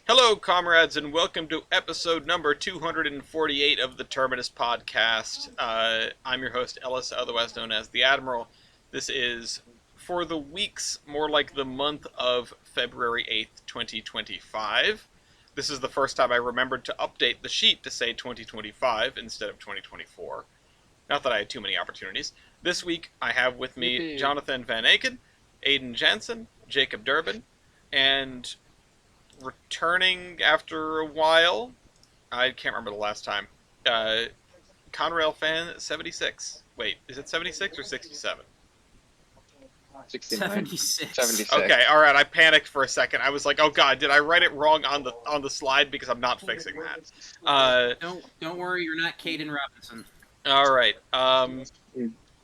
Hello, comrades, and welcome to episode number 248 of the Terminus podcast. I'm your host, Ellis, otherwise known as the Admiral. This is for the weeks, more like the month of February 8th, 2025. This is the first time I remembered to update the sheet to say 2025 instead of 2024. Not that I had too many opportunities. This week, I have with me Yippee. Jonathan Van Aken, Aidan Jansen, Jacob Durbin, and returning after a while, I can't remember the last time, Conrail fan 76. Wait, is it 76 or 67? 69. 76. 76. Okay, alright, I panicked for a second. I was like, oh god, did I write it wrong on the slide? Because I'm not fixing that. Don't worry, you're not Caden Robinson. Alright,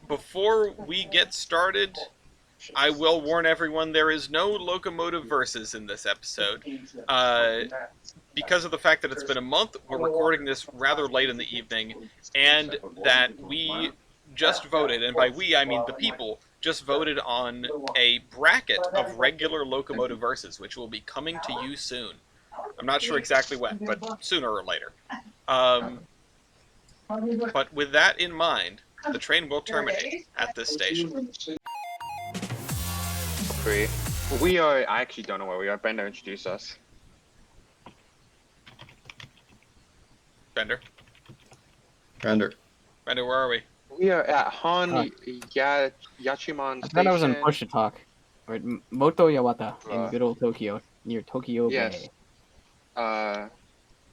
before we get started, I will warn everyone there is no locomotive verses in this episode. Because of the fact that it's been a month, we're recording this rather late in the evening, and that we just voted, and by we I mean the people, just voted on a bracket of regular locomotive verses, which will be coming to you soon. I'm not sure exactly when, but sooner or later. But with that in mind, the train will terminate at this station. We are. I actually don't know where we are. Bender introduced us. Bender? Bender. Bender, where are we? We are at Yachiman I thought I was in Station. push to talk. Right, Moto Yawata in Uh, good old Tokyo, near Tokyo yes. Bay.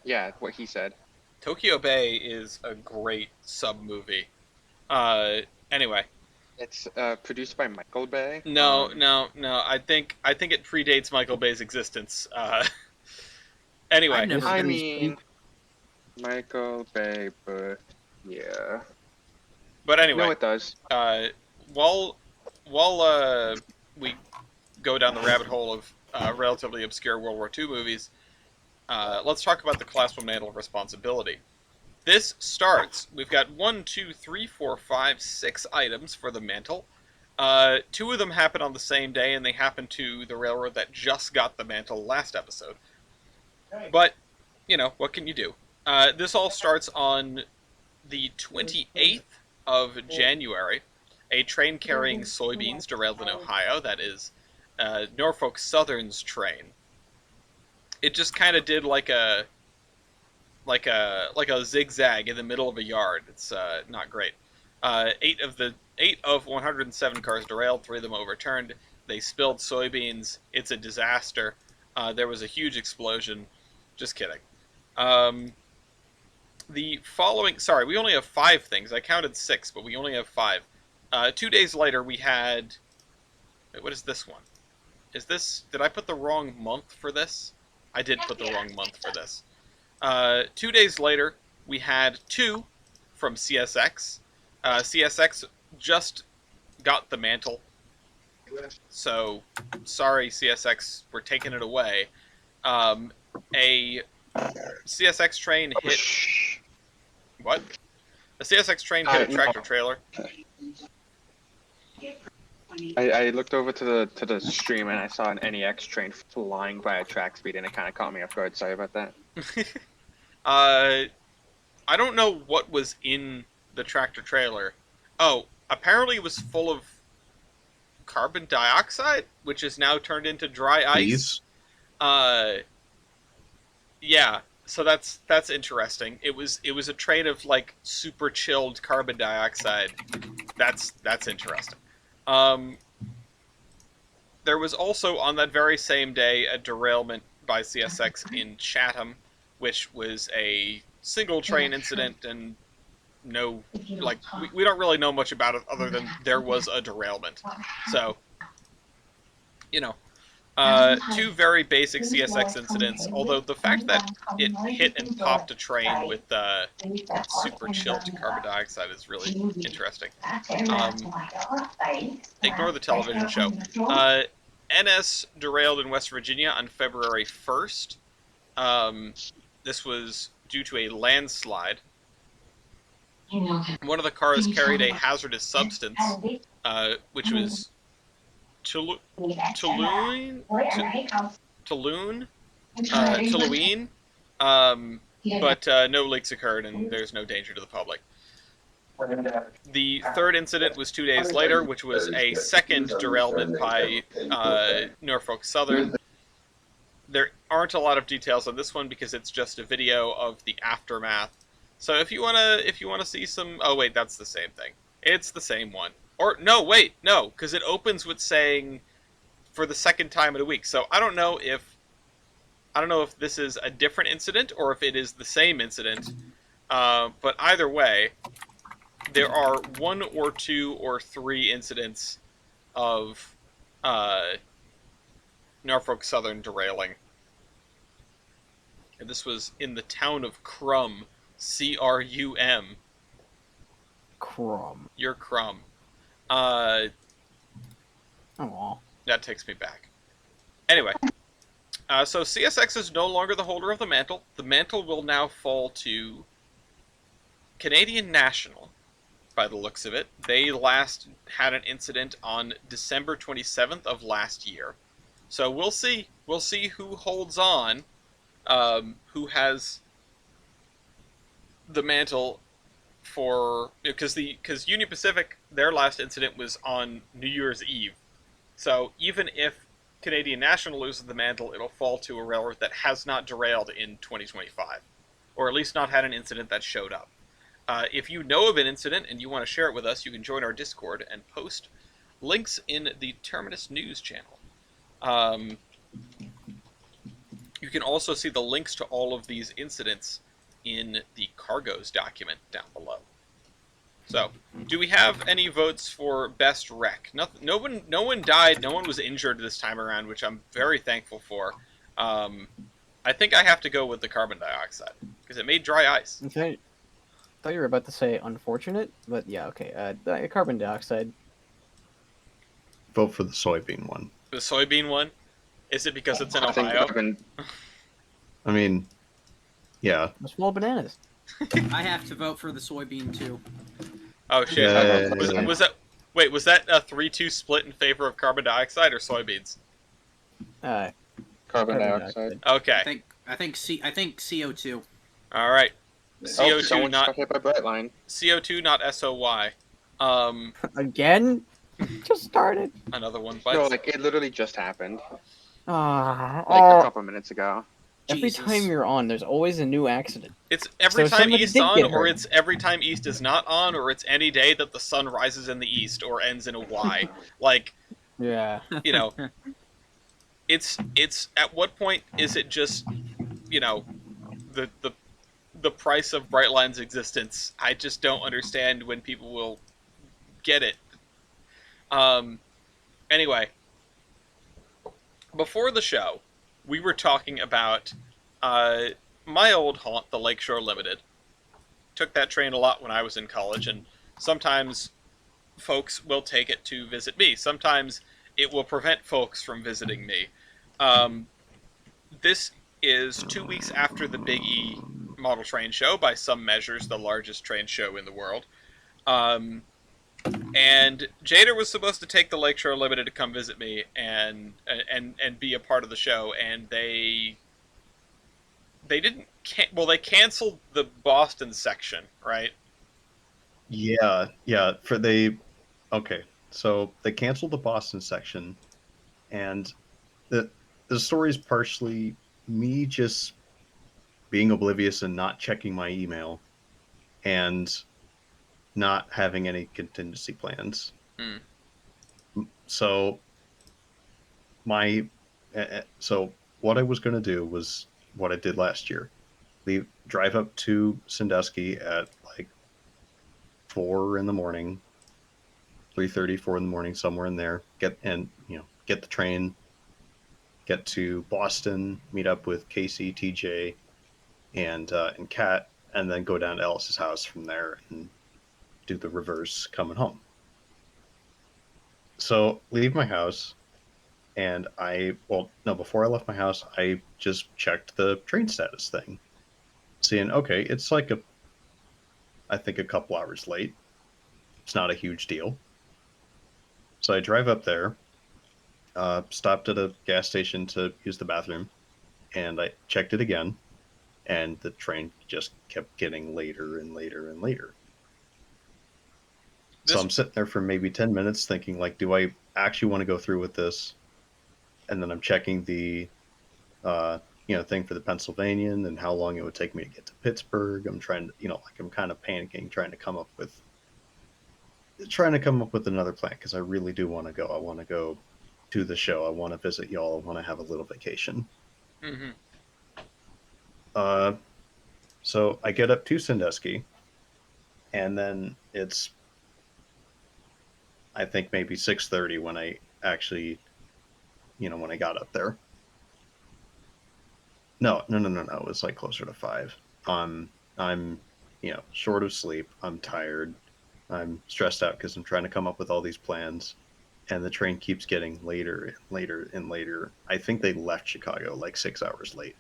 Yeah, what he said. Tokyo Bay is a great sub-movie. Anyway. It's produced by Michael Bay. No. I think it predates Michael Bay's existence. Anyway. I've never I been- mean, Michael Bay, but yeah. But anyway, No, it does. while we go down the rabbit hole of relatively obscure World War II movies, let's talk about the class 1 mantle of responsibility. This starts, we've got 1, 2, 3, 4, 5, 6 items for the mantle. 2 of them happen on the same day, and they happen to the railroad that just got the mantle last episode. But, what can you do? This all starts on the 28th of January. A train carrying soybeans derailed in Ohio. That is Norfolk Southern's train. It just kind of did like a zigzag in the middle of a yard. It's not great. 8 of 107 cars derailed. 3 of them overturned. They spilled soybeans. It's a disaster. There was a huge explosion. Just kidding. The following... Sorry, we only have 5 things. I counted 6, but we only have 5. 2 days later, we had... Wait, what is this one? Is this... Did I put the wrong month for this? I did put the wrong month for this. 2 days later, we had 2 from CSX. CSX just got the mantle. So, sorry, CSX, we're taking it away. A CSX train hit... What? A CSX train hit a tractor trailer. I looked over to the stream and I saw an NEX train flying by at track speed and it kind of caught me off guard. Sorry about that. I don't know what was in the tractor trailer. Oh, apparently it was full of carbon dioxide, which is now turned into dry ice. Yeah, so that's interesting. It was a train of like super chilled carbon dioxide. That's interesting. There was also on that very same day a derailment by CSX in Chatham, which was a single train incident, and we don't really know much about it other than there was a derailment. So, 2 very basic CSX incidents, although the fact that it hit and popped a train with super chilled carbon dioxide is really interesting. Ignore the television show. NS derailed in West Virginia on February 1st. This was due to a landslide. One of the cars carried a hazardous substance, which was toluene, Halloween, but no leaks occurred and there's no danger to the public. The third incident was 2 days later, which was a second derailment by Norfolk Southern. There aren't a lot of details on this one because it's just a video of the aftermath. So if you wanna see some, oh wait, that's the same thing. It's the same one. Or no, wait, no, because it opens with saying for the second time in a week. So I don't know if this is a different incident or if it is the same incident. But either way, there are 1 or 2 or 3 incidents of Norfolk Southern derailing. And this was in the town of Crum, C-R-U-M. Crum. You're Crum. Aw. That takes me back. Anyway, so CSX is no longer the holder of the mantle. The mantle will now fall to Canadian National, by the looks of it. They last had an incident on December 27th of last year. So we'll see. We'll see who holds on, who has the mantle for, because Union Pacific, their last incident was on New Year's Eve. So even if Canadian National loses the mantle, it'll fall to a railroad that has not derailed in 2025, or at least not had an incident that showed up. If you know of an incident and you want to share it with us, you can join our Discord and post links in the Terminus News channel. You can also see the links to all of these incidents in the cargoes document down below. So, do we have any votes for best wreck? No one died. No one was injured this time around, which I'm very thankful for. I think I have to go with the carbon dioxide because it made dry ice. Okay. I thought you were about to say unfortunate, but yeah, okay. Carbon dioxide. Vote for the soybean one. The soybean one? Is it because it's in I think Ohio? I mean, yeah. It's full of bananas. I have to vote for the soybean too. Oh shit! Yeah. Was that? Wait, was that a 3-2 split in favor of carbon dioxide or soybeans? Carbon dioxide. Okay. I think CO2. All right. CO2 someone not got hit by Brightline. CO2 not SOY. Again? Just started. Another one No, bites. like it literally just happened. Ah. Like a couple minutes ago. Every Jesus. time you're on, there's always a new accident. It's every So time somebody East did on, get or hurt. it's every time East is not on, or it's any day that the sun rises in the East or ends in a Y. Like, Yeah. you know, it's at what point is it just, you know, the price of Brightline's existence? I just don't understand when people will get it. Anyway, before the show, we were talking about my old haunt, the Lakeshore Limited. Took that train a lot when I was in college, and sometimes folks will take it to visit me. Sometimes it will prevent folks from visiting me. This is 2 weeks after the Big E model train show, by some measures the largest train show in the world. And Jader was supposed to take the Lakeshore Limited to come visit me and be a part of the show, and they didn't. Well, they canceled the Boston section, right? Yeah. Okay, so they canceled the Boston section, and the story is partially me just being oblivious and not checking my email, and not having any contingency plans. So so what I was going to do was what I did last year. Drive up to Sandusky at like 4 in the morning, 3:30, 4 in the morning, somewhere in there. Get the train, get to Boston, meet up with Casey, TJ, and Kat, and then go down to Ellis's house from there and do the reverse coming home. So leave my house, and before I left my house, I just checked the train status thing, seeing, okay, it's like I think a couple hours late. It's not a huge deal. So I drive up there, stopped at a gas station to use the bathroom, and I checked it again, and the train just kept getting later and later and later. So This I'm sitting there for maybe 10 minutes thinking, like, do I actually want to go through with this? And then I'm checking the thing for the Pennsylvanian and how long it would take me to get to Pittsburgh. I'm trying to, like, I'm kind of panicking, trying to come up with another plan, because I really do want to go. I want to go to the show. I want to visit y'all. I want to have a little vacation. hmm Uh, so I get up to Sandusky, and then it's, I think, maybe 6:30 when I actually, when I got up there. No. It was like closer to 5. I'm, short of sleep. I'm tired. I'm stressed out because I'm trying to come up with all these plans, and the train keeps getting later and later and later. I think they left Chicago like 6 hours late,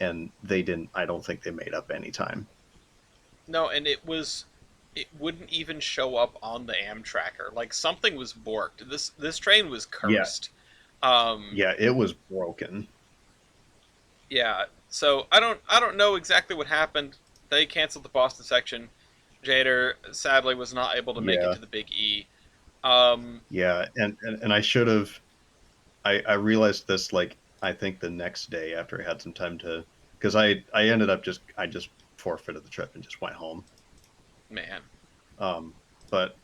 and they didn't. I don't think they made up any time. No, and it wouldn't even show up on the Amtracker. Like something was borked. This train was Yeah, cursed. Um, yeah, it was broken. yeah. So I don't know exactly what happened. They canceled the Boston section. Jader sadly was not able to make it Yeah, to the Big E. Um, yeah, and I should have. I realized this, like, I think the next day after I had some time to, because I ended up I just forfeited the trip and just went home. man. Um, but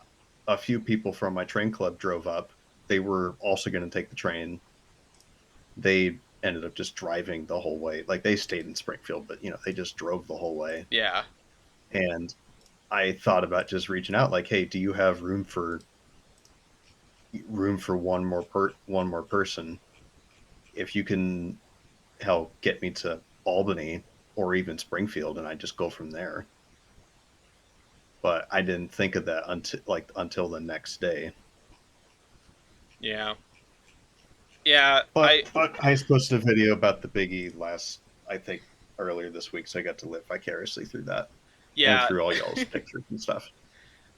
a few people from my train club drove up. They were also going to take the train. They ended up just driving the whole way. Like, they stayed in Springfield, but they just drove the whole way. Yeah. And I thought about just reaching out, like, hey, do you have room for one more person? If you can help get me to Albany or even Springfield, and I just go from there. But I didn't think of that until the next day. Yeah. Yeah. But I posted a video about the Biggie I think, earlier this week, so I got to live vicariously through that and Yeah. through all y'all's pictures and stuff.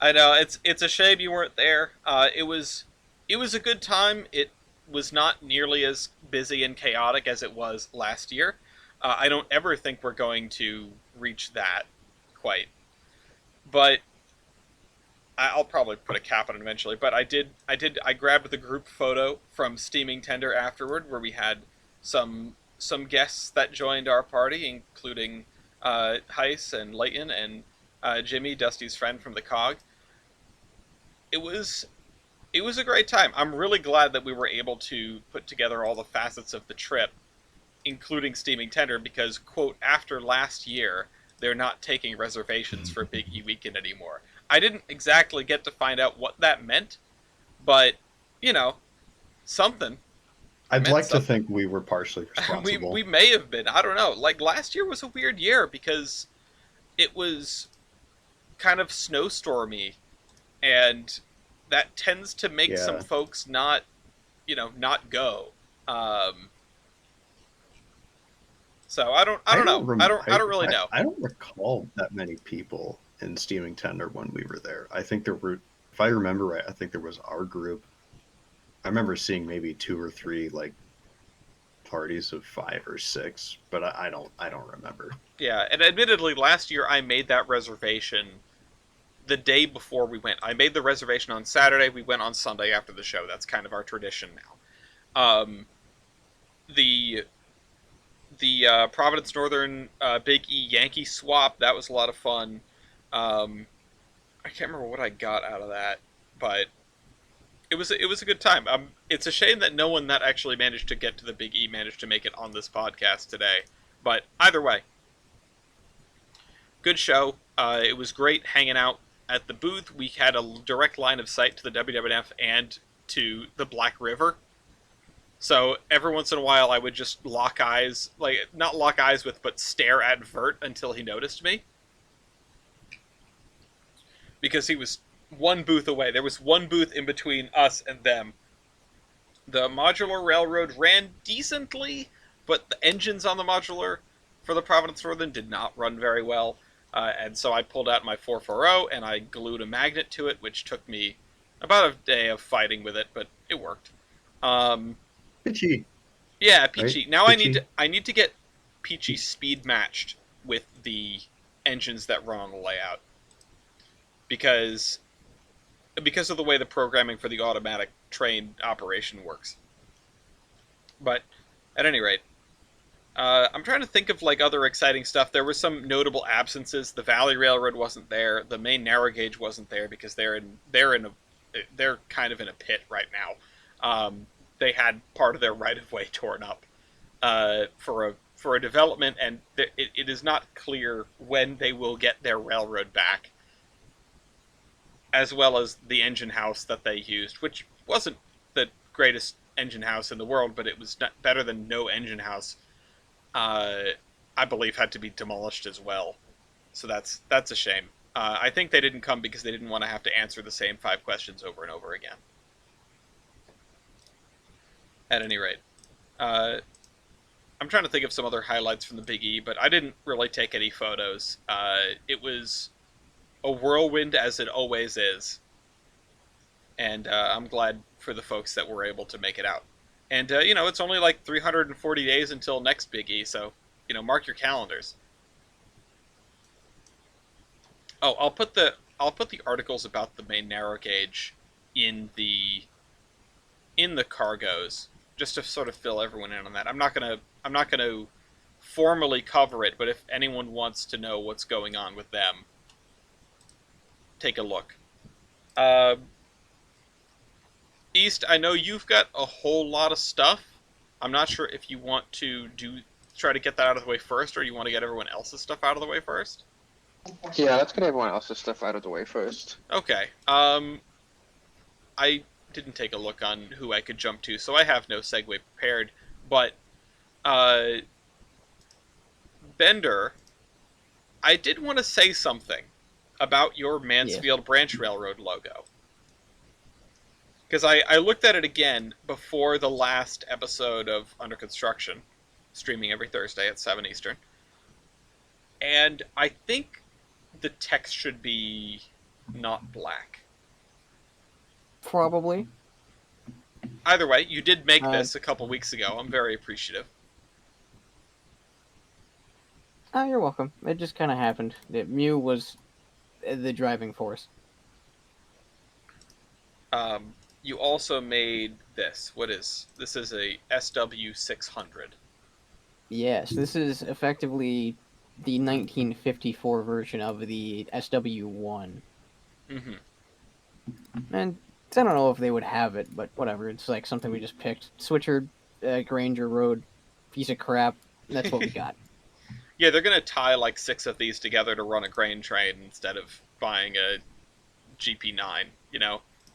I know it's a shame you weren't there. It was a good time. It was not nearly as busy and chaotic as it was last year. I don't ever think we're going to reach that quite, but I'll probably put a cap on it eventually. But I grabbed the group photo from Steaming Tender afterward, where we had some guests that joined our party, including Heiss and Leighton and Jimmy, Dusty's friend from the Cog. It was a great time. I'm really glad that we were able to put together all the facets of the trip, including Steaming Tender, because, quote, after last year, they're not taking reservations for Big E weekend anymore. I didn't exactly get to find out what that meant, but, you know, something. It I'd meant like to something. think we were partially we, responsible. we may have been. I don't know. Like, last year was a weird year because it was kind of snowstormy, and that tends to make some Yeah, folks not go. Um, so I don't know. I don't really know. I don't recall that many people in Steaming Tender when we were there. I think there were, if I remember right, I think there was our group. I remember seeing maybe 2 or 3, like, parties of 5 or 6, but I don't remember. Yeah, and admittedly, last year I made that reservation the day before we went. I made the reservation on Saturday. We went on Sunday after the show. That's kind of our tradition now. The Providence Northern Big E Yankee swap, that was a lot of fun. I can't remember what I got out of that, but it was a good time. It's a shame that no one that actually managed to get to the Big E managed to make it on this podcast today. But either way, good show. It was great hanging out at the booth. We had a direct line of sight to the WWF and to the Black River. So every once in a while, I would just lock eyes, like not lock eyes with, but stare at Vert until he noticed me, because he was one booth away. There was one booth in between us and them. The modular railroad ran decently, but the engines on the modular for the Providence Northern did not run very well. And so I pulled out my 440 and I glued a magnet to it, which took me about a day of fighting with it, but it worked. Um, Bitchy. Yeah, Peachy. Right? Now Peachy? I need to get Peachy speed matched with the engines that run on the layout because of the way the programming for the automatic train operation works. But at any rate, I'm trying to think of like other exciting stuff. There were some notable absences. The Valley Railroad wasn't there. The main narrow gauge wasn't there because they're kind of in a pit right now. They had part of their right of way torn up for a development, and it is not clear when they will get their railroad back, as well as the engine house that they used, which wasn't the greatest engine house in the world, but it was better than no engine house. I believe had to be demolished as well. So that's a shame. I think they didn't come because they didn't want to have to answer the same 5 questions over and over again. At any rate, I'm trying to think of some other highlights from the Big E, but I didn't really take any photos. It was a whirlwind as it always is, and I'm glad for the folks that were able to make it out. And it's only like 340 days until next Big E, so mark your calendars. Oh, I'll put the articles about the main narrow gauge in the cargoes just to sort of fill everyone in on that. I'm not gonna formally cover it, but if anyone wants to know what's going on with them, take a look. Uh, East, I know you've got a whole lot of stuff. I'm not sure if you want to try to get that out of the way first, or you want to get everyone else's stuff out of the way first. Yeah, let's get everyone else's stuff out of the way first. Okay. I didn't take a look on who I could jump to, so I have no segue prepared. But Bender, I did want to say something about your Mansfield Branch Railroad logo. Because I looked at it again before the last episode of Under Construction, streaming every Thursday at 7 Eastern. And I think the text should be not black. Probably. Either way, you did make this a couple weeks ago. I'm very appreciative. Oh, you're welcome. It just kind of happened. Mew was the driving force. You also made this. This is a SW600. Yes, this is effectively the 1954 version of the SW1. Mm-hmm. And I don't know if they would have it, but whatever. It's like something we just picked. Switcher, Granger Road, piece of crap. That's what we got. Yeah, they're gonna tie like 6 of these together to run a grain train instead of buying a GP9.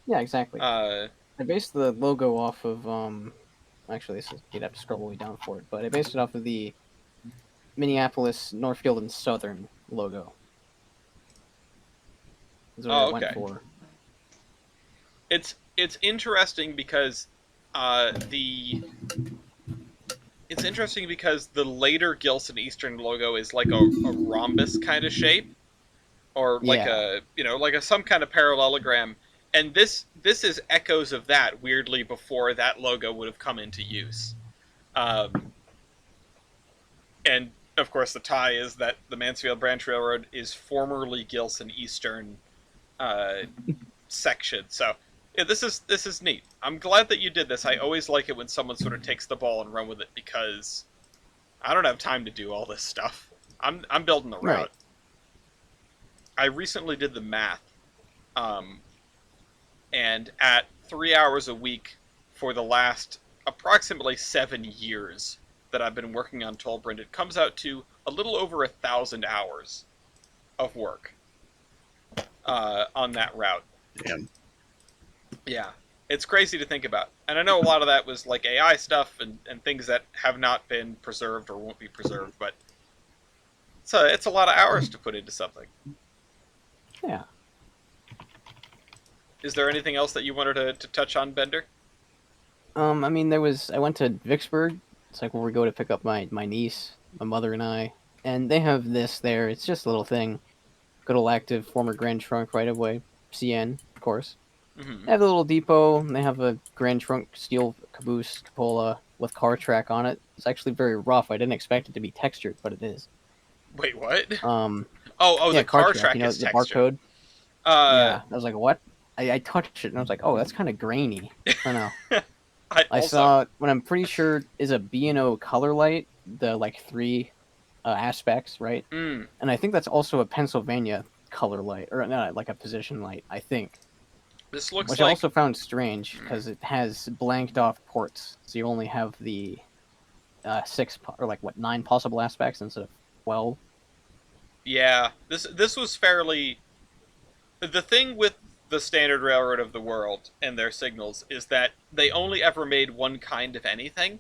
Yeah, exactly. Uh, I based the logo off of Actually, you'd have to scroll way down for it, but I based it off of the Minneapolis, Northfield, and Southern logo. That's what I went for. It's interesting because the later Gilson Eastern logo is like a rhombus kind of shape, or like a some kind of parallelogram, and this is echoes of that weirdly before that logo would have come into use, and of course the tie is that the Mansfield Branch Railroad is formerly Gilson Eastern section, so. Yeah, this is neat. I'm glad that you did this. I always like it when someone sort of takes the ball and run with it because I don't have time to do all this stuff. I'm building the route. Right. I recently did the math, and at 3 hours a week for the last approximately 7 years that I've been working on Tollbrand, it comes out to a little over 1,000 hours of work on that route. Damn. Yeah, it's crazy to think about. And I know a lot of that was like AI stuff and things that have not been preserved or won't be preserved, but it's a lot of hours to put into something. Yeah. Is there anything else that you wanted to touch on, Bender? I mean, I went to Vicksburg. It's like where we go to pick up my niece, my mother, and I. And they have this there. It's just a little thing. Good old active former Grand Trunk right of way. CN, of course. Mm-hmm. They have a little depot. They have a Grand Trunk steel caboose, cupola, with car track on it. It's actually very rough. I didn't expect it to be textured, but it is. Wait, what? Um, Oh, yeah, the car track. track You know is the textured. barcode. Uh, Yeah, I was like, what? I touched it and I was like, oh, that's kind of grainy. I don't know. I also, saw what I'm pretty sure is a B&O color light, the like three aspects, right? mm, And I think that's also a Pennsylvania color light, or not like a position light, I think. this looks Which I like also found strange because it has blanked off ports, so you only have the or like what 9 possible aspects instead of 12. yeah. This was fairly. The thing with the Standard Railroad of the world and their signals is that they only ever made one kind of anything,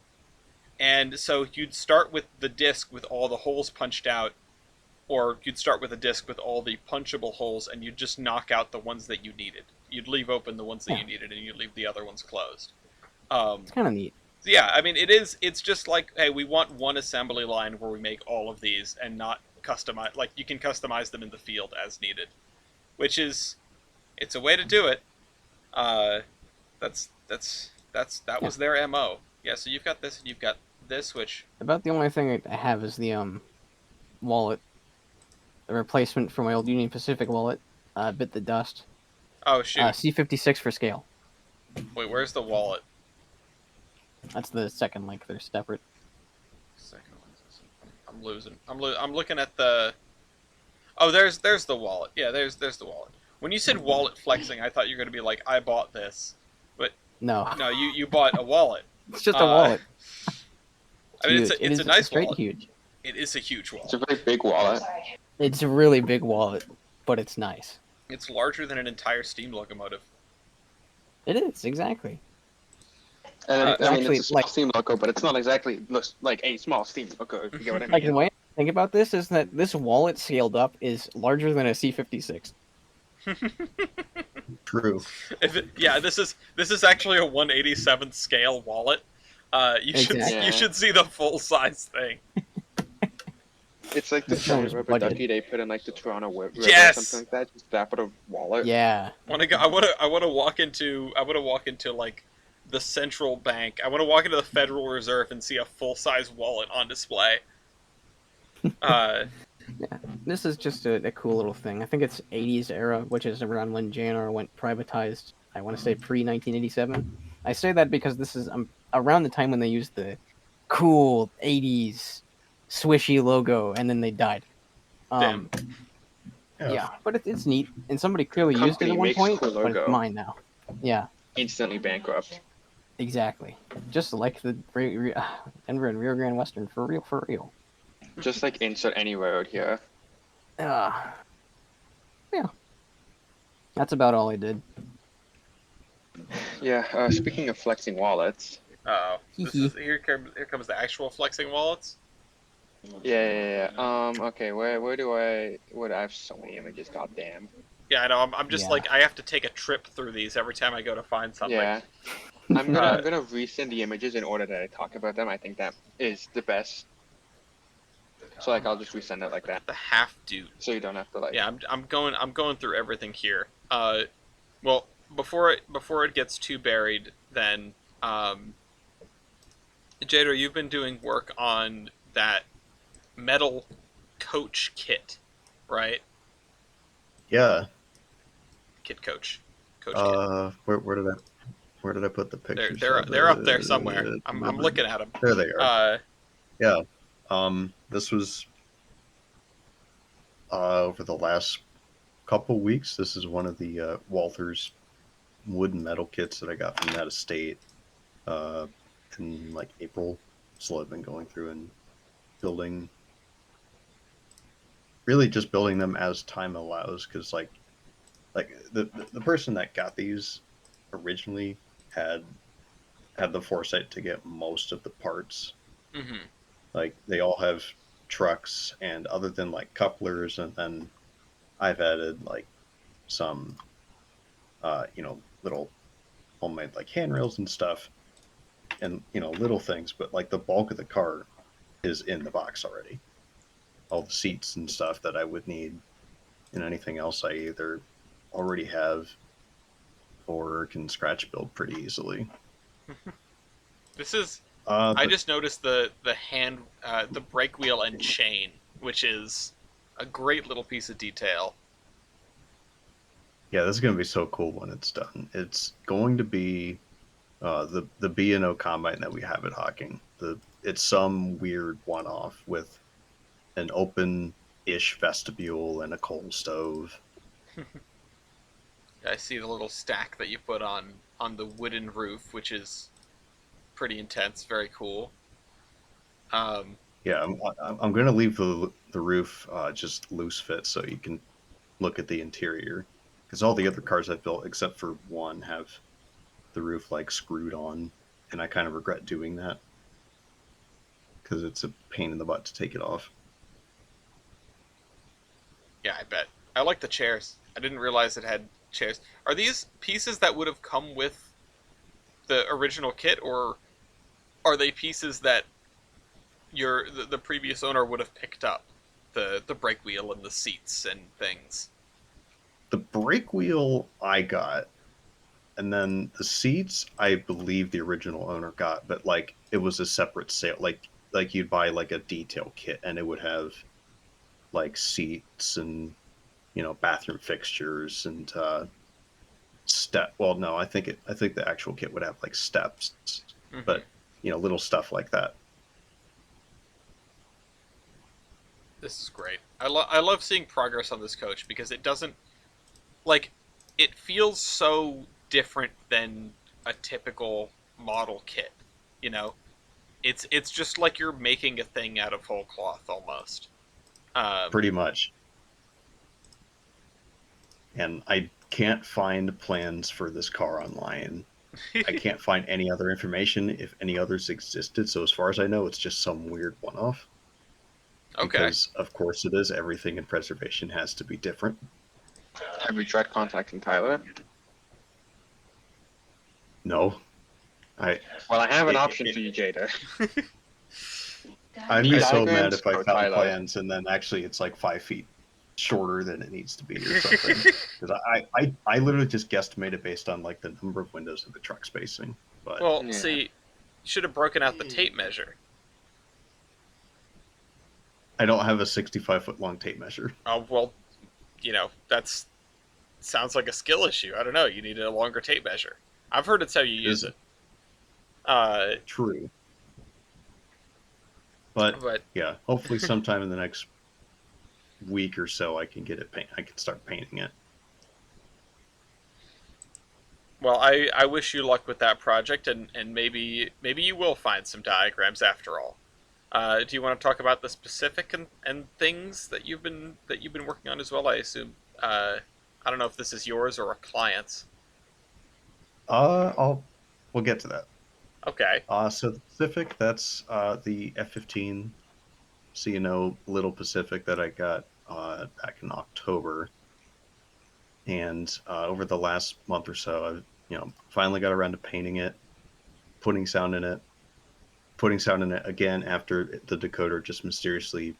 and so you'd start with the disc with all the holes punched out, or you'd start with a disc with all the punchable holes, and you'd just knock out the ones that you needed. You'd leave open the ones that Yeah. you needed, and you'd leave the other ones closed. It's kind of neat. Yeah, I mean, it's just like, hey, we want one assembly line where we make all of these and not customize. Like, you can customize them in the field as needed, which is, it's a way to do it. Uh, that Yeah. was their MO. Yeah, so you've got this and you've got this, which, About the only thing I have is the wallet, the replacement for my old Union Pacific wallet. Bit the dust. oh shoot, C56 for scale. wait, where's the wallet? That's the second link. They're separate. Second one. I'm losing. I'm looking at the. Oh, there's the wallet. Yeah, there's the wallet. When you said wallet flexing, I thought you were gonna be like, I bought this, but No, no, you bought a wallet. it's just a wallet. I mean, Huge. it's a nice straight wallet. huge. It is a huge It's a wallet. very big wallet. It's a really big wallet, but it's nice. It's larger than an entire steam locomotive. It is exactly. And I mean, Actually, it's a small steam loco, but it's not exactly looks like a small steam loco. If you get what I Like the mean. way I think about this is that this wallet scaled up is larger than a C56. True. Yeah, this is actually a 1/87th scale wallet. Exactly. You should see the full size thing. It's like the That sounds giant rubber rugged. ducky they put in like the Toronto River Yes! or something like that. Just that, but a wallet. Yeah. I want to walk into like the central bank. I want to walk into the Federal Reserve and see a full size wallet on display. This is just a cool little thing. I think it's 80s era, which is around when JNR went privatized. I want to say pre 1987. I say that because this is around the time when they used the cool 80s swishy logo, and then they died. Damn. Yeah, but it's neat, and somebody clearly used it Company at one makes point, cool but it's logo. mine now. Yeah, Instantly bankrupt. exactly. Just like the Denver and Rio Grande Western, for real, for real. Just like insert any road here. Yeah. That's about all I did. Yeah. Speaking of flexing wallets. Oh, here comes the actual flexing wallets. Yeah. Okay. Where I have so many images. Goddamn. Yeah, I know. I'm just Yeah. like, I have to take a trip through these every time I go to find something. Yeah. I'm gonna resend the images in order that I talk about them. I think that is the best. So like I'll just resend it like that, The half dude. so you don't have to like. Yeah, I'm going through everything here. Well, before it gets too buried, then Jado, you've been doing work on that metal coach kit, right? Yeah. Kit coach, kit. Where did I put the pictures? They're up there somewhere. I'm looking at them. There they are. Yeah. This was over the last couple weeks. This is one of the Walther's wood and metal kits that I got from that estate in like April. So I've been going through and building, really just building them as time allows, because like the person that got these originally had the foresight to get most of the parts. Mm-hmm. Like they all have trucks, and other than like couplers, and then I've added like some little homemade like handrails and stuff, and little things, but like the bulk of the car is in the box already. All the seats and stuff that I would need, and anything else I either already have or can scratch build pretty easily. This is I just noticed the the brake wheel and chain, which is a great little piece of detail. Yeah, this is going to be so cool when it's done. It's going to be the B&O combine that we have at Hawking. It's some weird one-off with an open-ish vestibule and a coal stove. I see the little stack that you put on the wooden roof, which is pretty intense, very cool. Um, Yeah, I'm going to leave the roof just loose fit so you can look at the interior, because all the other cars I've built, except for one, have the roof like screwed on, and I kind of regret doing that because it's a pain in the butt to take it off. yeah, I bet. I like the chairs. I didn't realize it had chairs. Are these pieces that would have come with the original kit, or are they pieces that the previous owner would have picked up? The brake wheel and the seats and things. The brake wheel I got, and then the seats I believe the original owner got, but like it was a separate sale. Like you'd buy like a detail kit, and it would have like seats and bathroom fixtures and step. Well, no, I think the actual kit would have like steps, Mm-hmm. but little stuff like that. This is great. I love seeing progress on this coach because it doesn't like it feels so different than a typical model kit. You know, it's just like you're making a thing out of whole cloth almost. Um, Pretty much. And I can't find plans for this car online. I can't find any other information if any others existed. So as far as I know, it's just some weird one-off. okay. Because of course it is. Everything in preservation has to be different. Have you tried contacting Tyler? No, I Well, I have an it, option it, for you, Jada. I'd Need be so mad diagrams? if I Go found Tyler. plans and then actually it's like 5 feet shorter than it needs to be or something. Because I literally just guesstimated based on like the number of windows of the truck spacing. But Well, Yeah. see, you should have broken out the tape measure. I don't have a 65-foot long tape measure. Well, that's sounds like a skill issue. I don't know. You need a longer tape measure. I've heard it's how you use Is it. Uh, true. But but yeah, hopefully sometime in the next week or so I can get it I can start painting it. well, I wish you luck with that project, and maybe you will find some diagrams after all. Do you want to talk about the specific and things that you've been working on as well? I assume. I don't know if this is yours or a client's. I'll we'll get to that. Okay. So the Pacific, that's the F-15 C&O Little Pacific that I got back in October, and over the last month or so, I've finally got around to painting it, putting sound in it, putting sound in it again after the decoder just mysteriously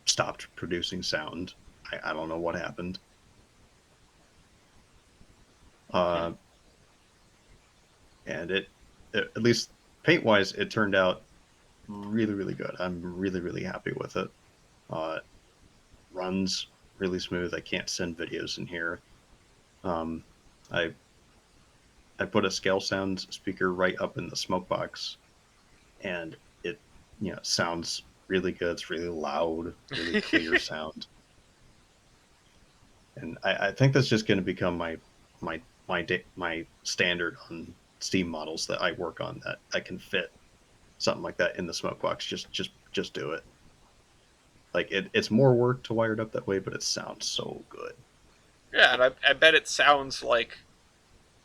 stopped producing sound. I don't know what happened. Uh, and at least paint wise, it turned out really, really good. I'm really, really happy with it. Uh, runs really smooth. I can't send videos in here. Um, I I put a scale sound speaker right up in the smoke box, and it sounds really good. It's really loud, really clear sound. And I think that's just going to become my standard on Steam models that I work on, that I can fit something like that in the smoke box. Just do it. Like it's more work to wire it up that way, but it sounds so good. Yeah, and I bet it sounds like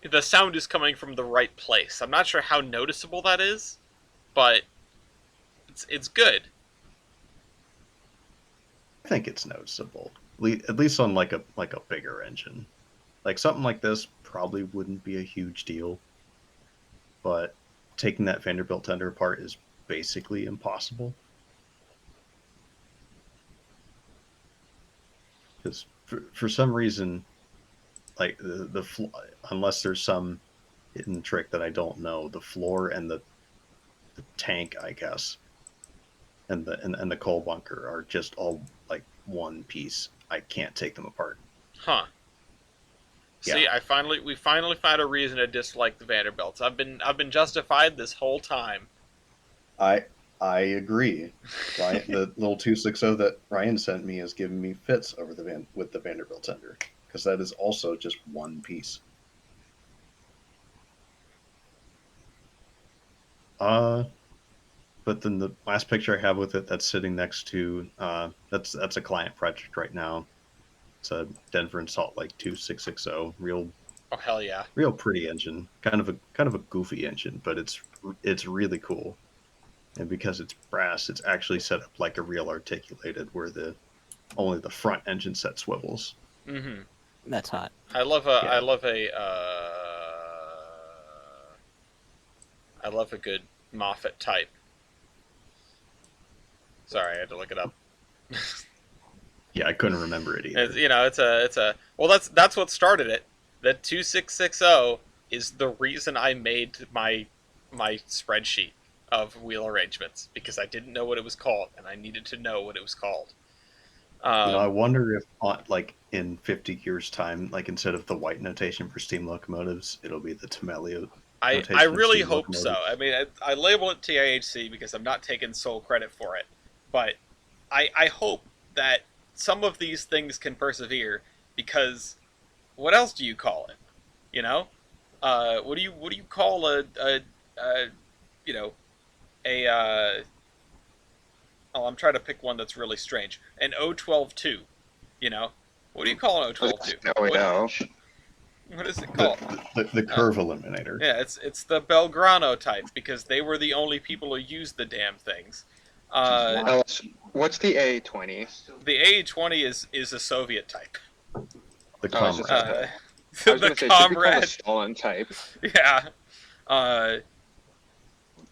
the sound is coming from the right place. I'm not sure how noticeable that is, but it's good. I think it's noticeable, at least on like a bigger engine. Like something like this probably wouldn't be a huge deal, but taking that Vanderbilt tender apart is basically impossible. Because for some reason, like unless there's some hidden trick that I don't know, the floor and tank, I guess, and the coal bunker are just all like one piece. I can't take them apart. Huh. See, Yeah. we finally found a reason to dislike the Vanderbilts. I've been justified this whole time. I agree. Ryan, the little 260 that Ryan sent me has given me fits over with the Vanderbilt tender because that is also just one piece. But then the last picture I have with it that's sitting next to that's a client project right now. It's a Denver and Salt Lake 2660, Oh hell yeah! real pretty engine, kind of a goofy engine, but it's really cool. And because it's brass, it's actually set up like a real articulated, where only the front engine set swivels. Mm-hmm. That's hot. I love a Yeah. I love a good Moffat type. Sorry, I had to look it up. Yeah, I couldn't remember it either. It's a well. That's what started it. The 2660 is the reason I made my spreadsheet of wheel arrangements because I didn't know what it was called and I needed to know what it was called. I wonder if, like, in 50 years' time, like, instead of the white notation for steam locomotives, it'll be the Temelio notation I of really steam hope so. locomotives. I mean, I label it TIHC because I'm not taking sole credit for it, but I hope that some of these things can persevere because what else do you call it? You know, what do you call a you know a oh, I'm trying to pick one that's really strange. An O12-2. You know, what do you call an O12-2? No, we know. What is it called? The curve eliminator. Yeah, it's the Belgrano type because they were the only people who used the damn things. What's the A20? The A20 is a Soviet type. The Oh, it's just comrade. I was The gonna say, it should be called the comrade. Stalin type. Yeah.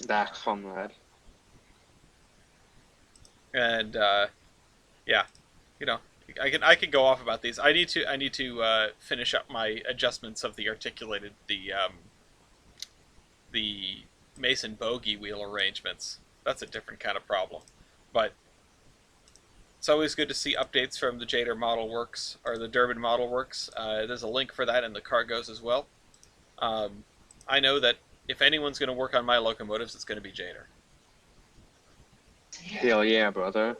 That comrade. And yeah, you know, I can go off about these. I need to finish up my adjustments of the articulated the Mason bogey wheel arrangements. That's a different kind of problem, but it's always good to see updates from the Jader Model Works or the Durbin Model Works. There's a link for that in the cargoes as well. I know that if anyone's going to work on my locomotives, it's going to be Jader. Hell yeah, brother.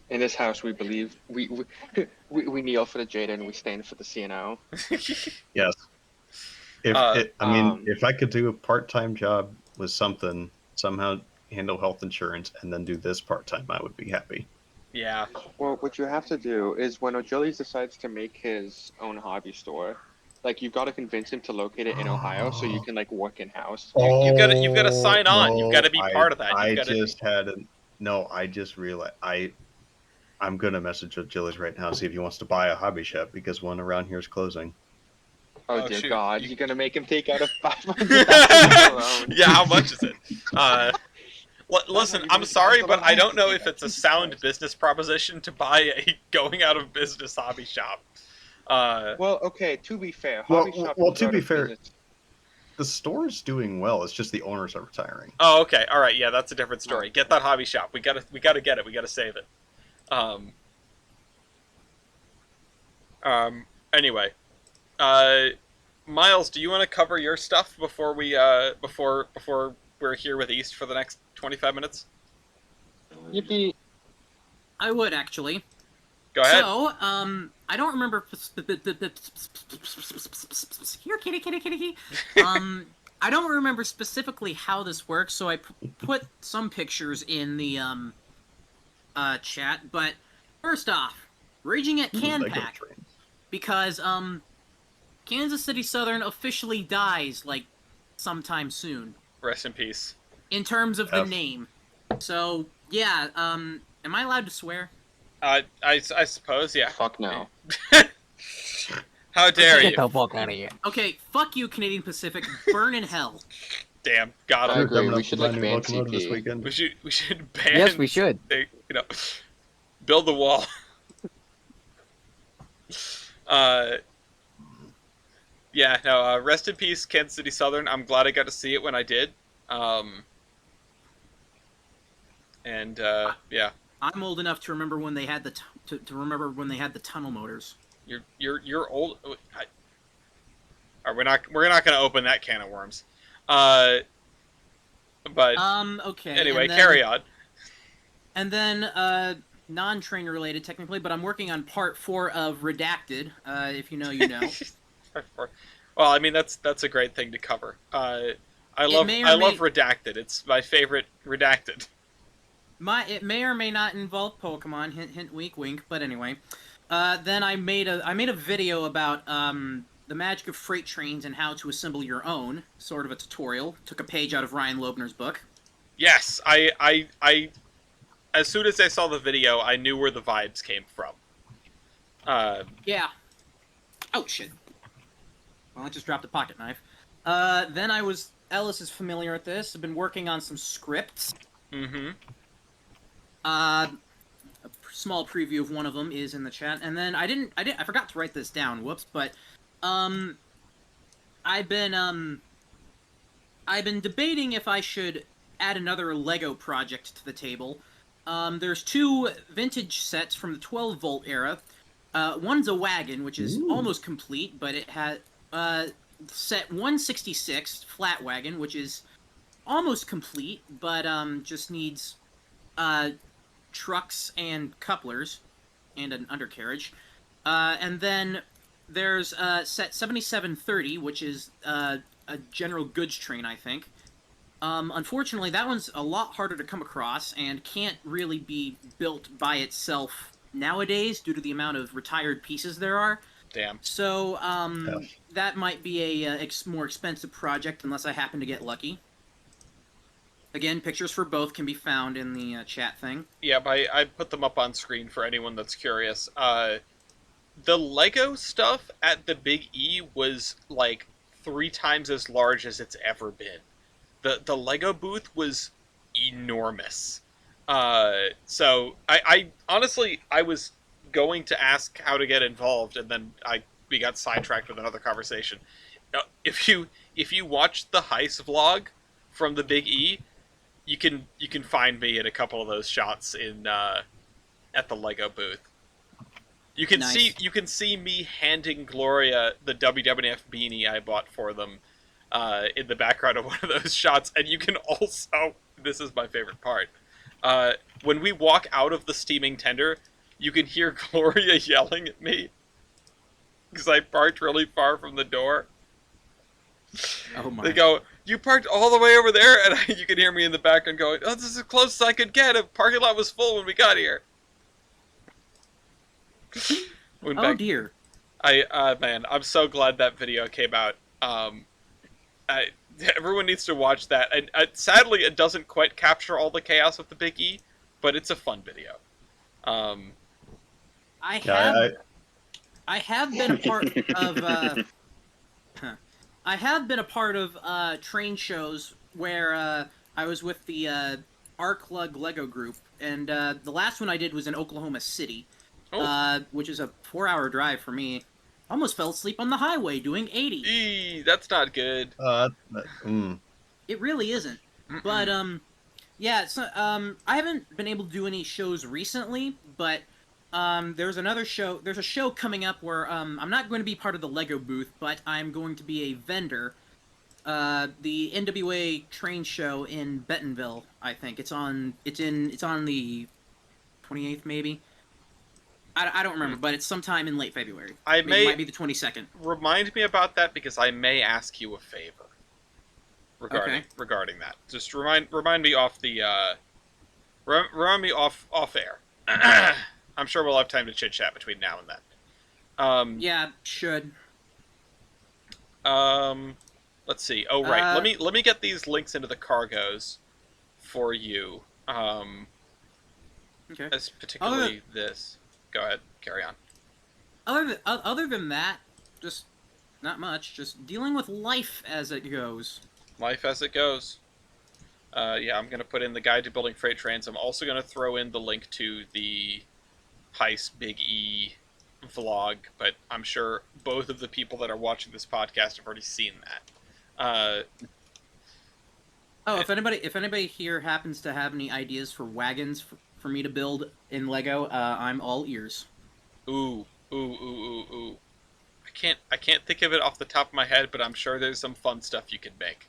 In this house, we believe we kneel for the Jada and we stand for the CNO. Yes. If I could do a part-time job with something, somehow handle health insurance, and then do this part-time, I would be happy. Yeah. Well, what you have to do is when O'Gillies decides to make his own hobby store, like you've got to convince him to locate it in Ohio so you can like work in house. You've got to sign on. You've got to be part of that. I just realized I'm gonna message O'Gillies right now and see if he wants to buy a hobby shop because one around here is closing. Oh dear shoot. God, you're gonna make him take out a 500,000 loan. Yeah, how much is it? Listen, I'm sorry, but I don't know if it's a sound business proposition to buy a going out of business hobby shop. Well, okay, to be fair, hobby shop. Well, to be fair, the store's doing well. It's just the owners are retiring. Oh, okay, all right, yeah, that's a different story. Get that hobby shop. We gotta get it. We gotta save it. Anyway, Miles, do you want to cover your stuff before we before we're here with East for the next 25 minutes? Yippee! I would actually. Go ahead. So, I don't remember. Here, kitty, kitty, kitty, kitty. I don't remember specifically how this works, so I put some pictures in the chat. But first off, raging at CanPack because Kansas City Southern officially dies like sometime soon. Rest in peace. In terms of the name, so yeah. Am I allowed to swear? I suppose, yeah. Fuck no. How dare Get you? the fuck out of here. Okay, fuck you, Canadian Pacific. Burn in hell. Damn, got I him. agree. We should like New ban locomotive this CP. weekend. We should ban. Yes, we should. You know, build the wall. Yeah, no. Rest in peace, Kansas City Southern. I'm glad I got to see it when I did. And yeah, I'm old enough to remember when they had the to remember when they had the tunnel motors. you're old. We're not going to open that can of worms. Uh, but Okay. anyway, And then, carry on. And then, non-train related technically, but I'm working on part 4 of Redacted. If you know, you know. Well, I mean that's a great thing to cover. I It love may I or love may Redacted. It's my favorite Redacted. it may or may not involve Pokemon. Hint, hint, wink, wink. But anyway, then I made a video about the magic of freight trains and how to assemble your own, sort of a tutorial. Took a page out of Ryan Loebner's book. Yes, I as soon as I saw the video, I knew where the vibes came from. Yeah. Oh shit. Well, I just dropped a pocket knife. Then Ellis is familiar with this. I've been working on some scripts. Mm-hmm. A small preview of one of them is in the chat, and then I forgot to write this down. Whoops. But, I've been debating if I should add another Lego project to the table. There's 2 vintage sets from the 12-volt era. One's a wagon, which is almost complete, but it had set 166 flat wagon, which is almost complete, but just needs trucks and couplers and an undercarriage. And then there's set 7730, which is a general goods train, I think. Unfortunately, that one's a lot harder to come across and can't really be built by itself nowadays due to the amount of retired pieces there are. Damn. So, that might be a more expensive project unless I happen to get lucky. Again, pictures for both can be found in the chat thing. Yeah, I put them up on screen for anyone that's curious. The Lego stuff at the Big E was like 3 times as large as it's ever been. The Lego booth was enormous. So I honestly I was going to ask how to get involved, and then we got sidetracked with another conversation. If you watch the heist vlog from the Big E, you can find me in a couple of those shots in at the Lego booth. You can see me handing Gloria the WWF beanie I bought for them in the background of one of those shots, and you can also, this is my favorite part, when we walk out of the steaming tender, you can hear Gloria yelling at me because I parked really far from the door. Oh my. They go, "You parked all the way over there," and you can hear me in the background going, "Oh, this is as close as I could get. The parking lot was full when we got here." Oh dear. Man, I'm so glad that video came out. Everyone needs to watch that. And sadly, it doesn't quite capture all the chaos of the Big E, but it's a fun video. I have been a part of. I have been a part of train shows where I was with the Arklug Lego group, and the last one I did was in Oklahoma City, which is a 4-hour drive for me. Almost fell asleep on the highway doing 80. That's not good. It really isn't. But yeah. So I haven't been able to do any shows recently, but there's another show. There's a show coming up where I'm not going to be part of the Lego booth, but I'm going to be a vendor. The NWA train show in Bentonville, I think it's on the 28th, maybe. I don't remember, but it's sometime in late February. It might be the 22nd. Remind me about that because I may ask you a favor regarding that. Just remind me off the remind me off air. I'm sure we'll have time to chit chat between now and then. Yeah, should. Let's see. Oh right, let me get these links into the cargoes for you. Okay. As particularly this. Go ahead, carry on. Other than that, just not much. Just dealing with life as it goes. Life as it goes. Yeah, I'm going to put in the guide to building freight trains. I'm also going to throw in the link to the Heist Big E vlog, but I'm sure both of the people that are watching this podcast have already seen that. Oh, if anybody here happens to have any ideas for wagons for me to build in Lego, I'm all ears. Ooh, ooh, ooh, ooh, ooh. I can't think of it off the top of my head, but I'm sure there's some fun stuff you could make.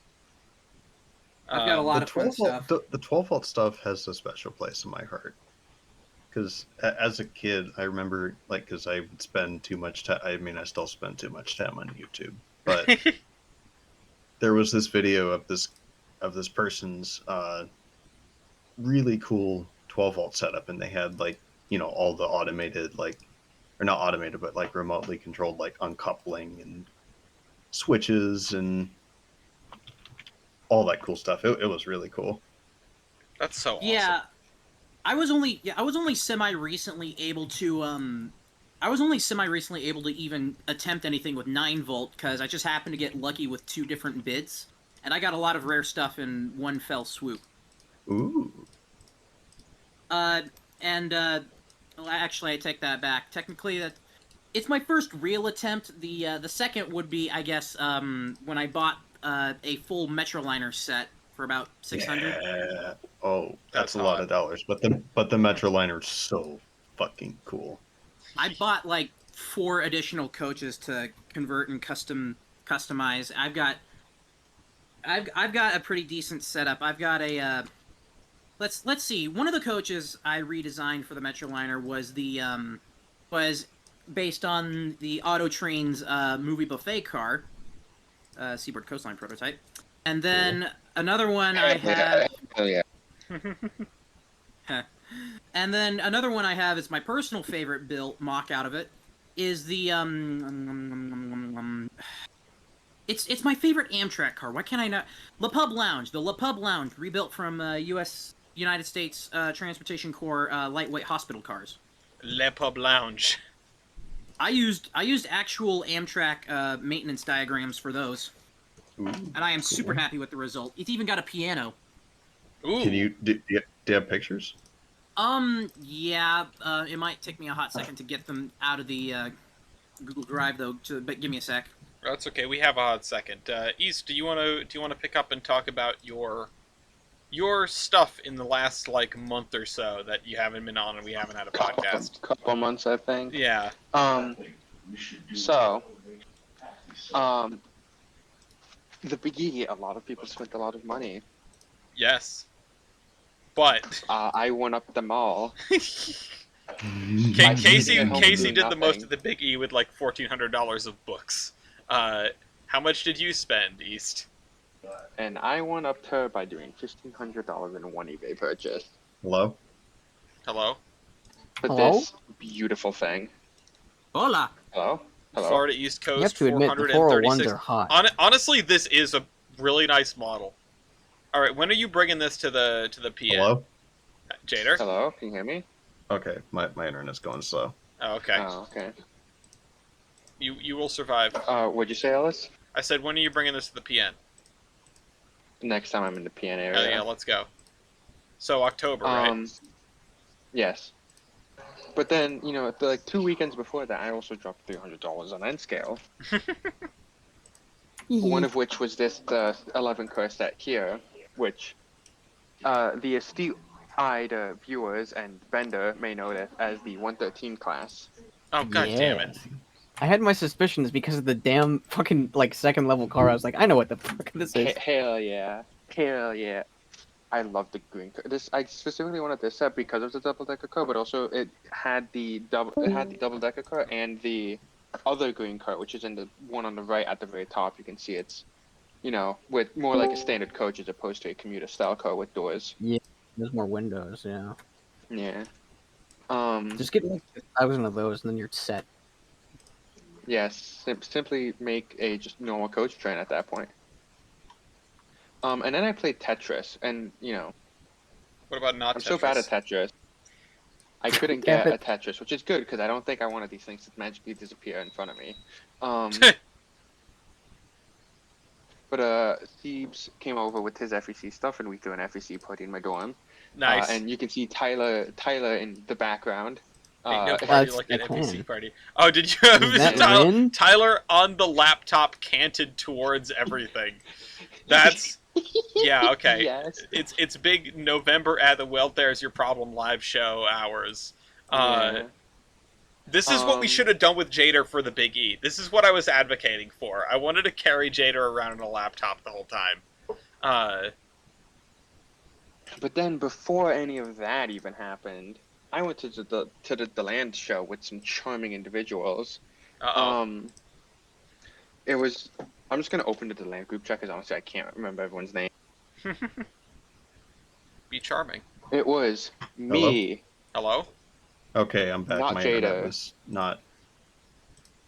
I've got a Um, lot The of fun 12 volt, stuff. the 12 volt stuff has a special place in my heart. Because as a kid, I remember, like, because I would spend too much time. I mean, I still spend too much time on YouTube. But there was this video of this person's really cool 12 volt setup, and they had like all the automated, like, or not automated, but like remotely controlled, like uncoupling and switches and all that cool stuff. It was really cool. that's so awesome. Yeah, I was only semi recently able to I was only semi recently able to even attempt anything with 9 volt because I just happened to get lucky with 2 different bids, and I got a lot of rare stuff in one fell swoop. Ooh. Uh, and well, actually, I take that back. Technically, it's my first real attempt. The second would be, I guess, when I bought a full Metroliner set for about 600. Yeah. Oh, that's That's a lot hot. of dollars. But the Metroliner's so fucking cool. I bought like 4 additional coaches to convert and customize. I've got a pretty decent setup. I've got a let's see. One of the coaches I redesigned for the Metroliner was based on the Auto Train's movie buffet car, Seaboard Coastline prototype, and then another one I have. Hell yeah. And then another one I have is my personal favorite built mock out of it is the it's my favorite Amtrak car. Why can't I not? La Pub Lounge, the La Pub Lounge, rebuilt from United States Transportation Corps lightweight hospital cars. Le Pub Lounge. I used actual Amtrak maintenance diagrams for those, Ooh, and I am super happy with the result. It's even got a piano. Ooh. Can you do you have pictures? Yeah, it might take me a hot second to get them out of the Google Drive though. But give me a sec. That's okay. We have a hot second. East, do you want to pick up and talk about your stuff in the last like month or so that you haven't been on and we haven't had a podcast? Couple months, I think. Yeah. So, the biggie, a lot of people spent a lot of money. Yes. But I won up them all. Casey at home Casey doing did the most nothing. of the Big E with like $1,400 of books. How much did you spend, East? And I won up to her by doing $1,500 in one eBay purchase. Hello? Hello? For Hello? this beautiful thing. Hola. Hello? Hello? Florida East Coast, You have to admit, the 401s 436. are hot. Honestly, this is a really nice model. All right, when are you bringing this to the PN? Hello? Jader? Hello? Can you hear me? Okay, my internet's going slow. Oh, okay. Oh, okay. You will survive. What'd you say, Ellis? I said, when are you bringing this to the PN? Next time I'm in the PN area. Oh, yeah, let's go. So October, right? Yes. But then, like 2 weekends before that, I also dropped $300 on N scale. One of which was the 11 car set here, which the astute-eyed viewers and vendor may know it as the 113 class. Oh, god damn it. I had my suspicions because of the damn fucking like second level car. I was like, I know what the fuck this is. Hell yeah. Hell yeah. I love the green car. I specifically wanted this set because of the double decker car, but also it had the double decker car and the other green car, which is in the one on the right at the very top. You can see it's, with more like a standard coach as opposed to a commuter style car with doors. Yeah, there's more windows. Yeah. Yeah. Just get like 1,000 of those, and then you're set. Yes. Simply make a just normal coach train at that point. And then I played Tetris, and What about not I'm Tetris? so bad at Tetris. I couldn't get a Tetris, which is good because I don't think I wanted these things to magically disappear in front of me. But Thebes came over with his FEC stuff, and we threw an FEC party in my dorm. Nice. And you can see Tyler in the background. Ain't no party That's like an the NPC plan. party. Oh, did you have Is that Tyler, Lynn? Tyler on the laptop canted towards everything? That's Yeah, okay. Yes. It's big November at the Well There's Your Problem live show hours. Uh, Yeah. this is what we should have done with Jader for the Big E. This is what I was advocating for. I wanted to carry Jader around on a laptop the whole time. But then before any of that even happened, I went to the land show with some charming individuals. Uh Um, it was. I'm just gonna open the land group chat because honestly I can't remember everyone's name. oh. Be charming. It was Hello? me, Hello? Okay, I'm back. not My internet Jada. was not.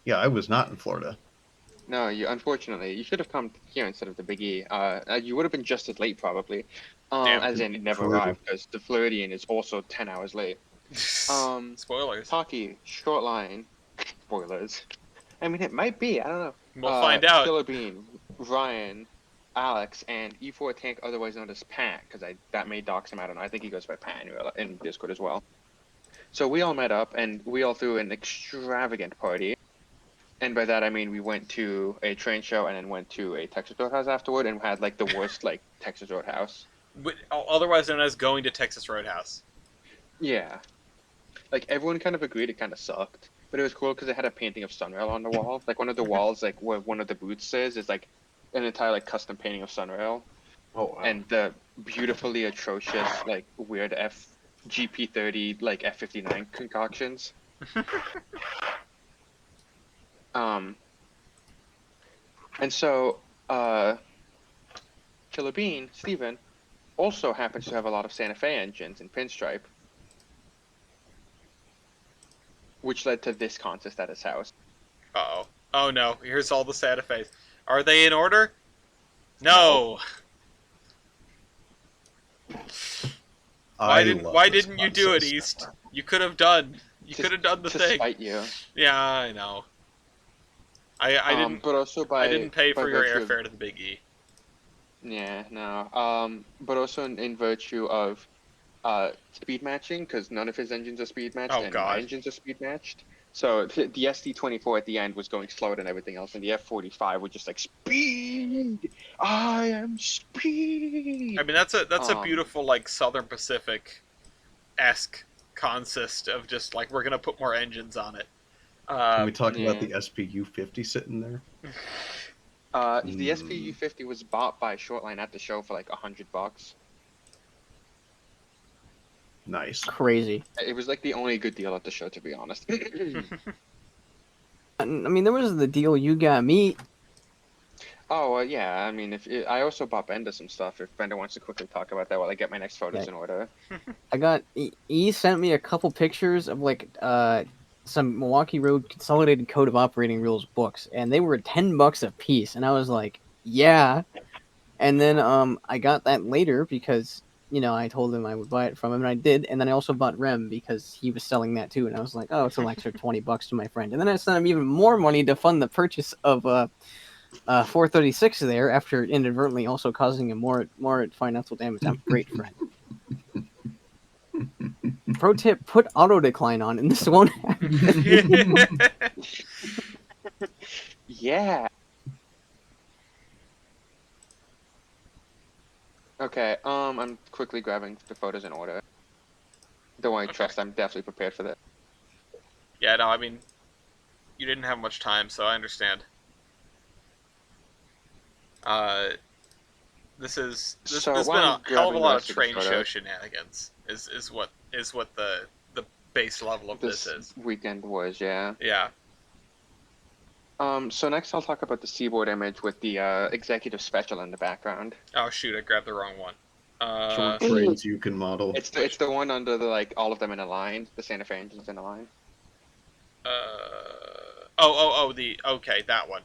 Yeah, I was not in Florida. No, unfortunately you should have come here instead of the Big E. You would have been just as late probably. Damn. As in it never True. arrived because the Floridian is also 10 hours late. Spoilers. Taki, short line, spoilers. I mean, it might be. I don't know. We'll find out. Killer Bean, Ryan, Alex, and E4 Tank, otherwise known as Pat, because that may dox him. I don't know. I think he goes by Pat in Discord as well. So we all met up, and we all threw an extravagant party. And by that I mean we went to a train show and then went to a Texas Roadhouse afterward, and had like the worst like Texas Roadhouse. Otherwise known as going to Texas Roadhouse. Yeah. Like, everyone kind of agreed it kind of sucked. But it was cool because it had a painting of Sunrail on the wall. Like, one of the walls, like, where one of the booths is like, an entire, like, custom painting of Sunrail. Oh, wow. And the beautifully atrocious, like, weird GP30, like, F59 concoctions. And so, Killer Bean, Steven, also happens to have a lot of Santa Fe engines in Pinstripe, which led to this contest at his house. Uh-oh. Oh no, here's all the Santa Fe's. Are they in order? No! Why didn't you do it, East? You could have done. You could have done the to thing. spite you. Yeah, I know. I didn't. But also I didn't pay by for your virtue of- airfare to the Big E. Yeah, no. But also in virtue of speed matching, because none of his engines are speed matched, Oh, and God. my engines are speed matched. So the SD24 at the end was going slower than everything else, and the F45 was just like, speed! I am speed! I mean, that's a Um, beautiful, like, Southern Pacific-esque consist of just like we're gonna put more engines on it. Can we talk yeah. about the SPU 50 sitting there? The SPU50 was bought by Shortline at the show for like $100. Nice. Crazy. It was like the only good deal at the show, to be honest. I mean, there was the deal you got me. Oh, yeah. I mean, I also bought Benda some stuff. If Benda wants to quickly talk about that while I get my next photos Okay. in order. I got E sent me a couple pictures of like some Milwaukee Road Consolidated Code of Operating Rules books, and they were $10 a piece, and I was like, yeah. And then I got that later because I told him I would buy it from him, and I did. And then I also bought Rem because he was selling that too, and I was like, oh, it's an extra $20 to my friend. And then I sent him even more money to fund the purchase of 436 there, after inadvertently also causing him more financial damage. I'm a great friend. Pro tip: put auto decline on, and this won't happen. Yeah. Okay. I'm quickly grabbing the photos in order. Don't worry, Okay. trust. I'm definitely prepared for that. Yeah, no, I mean, you didn't have much time, so I understand. There's So been while a I'm hell of a grabbing lot the of rest of the train show photos- shenanigans. Is what the base level of this is. weekend was, yeah. Yeah. So next I'll talk about the Seaboard image with the executive special in the background. Oh shoot, I grabbed the wrong one. Short trains you can model. It's the one under the like all of them in a line, the Santa Fe engines in a line. Okay, that one.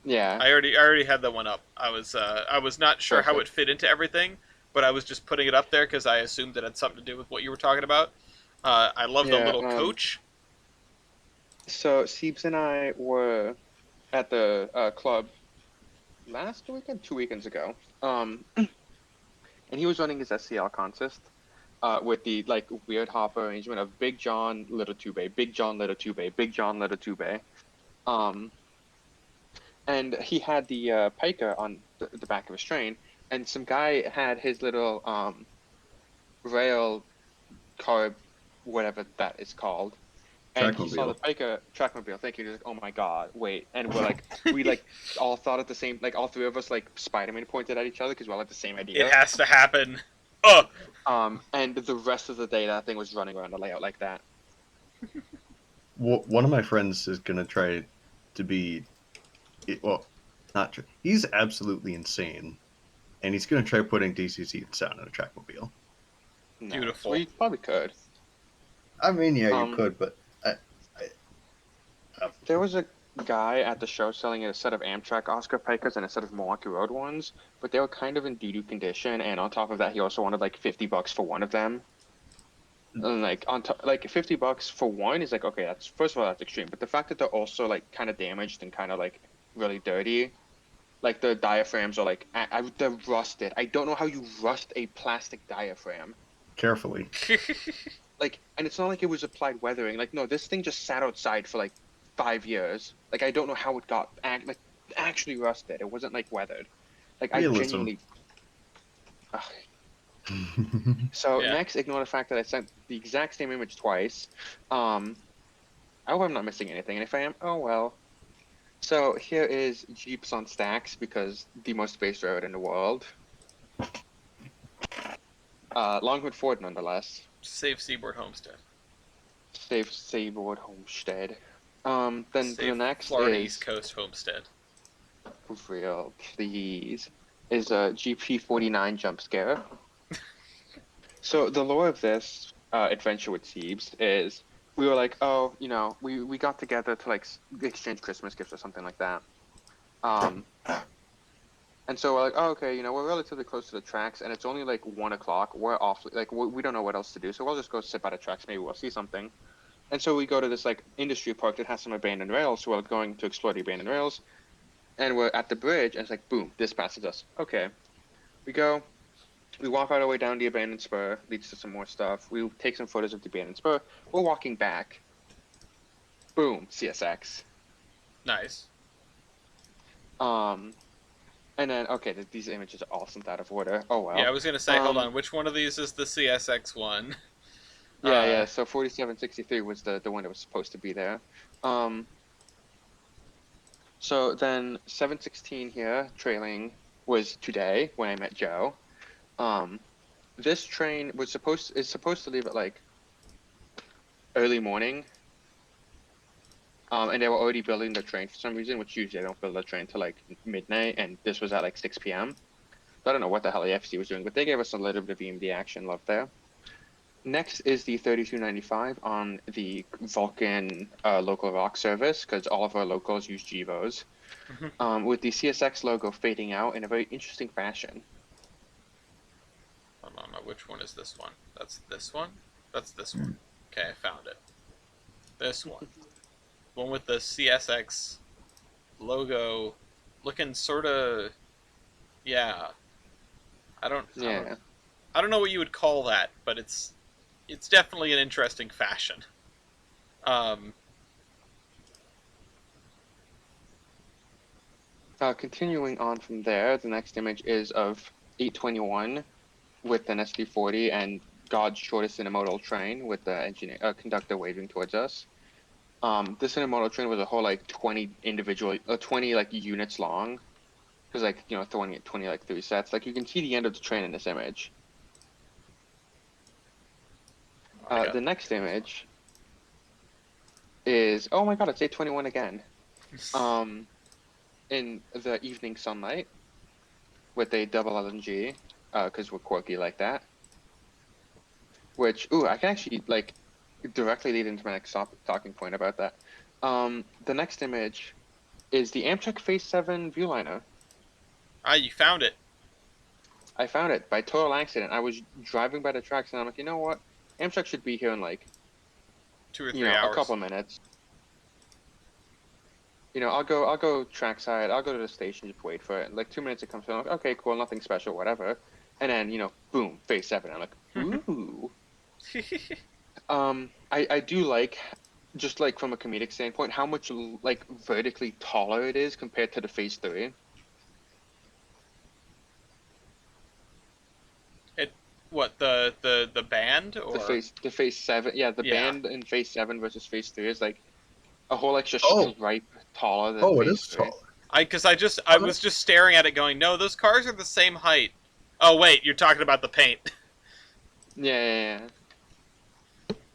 Yeah. I already had that one up. I was not sure how it Perfect. fit into everything, but I was just putting it up there because I assumed it had something to do with what you were talking about. I love the Yeah, little coach. So Siebes and I were at the club last weekend, 2 weekends ago. And he was running his SCL contest with the like weird hopper arrangement of Big John, Little Tube, Big John, Little Tube, Big John, Little Tube. And he had the piker on the back of his train, and some guy had his little rail car, whatever that is called, and he saw the Trackmobile. biker trackmobile. Thank you. He's like, oh my god, wait! And we're like, we like all thought at the same, like all three of us, like Spider-Man pointed at each other because we all had the same It idea. has to happen. Ugh. And the rest of the day, that thing was running around the layout like that. One of my friends is gonna try to be, well, not try. He's absolutely insane, and he's gonna try putting DCC sound in a trackmobile. No. Beautiful. Well, you probably could. I mean, yeah, you Um, could, but There was a guy at the show selling a set of Amtrak Oscar Pikers and a set of Milwaukee Road ones, but they were kind of in doo-doo condition, and on top of that, he also wanted like $50 for one of them. And like on top, like $50 for one is like, okay, that's, first of all, that's extreme, but the fact that they're also like kind of damaged and kind of like really dirty, like the diaphragms are like they're rusted. I don't know how you rust a plastic diaphragm. carefully. Like, and it's not like it was applied weathering. Like, no, this thing just sat outside for like 5 years. Like, I don't know how it got like actually rusted. It wasn't like weathered. Like, I Realism. genuinely. Ugh. So Yeah. next, ignore the fact that I sent the exact same image twice. I hope I'm not missing anything, and if I am, oh well. So here is Jeeps on stacks because the most spaced road in the world. Longwood Ford, nonetheless. Save Seaboard Homestead. Safe Seaboard Homestead. Then the Save next Florida is East Coast Homestead. real, please. Is a GP49 jump scare. So the lore of this adventure with Siebes is we were like, oh, you know, we got together to like exchange Christmas gifts or something like that. And so we're like, oh, okay, you know, we're relatively close to the tracks, and it's only like 1 o'clock. We're off, like we don't know what else to do, so we'll just go sit by the tracks. Maybe we'll see something. And so we go to this like industry park that has some abandoned rails. So we're going to explore the abandoned rails, and we're at the bridge, and it's like, boom, this passes us. Okay, we go. We walk all the way down the abandoned spur, leads to some more stuff. We take some photos of the abandoned spur. We're walking back. Boom, CSX. Nice. And then okay, these images are all sent out of order. Oh well. Yeah, I was gonna say, hold on, which one of these is the CSX one? Yeah. So 4763 was the one that was supposed to be there. So then 716 here, trailing, was today when I met Joe. This train is supposed to leave at like early morning. And they were already building the train for some reason, which usually they don't build the train till like midnight, and this was at like 6 p.m. So I don't know what the hell the FC was doing, but they gave us a little bit of EMD action love there. Next is the 3295 on the Vulcan local rock service, because all of our locals use GEVOs, with the CSX logo fading out in a very interesting fashion. Hold on, which one is this one? That's this one? That's this one. Okay, I found it. This one. One with the CSX logo looking sort of... Yeah. I don't know what you would call that, but it's definitely an interesting fashion. Continuing on from there, the next image is of 821 with an SD40 and God's shortest intermodal train with the conductor waving towards us. This intermodal train was a whole like 20 like units long, because like 20 like 3 sets. Like you can see the end of the train in this image. The next image is, oh my god, it's 821 again. In the evening sunlight with a double LNG, because we're quirky like that. Which, I can actually like directly lead into my next talking point about that. The next image is the Amtrak Phase 7 Viewliner. Ah, you found it. I found it by total accident. I was driving by the tracks and I'm like, you know what? Amtrak should be here in like 2 or 3 hours. a couple minutes. I'll go trackside. I'll go to the station, just wait for it. In like 2 minutes, it comes in. I'm like, okay, cool, nothing special, whatever. And then boom, Phase 7. I'm like, ooh. I do like, just like from a comedic standpoint, how much like vertically taller it is compared to the Phase 3. What the band or The phase 7, yeah, the Yeah. band in phase 7 versus phase 3 is like a whole extra Oh. stripe taller than Oh, it phase is 3. taller. I was just staring at it going, no, those cars are the same height. Oh wait, you're talking about the paint. Yeah.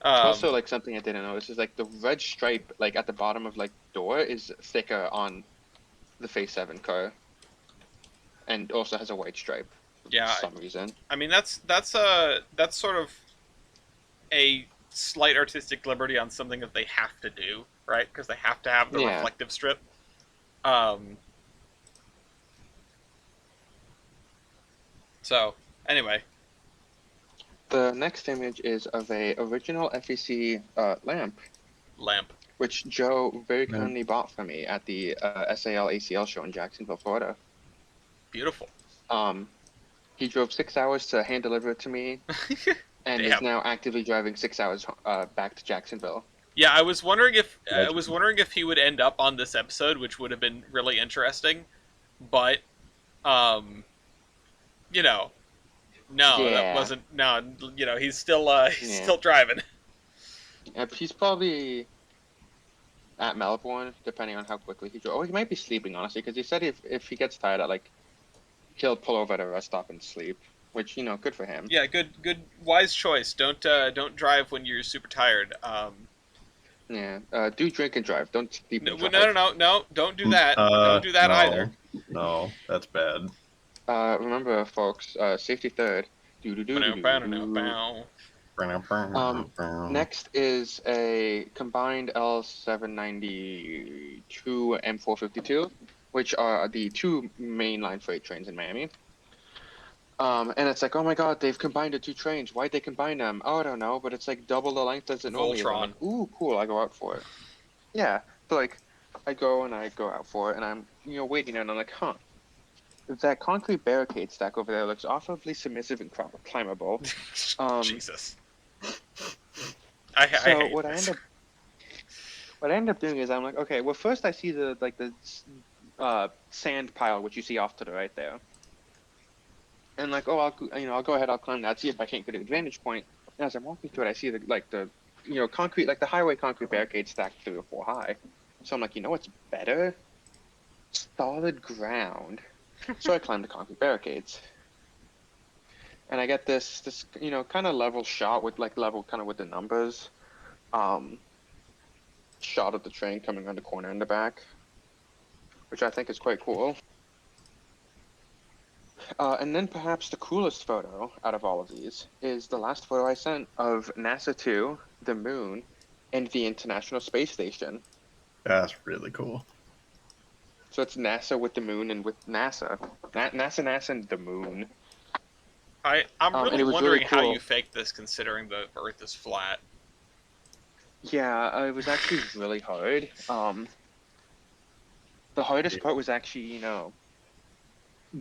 Also, like something I didn't notice is like the red stripe, like at the bottom of like door, is thicker on the phase 7 car, and also has a white stripe for Yeah, some reason. I mean that's sort of a slight artistic liberty on something that they have to do, right? Because they have to have the Yeah. reflective strip. Um, so anyway, The next image is of a original FEC lamp, lamp. which Joe very Yeah. kindly bought for me at the SAL ACL show in Jacksonville, Florida. Beautiful. He drove 6 hours to hand deliver it to me, and is Damn. now actively driving 6 hours back to Jacksonville. Yeah, I was wondering if Legend. he would end up on this episode, which would have been really interesting, but um, you know, no, that Yeah. wasn't. No, you know, he's still he's Yeah. still driving. He's probably at Melbourne, depending on how quickly he drove. Oh, he might be sleeping, honestly, because he said if he gets tired, he'll pull over at a rest stop and sleep, which, good for him. Yeah, good, wise choice. Don't drive when you're super tired. Yeah. Do drink and drive. Don't sleep No, and no, drive. no, no, don't do that. Don't do that either. No, that's bad. Remember, folks, safety third. Do-do-do-do-do-do. Next is a combined L792 M452, which are the two mainline freight trains in Miami. And it's like, oh my god, they've combined the two trains. Why'd they combine them? Oh, I don't know, but it's like double the length as it normally is. I'm Voltron. like, ooh, cool, I go out for it. Yeah, so like, I go out for it, and I'm, waiting, and I'm like, huh. That concrete barricade stack over there looks awfully submissive and climbable. Jesus. I So hate what this. I end up doing is I'm like, okay, well first I see the sand pile which you see off to the right there, and like, oh, I'll go ahead, I'll climb that, see if I can't get a vantage point. And as I'm walking through it, I see the concrete, like the highway concrete barricade stacked 3 or 4 high. So I'm like, what's better? Solid ground. So I climb the concrete barricades, and I get this kind of level shot with level kind of with the numbers. Shot of the train coming around the corner in the back, which I think is quite cool. And then perhaps the coolest photo out of all of these is the last photo I sent of NASA 2, the moon, and the International Space Station. That's really cool. So it's NASA with the moon and with NASA. NASA and the moon. I'm and really it was wondering really how cool. you faked this, considering the Earth is flat. Yeah, it was actually really hard. The hardest part was actually,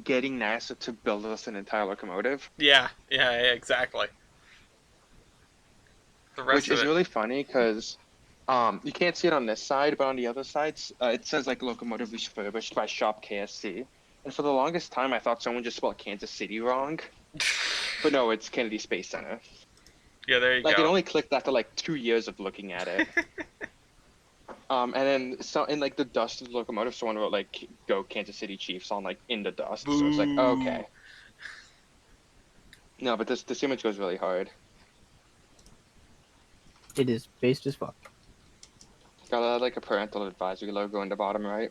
getting NASA to build us an entire locomotive. Yeah, exactly. The rest Which of is it, really funny because you can't see it on this side, but on the other sides, it says like locomotive refurbished by Shop KSC. And for the longest time, I thought someone just spelled Kansas City wrong. But no, it's Kennedy Space Center. yeah, there you Like, go. it only clicked after like 2 years of looking at it. And then in like the dust of the locomotive, someone wrote like "Go Kansas City Chiefs" on like in the dust. So it's like, Boo. okay. No, but this image goes really hard. It is based as fuck. Got like a parental advisory logo in the bottom right.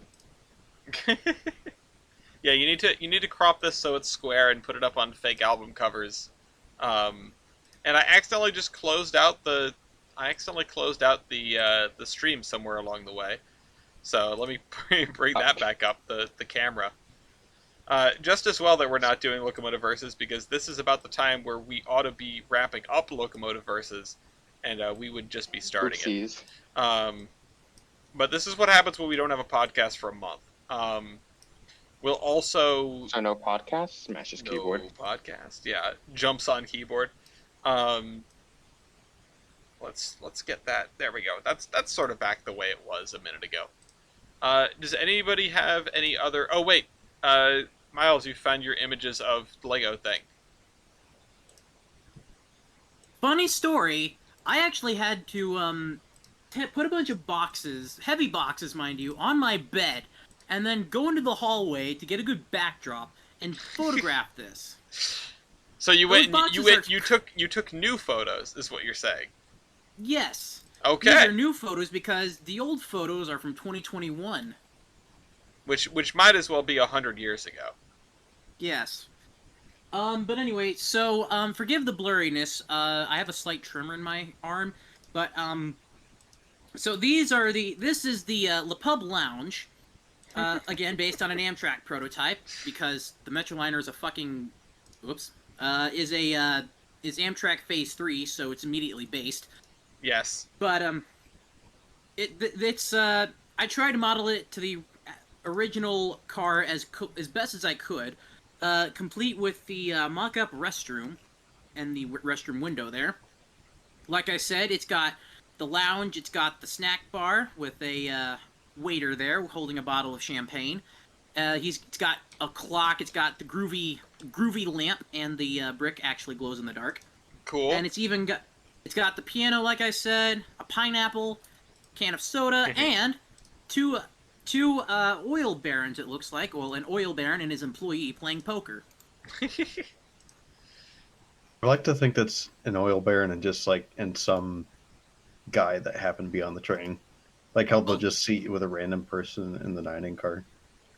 Yeah, you need to crop this so it's square and put it up on fake album covers. And I accidentally just closed out the the stream somewhere along the way. So let me bring that back up, the camera. Just as well that we're not doing Locomotive Versus, because this is about the time where we ought to be wrapping up Locomotive Versus, and we would just be starting Oopsies. it. But this is what happens when we don't have a podcast for a month. We'll also So no podcast, smash his keyboard. podcast. Yeah, jumps on keyboard. Let's get that. There we go. That's sort of back the way it was a minute ago. Does anybody have any other? Oh wait, Miles, you found your images of the Lego thing. funny story. I actually had to put a bunch of boxes, heavy boxes, mind you, on my bed, and then go into the hallway to get a good backdrop and photograph this. So you Those went, and boxes are- you took new photos, is what you're saying. Yes. Okay. These are new photos because the old photos are from 2021. Which might as well be 100 years ago. Yes. But anyway, so, forgive the blurriness. I have a slight tremor in my arm, but, so this is the, Le Pub Lounge, again, based on an Amtrak prototype, because the Metroliner is a fucking, whoops, is Amtrak Phase 3, so it's immediately based. Yes. But, it's, I tried to model it to the original car as best as I could, complete with the mock-up restroom and the restroom window there. Like I said, it's got the lounge, it's got the snack bar with a waiter there holding a bottle of champagne. It's got a clock, it's got the groovy lamp, and the brick actually glows in the dark. Cool. And it's got the piano, like I said, a pineapple, can of soda, and two oil barons, it looks like. Well, an oil baron and his employee playing poker. I like to think that's an oil baron and some guy that happened to be on the train. Like how they'll just seat you with a random person in the dining car.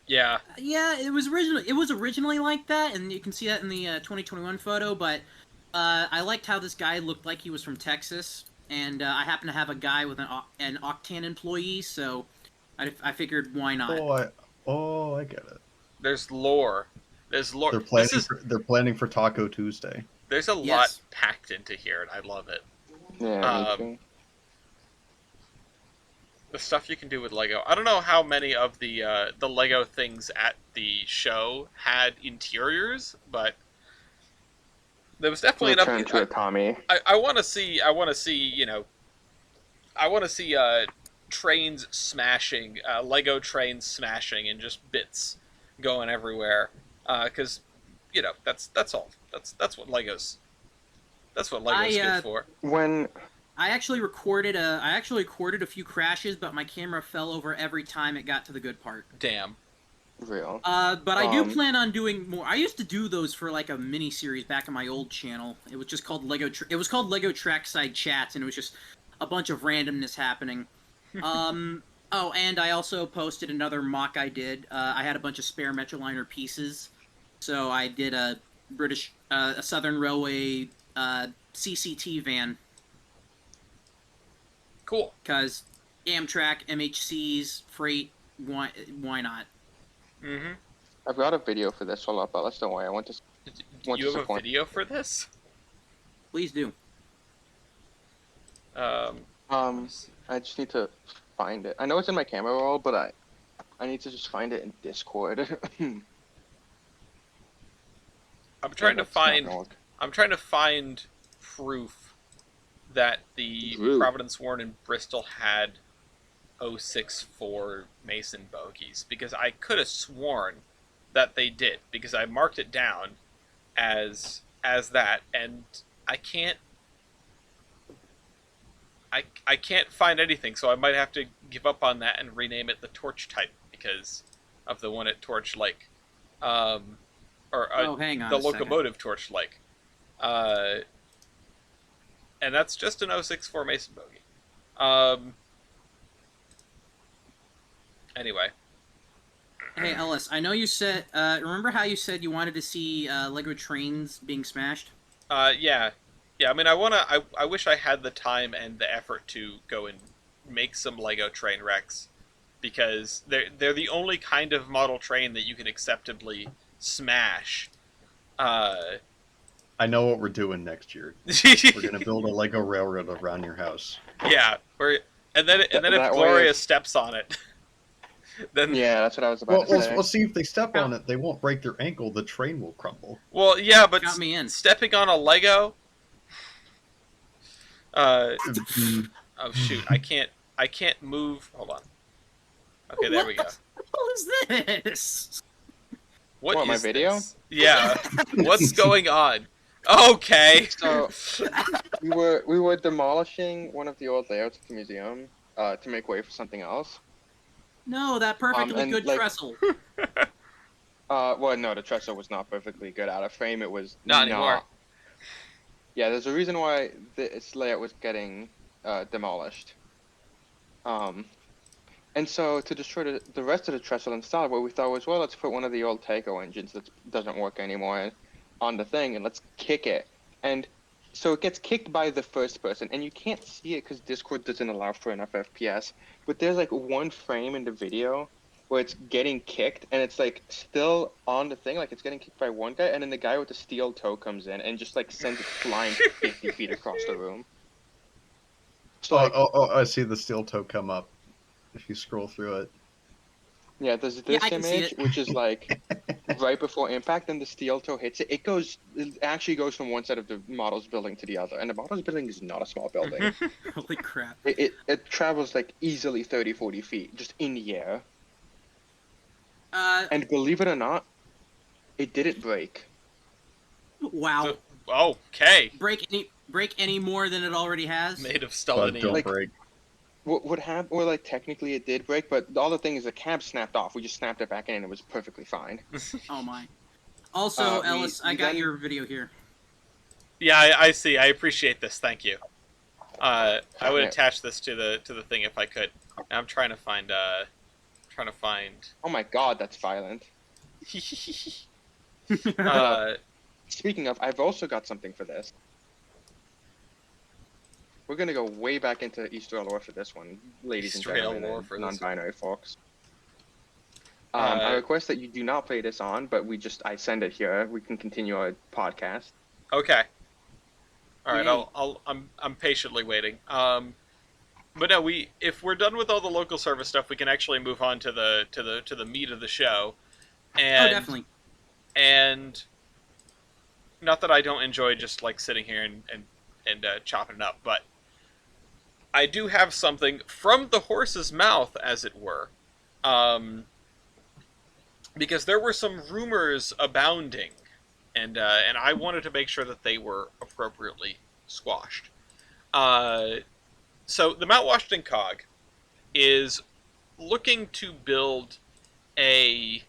Yeah. Yeah, it was originally like that, and you can see that in the 2021 photo, but I liked how this guy looked like he was from Texas, and I happen to have a guy with an Octane employee, so I figured, why not? I get it. There's lore. There's lore. They're planning for Taco Tuesday. There's a lot packed into here, and I love it. Yeah, me too. The stuff you can do with Lego. I don't know how many of the Lego things at the show had interiors, but there was definitely enough. Turn to a Tommy. I want to see. I want to see trains smashing, Lego trains smashing, and just bits going everywhere. Because that's all. That's what Lego's good for. When I actually recorded a few crashes, but my camera fell over every time it got to the good part. Damn. real. But I do plan on doing more. I used to do those for like a mini series back on my old channel. It was just called it was called Lego Trackside Chats, and it was just a bunch of randomness happening. Oh, and I also posted another mock I did. I had a bunch of spare Metroliner pieces, so I did a Southern Railway CCT van. Cool. Because Amtrak, MHCs, freight, why not? Mm-hmm. I've got a video for this. Hold up, but let's don't worry. I want to. Do you have a video for this? Please do. I just need to find it. I know it's in my camera roll, but I need to just find it in Discord. I'm trying to find proof that the Providence Warren and Bristol had 064 Mason bogies, because I could have sworn that they did, because I marked it down as that, and I can't find anything, so I might have to give up on that and rename it the Torch Type because of the one at Torch Lake, hang on, the locomotive Torch Lake, and that's just an 064 Mason bogey. Anyway. Hey Ellis, I know you said. Remember how you said you wanted to see Lego trains being smashed? Yeah. I mean, I wish I had the time and the effort to go and make some Lego train wrecks, because they're the only kind of model train that you can acceptably smash. I know what we're doing next year. We're gonna build a Lego railroad around your house. Yeah, and then if Gloria steps on it, then yeah, that's what I was about to say. We'll see if they step on it. They won't break their ankle. The train will crumble. Well, yeah, but Count me in. Stepping on a Lego. Oh shoot! I can't move. Hold on. Okay, there we go. What is this? What is my video? This? Yeah. What's going on? Okay. So we were demolishing one of the old layouts of the museum to make way for something else. No, that perfectly And good like, trestle. well, no, the trestle was not perfectly good out of frame. It was Not anymore. Yeah, there's a reason why this layout was getting demolished. Um, and so to destroy the rest of the trestle installed, what we thought was, well, let's put one of the old Taco engines that doesn't work anymore on the thing, and let's kick it. And so it gets kicked by the first person, and you can't see it because Discord doesn't allow for enough FPS. But there's like one frame in the video where it's getting kicked, and it's like still on the thing, like it's getting kicked by one guy, and then the guy with the steel toe comes in and just like sends it flying 50 feet across the room. So like, I see the steel toe come up if you scroll through it. yeah, there's Yeah, this I can see image, it. which is like right before impact, and the steel toe hits it. It actually goes from one side of the model's building to the other, and the model's building is not a small building. Holy crap. It travels like easily 30, 40 feet just in the air. And believe it or not, it didn't break. Wow. Okay. Break any more than it already has? Made of But stellinium. don't Like- break. What happened? Or like technically it did break, but the other thing is the cab snapped off. We just snapped it back in, and it was perfectly fine. Oh my. Also, we- Ellis, I we got then- your video here. Yeah, I see. I appreciate this. Thank you. I would Yeah. attach this to the thing if I could. I'm trying to find. Oh my god, that's violent. uh, Speaking of, I've also got something for this. We're gonna go way back into Easter lore for this one, ladies and Easter gentlemen, lore and for this non-binary folks. Uh, I request that you do not play this on, but I send it here. We can continue our podcast. okay. All right. Yay. I'm patiently waiting. But no, if we're done with all the local service stuff, we can actually move on to the meat of the show. And, Oh, definitely. And not that I don't enjoy just like sitting here and chopping it up, but I do have something from the horse's mouth, as it were, because there were some rumors abounding, and I wanted to make sure that they were appropriately squashed. So the Mount Washington Cog is looking to build a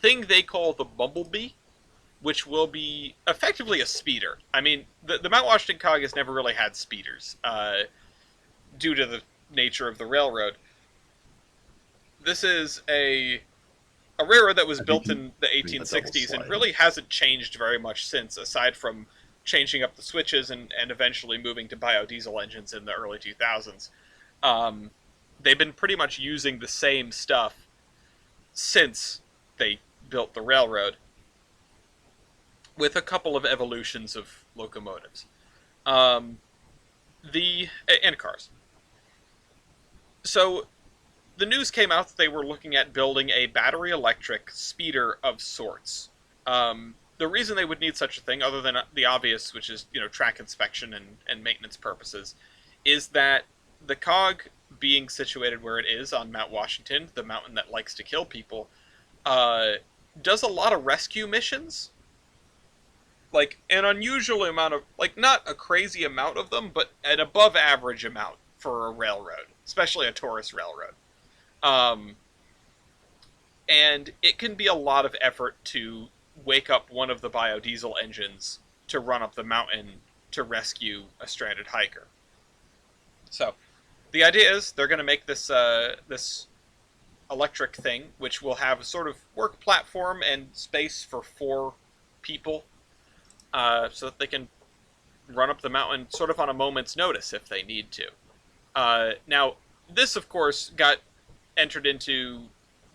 thing they call the Bumblebee, which will be effectively a speeder. I mean, the Mount Washington Cog has never really had speeders due to the nature of the railroad. This is a railroad that was built in the 1860s and really hasn't changed very much since, aside from changing up the switches and eventually moving to biodiesel engines in the early 2000s. They've been pretty much using the same stuff since they built the railroad, with a couple of evolutions of locomotives. And cars. So the news came out that they were looking at building a battery electric speeder of sorts. The reason they would need such a thing, other than the obvious, which is, track inspection and maintenance purposes, is that the cog, being situated where it is on Mount Washington, the mountain that likes to kill people, does a lot of rescue missions. Like, an unusual amount of, like, not a crazy amount of them, but an above average amount for a railroad, especially a tourist railroad. And it can be a lot of effort to wake up one of the biodiesel engines to run up the mountain to rescue a stranded hiker. So, the idea is they're going to make this this electric thing, which will have a sort of work platform and space for 4 people, so that they can run up the mountain sort of on a moment's notice if they need to. Now, this, of course, got entered into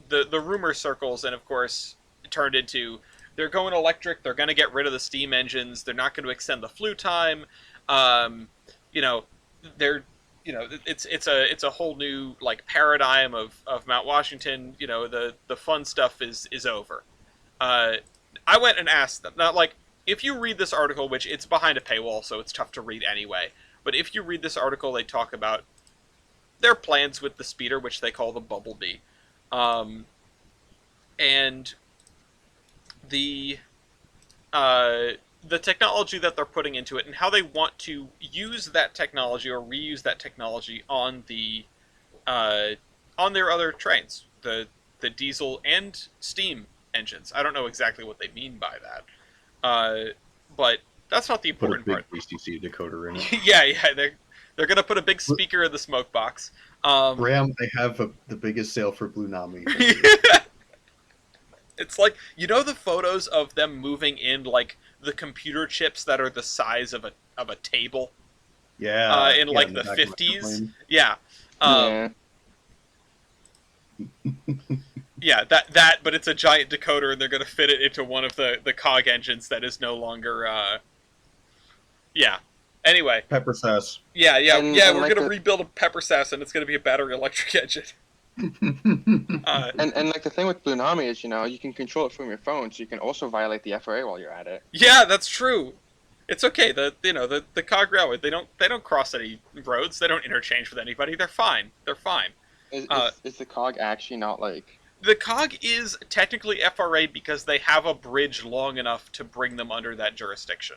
the rumor circles, and of course it turned into, they're going electric, they're going to get rid of the steam engines, they're not going to extend the flue time. They're it's a whole new like paradigm of Mount Washington. The fun stuff is over. I went and asked them. Now, like, if you read this article, which it's behind a paywall, so it's tough to read anyway, but if you read this article, they talk about their plans with the speeder, which they call the Bumblebee. And the the technology that they're putting into it and how they want to use that technology or reuse that technology uh, on their other trains, the diesel and steam engines. I don't know exactly what they mean by that, but that's not the Put a important big part. VCC decoder in it. Yeah, they're gonna put a big speaker in the smoke box. Ram, they have the biggest sale for Blue Nami. It's like, you know, the photos of them moving in like the computer chips that are the size of a table Yeah, in yeah, like in the the back of my 50s. airplane. Yeah. Yeah. Yeah, that but it's a giant decoder and they're going to fit it into one of the cog engines that is no longer yeah. Anyway, Pepper sass. yeah, And we're like going to the rebuild a pepper sass and it's going to be a battery electric engine. Uh, and like the thing with Blue Nami is, you can control it from your phone, so you can also violate the FRA while you're at it. yeah, that's true. It's okay. The cog railway, they don't cross any roads. They don't interchange with anybody. They're fine. They're fine. Is Uh, is, is the cog actually not like? the cog is technically FRA because they have a bridge long enough to bring them under that jurisdiction.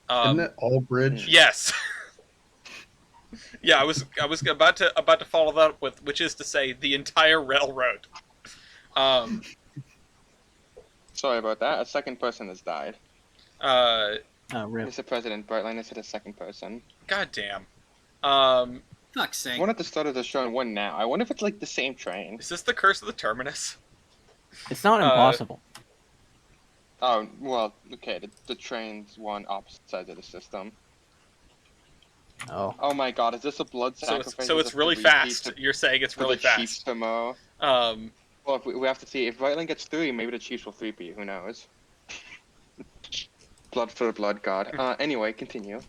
Isn't it all bridge? Yes. Yeah, I was about to follow that up with, which is to say, the entire railroad. Um, Sorry about that. A second person has died. Rip. Mr. President, Brightline has hit a second person. goddamn. Fuck's sake. One at the start of the show and one now. I wonder if it's like the same train. Is this the curse of the Terminus? It's not impossible. Oh, well, okay. The train's one opposite sides of the system. Oh. Oh my god, is this a blood So sacrifice? it's really fast. You're saying it's really Chiefs fast. to mow. Um, Well, if we have to see. If Brightline gets 3, maybe the Chiefs will 3P. Who knows? Blood for the blood god. Anyway, continue.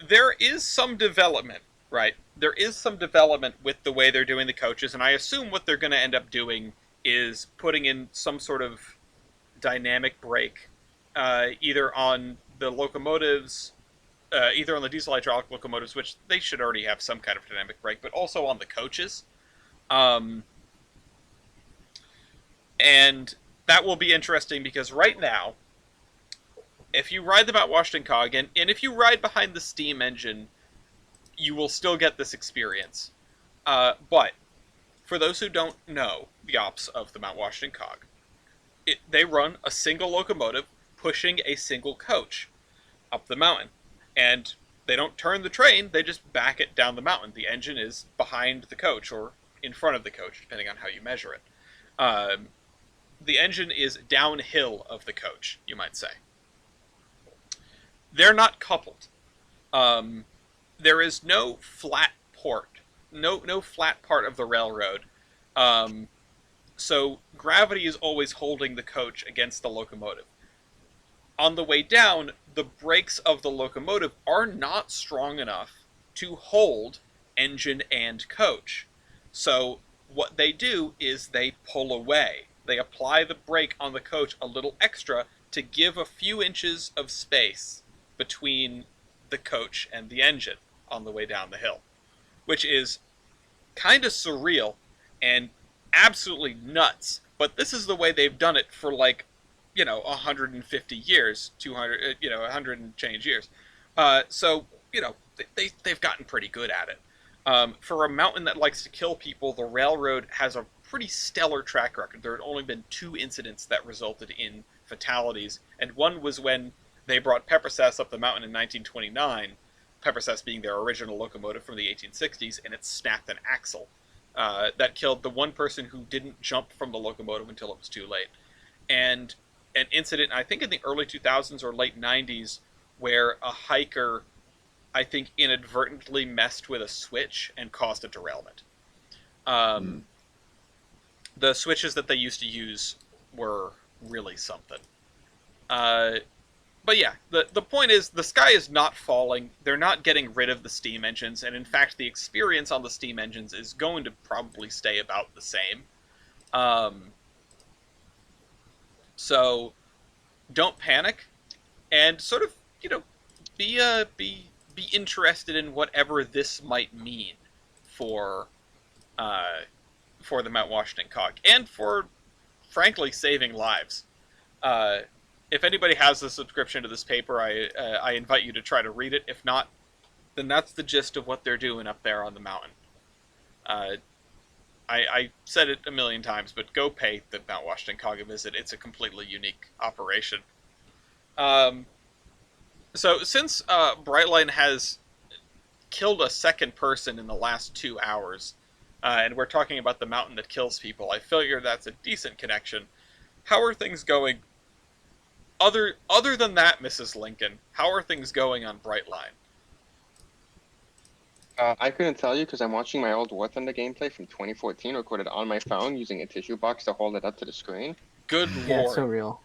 there is some development, right? There is some development with the way they're doing the coaches, and I assume what they're going to end up doing is putting in some sort of dynamic brake, either on the locomotives, either on the diesel hydraulic locomotives, which they should already have some kind of dynamic brake, but also on the coaches. And that will be interesting because right now, if you ride the Mount Washington cog, and if you ride behind the steam engine, you will still get this experience. But for those who don't know the ops of the Mount Washington cog, they run a single locomotive pushing a single coach up the mountain. And they don't turn the train, they just back it down the mountain. The engine is behind the coach, or in front of the coach, depending on how you measure it. The engine is downhill of the coach, you might say. They're not coupled. There is no flat port, no flat part of the railroad. So gravity is always holding the coach against the locomotive. On the way down, the brakes of the locomotive are not strong enough to hold engine and coach. So what they do is they pull away. They apply the brake on the coach a little extra to give a few inches of space between the coach and the engine on the way down the hill, which is kind of surreal and absolutely nuts. But this is the way they've done it for 150 years, 200, 100 and change years. So they've gotten pretty good at it. For a mountain that likes to kill people, the railroad has a pretty stellar track record. There had only been 2 incidents that resulted in fatalities, and one was when they brought Pepper Sass up the mountain in 1929, Pepper Sass being their original locomotive from the 1860s, and it snapped an axle. That killed the one person who didn't jump from the locomotive until it was too late. And an incident, I think in the early 2000s or late 90s, where a hiker, I think, inadvertently messed with a switch and caused a derailment. The switches that they used to use were really something. But yeah, the point is, the sky is not falling. They're not getting rid of the steam engines, and in fact, the experience on the steam engines is going to probably stay about the same. So don't panic, and sort of, be interested in whatever this might mean for the Mount Washington cog, and for, frankly, saving lives. if anybody has a subscription to this paper, I invite you to try to read it. If not, then that's the gist of what they're doing up there on the mountain. Uh, I said it a million times, but go pay the Mount Washington Cog a visit. It's a completely unique operation. Um, so since Brightline has killed a second person in the last 2 hours, and we're talking about the mountain that kills people, I figure that's a decent connection. How are things going? Other than that, Mrs. Lincoln, how are things going on Brightline? I couldn't tell you because I'm watching my old War Thunder gameplay from 2014 recorded on my phone using a tissue box to hold it up to the screen. Good Yeah, it's so lord. real.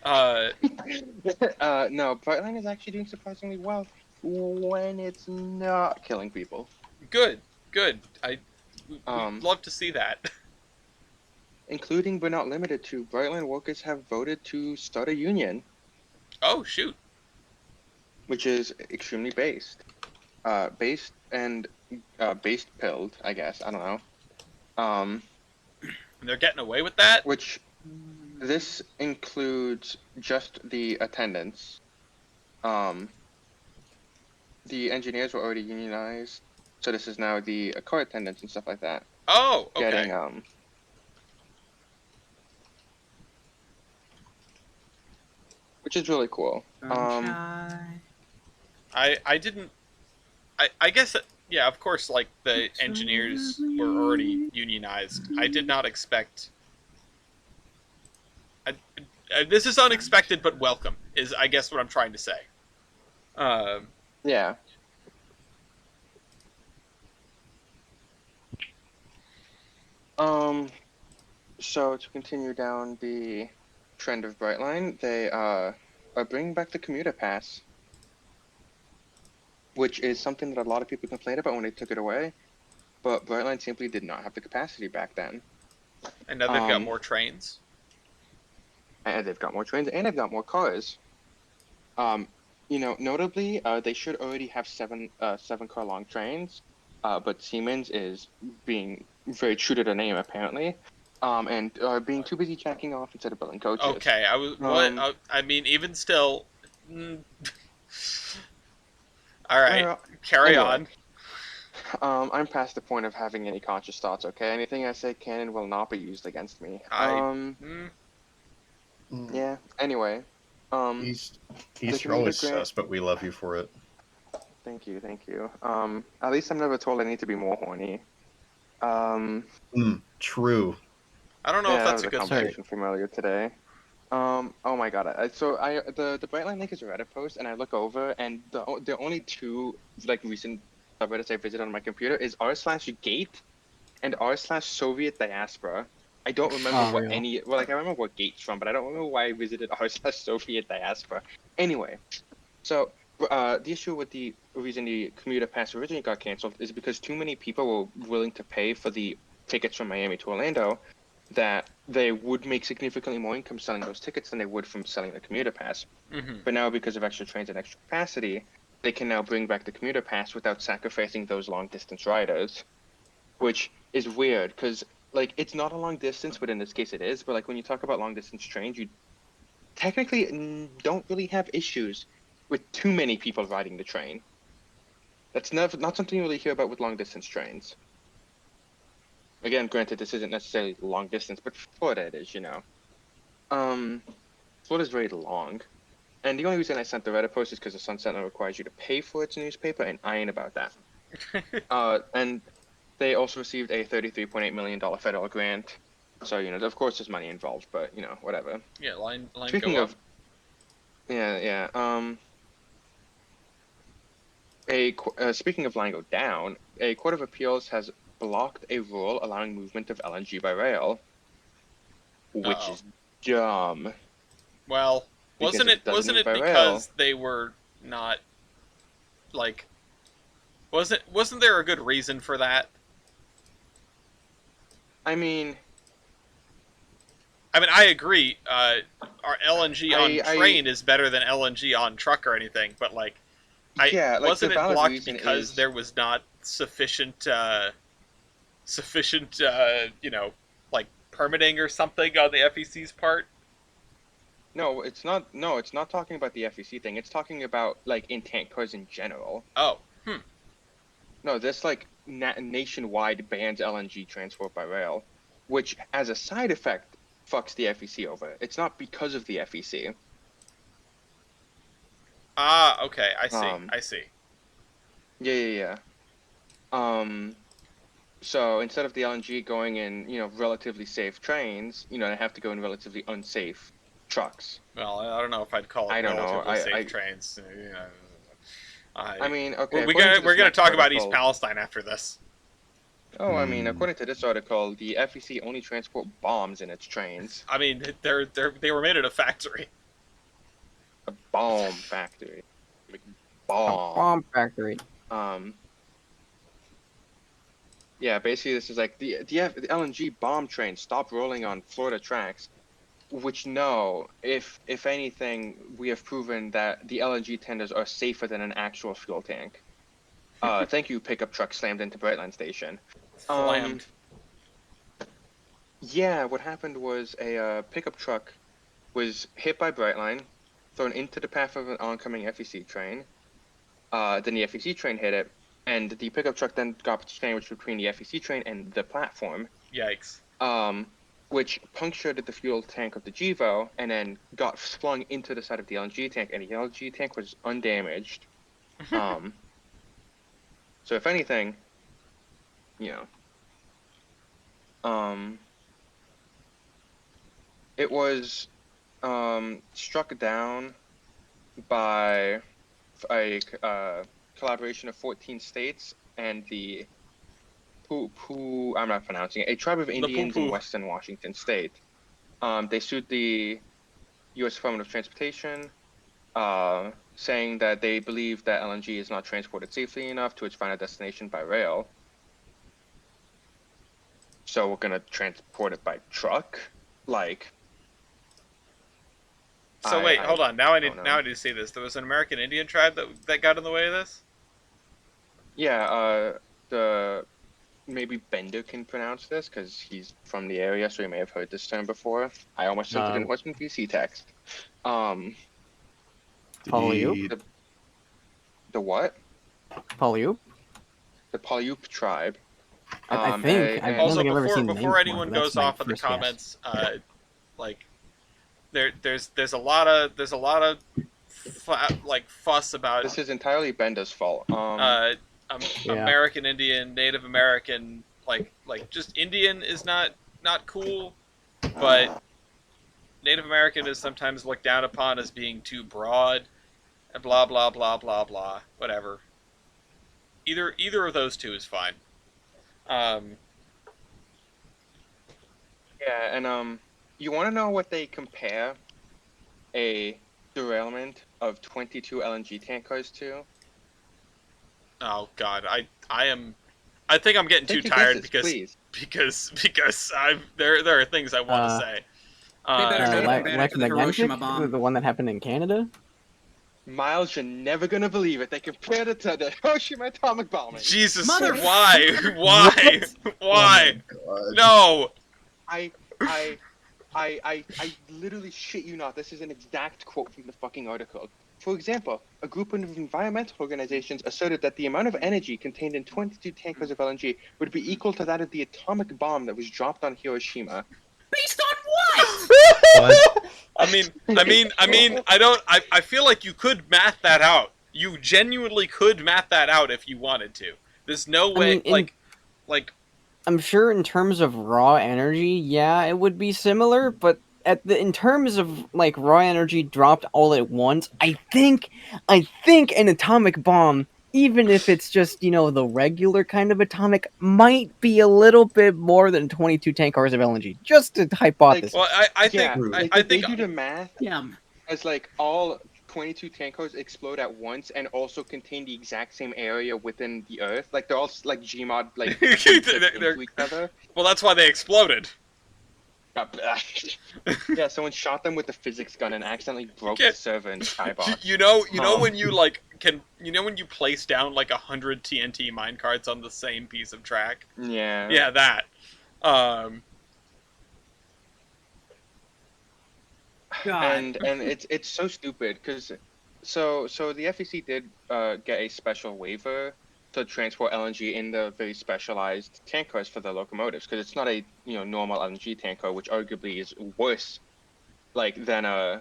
No, Brightline is actually doing surprisingly well when it's not killing people. Good. We'd Um, love to see that. Including but not limited to, Brightline workers have voted to start a union, Oh, shoot. which is extremely based and based pilled, I guess. I don't know. And they're getting away with that? Which this includes just the attendance. The engineers were already unionized, so this is now the car attendants and stuff like that. Oh, okay. Getting which is really cool. Sunshine. I didn't... I guess, yeah, of course, like, the engineers were already unionized. I did not expect... this is unexpected but welcome, is I guess what I'm trying to say. Yeah. So to continue down the trend of Brightline, they are bringing back the commuter pass, which is something that a lot of people complained about when they took it away, but Brightline simply did not have the capacity back then. And now they've got more trains. And they've got more trains, and they've got more cars. Notably, they should already have seven car long trains, but Siemens is being very true to the name apparently, and being too busy jacking off instead of building coaches. Okay, I mean, even still... Alright, carry anyway. on. I'm past the point of having any conscious thoughts, okay? Anything I say can and will not be used against me. Yeah, anyway. Easter always sus, but we love you for it. Thank you. At least I'm never told I need to be more horny. True. I don't know if that's a good thing. Conversation from earlier today. Oh my god. The Brightline link is a Reddit post, and I look over, and the only two recent subreddits I visited on my computer is r/gate and r/Soviet diaspora. I don't remember I remember what gate's from, but I don't remember why I visited r/Soviet diaspora. Anyway, so the issue with the reason the commuter pass originally got canceled is because too many people were willing to pay for the tickets from Miami to Orlando, that they would make significantly more income selling those tickets than they would from selling the commuter pass. Mm-hmm. But now, because of extra trains and extra capacity, they can now bring back the commuter pass without sacrificing those long distance riders, which is weird because it's not a long distance, but in this case it is. But when you talk about long distance trains, you technically don't really have issues with too many people riding the train. That's not something you really hear about with long distance trains. Again, granted, this isn't necessarily long distance, but Florida it is, Florida's very long. And the only reason I sent the Reddit post is because the Sun Sentinel requires you to pay for its newspaper, and I ain't about that. And they also received a $33.8 million federal grant. So, of course there's money involved, but, whatever. Yeah, line Speaking go of... up. Yeah. Speaking of line go down, a court of appeals has blocked a rule allowing movement of LNG by rail, which is dumb. Well, wasn't it because they were not wasn't there a good reason for that? I mean, I agree. Our LNG on train is better than LNG on truck or anything, but wasn't it blocked because there was not sufficient permitting or something on the FEC's part? No, it's not. No, it's not talking about the FEC thing. It's talking about like in tank cars in general. Oh, No, this like nationwide bans LNG transport by rail, which as a side effect fucks the FEC over. It's not because of the FEC. okay, I see, Um, I see. yeah. So instead of the LNG going in, relatively safe trains, they have to go in relatively unsafe trucks. Well, I don't know if I'd call it I don't know. relatively safe trains. I mean, okay. we're According to we're this gonna next talk about East article, Palestine after this. I mean, Hmm. according to this article, the FEC only transport bombs in its trains. I mean, they were made at a factory. A bomb factory. Like, A bomb. bomb factory. Um. Yeah, basically, this is like the LNG bomb train stopped rolling on Florida tracks. Which no, if anything, we have proven that the LNG tenders are safer than an actual fuel tank. Thank you, pickup truck slammed into Brightline station. Slammed. Yeah, what happened was a pickup truck was hit by Brightline, thrown into the path of an oncoming FEC train. Then the FEC train hit it, and the pickup truck then got sandwiched between the FEC train and the platform. Yikes. Which punctured the fuel tank of the GEVO and then got flung into the side of the LNG tank, and the LNG tank was undamaged. So if anything, you know, it was struck down by a collaboration of 14 states and the I'm not pronouncing it, a tribe of The Indians in poo-poo. Western Washington State. They sued the U.S. Department of Transportation, saying that they believe that LNG is not transported safely enough to its final destination by rail. So we're gonna transport it by truck, like. So wait, hold on. Now I don't need know. to see this. There was an American Indian tribe that got in the way of this. Yeah, the maybe Bender can pronounce this because he's from the area, so he may have heard this term before. I almost sent it in Western PC text. Polyup? The what? Polyup? The Paiute tribe. I think. I don't Also, think I've ever seen the name before before, anyone but that's goes my off in the first guess. comments, like there's a lot of fuss about This is entirely Bender's fault. Yeah. American Indian, Native American, like just Indian is not cool, but Native American is sometimes looked down upon as being too broad, and blah blah blah blah blah. Whatever. Either of those two is fine. Yeah, and you want to know what they compare a derailment of 22 LNG tankers to? Oh God, I think I'm getting too Take your tired guesses, please. because there are things I want to say. They better not La- compare it to the Hiroshima bomb. the one that happened in Canada? Miles, you're never gonna believe it. They compared it to the Hiroshima atomic bombing. Jesus, Mother- why? Why? No. I literally shit you not. This is an exact quote from the fucking article. For example, a group of environmental organizations asserted that the amount of energy contained in 22 tankers of LNG would be equal to that of the atomic bomb that was dropped on Hiroshima. Based on what? What? I feel like you could math that out. You genuinely could math that out if you wanted to. There's no way, like I'm sure in terms of raw energy, yeah, it would be similar, but in terms of like raw energy dropped all at once, I think an atomic bomb, even if it's just, the regular kind of atomic, might be a little bit more than 22 tank cars of LNG. Just a hypothesis. well, I think Yeah, I they think do the math Yeah. as like all 22 tankers explode at once and also contain the exact same area within the Earth. Like they're all like Gmod like They're- into each other. well, that's why they exploded. Yeah, someone shot them with the physics gun and accidentally broke the server in Skybox. You know when you when you place down like 100 TNT minecarts on the same piece of track. Yeah. Yeah, that. God. and it's so stupid because so the FEC did get a special waiver to transport LNG in the very specialized tankers for the locomotives because it's not a normal LNG tanker, which arguably is worse like than the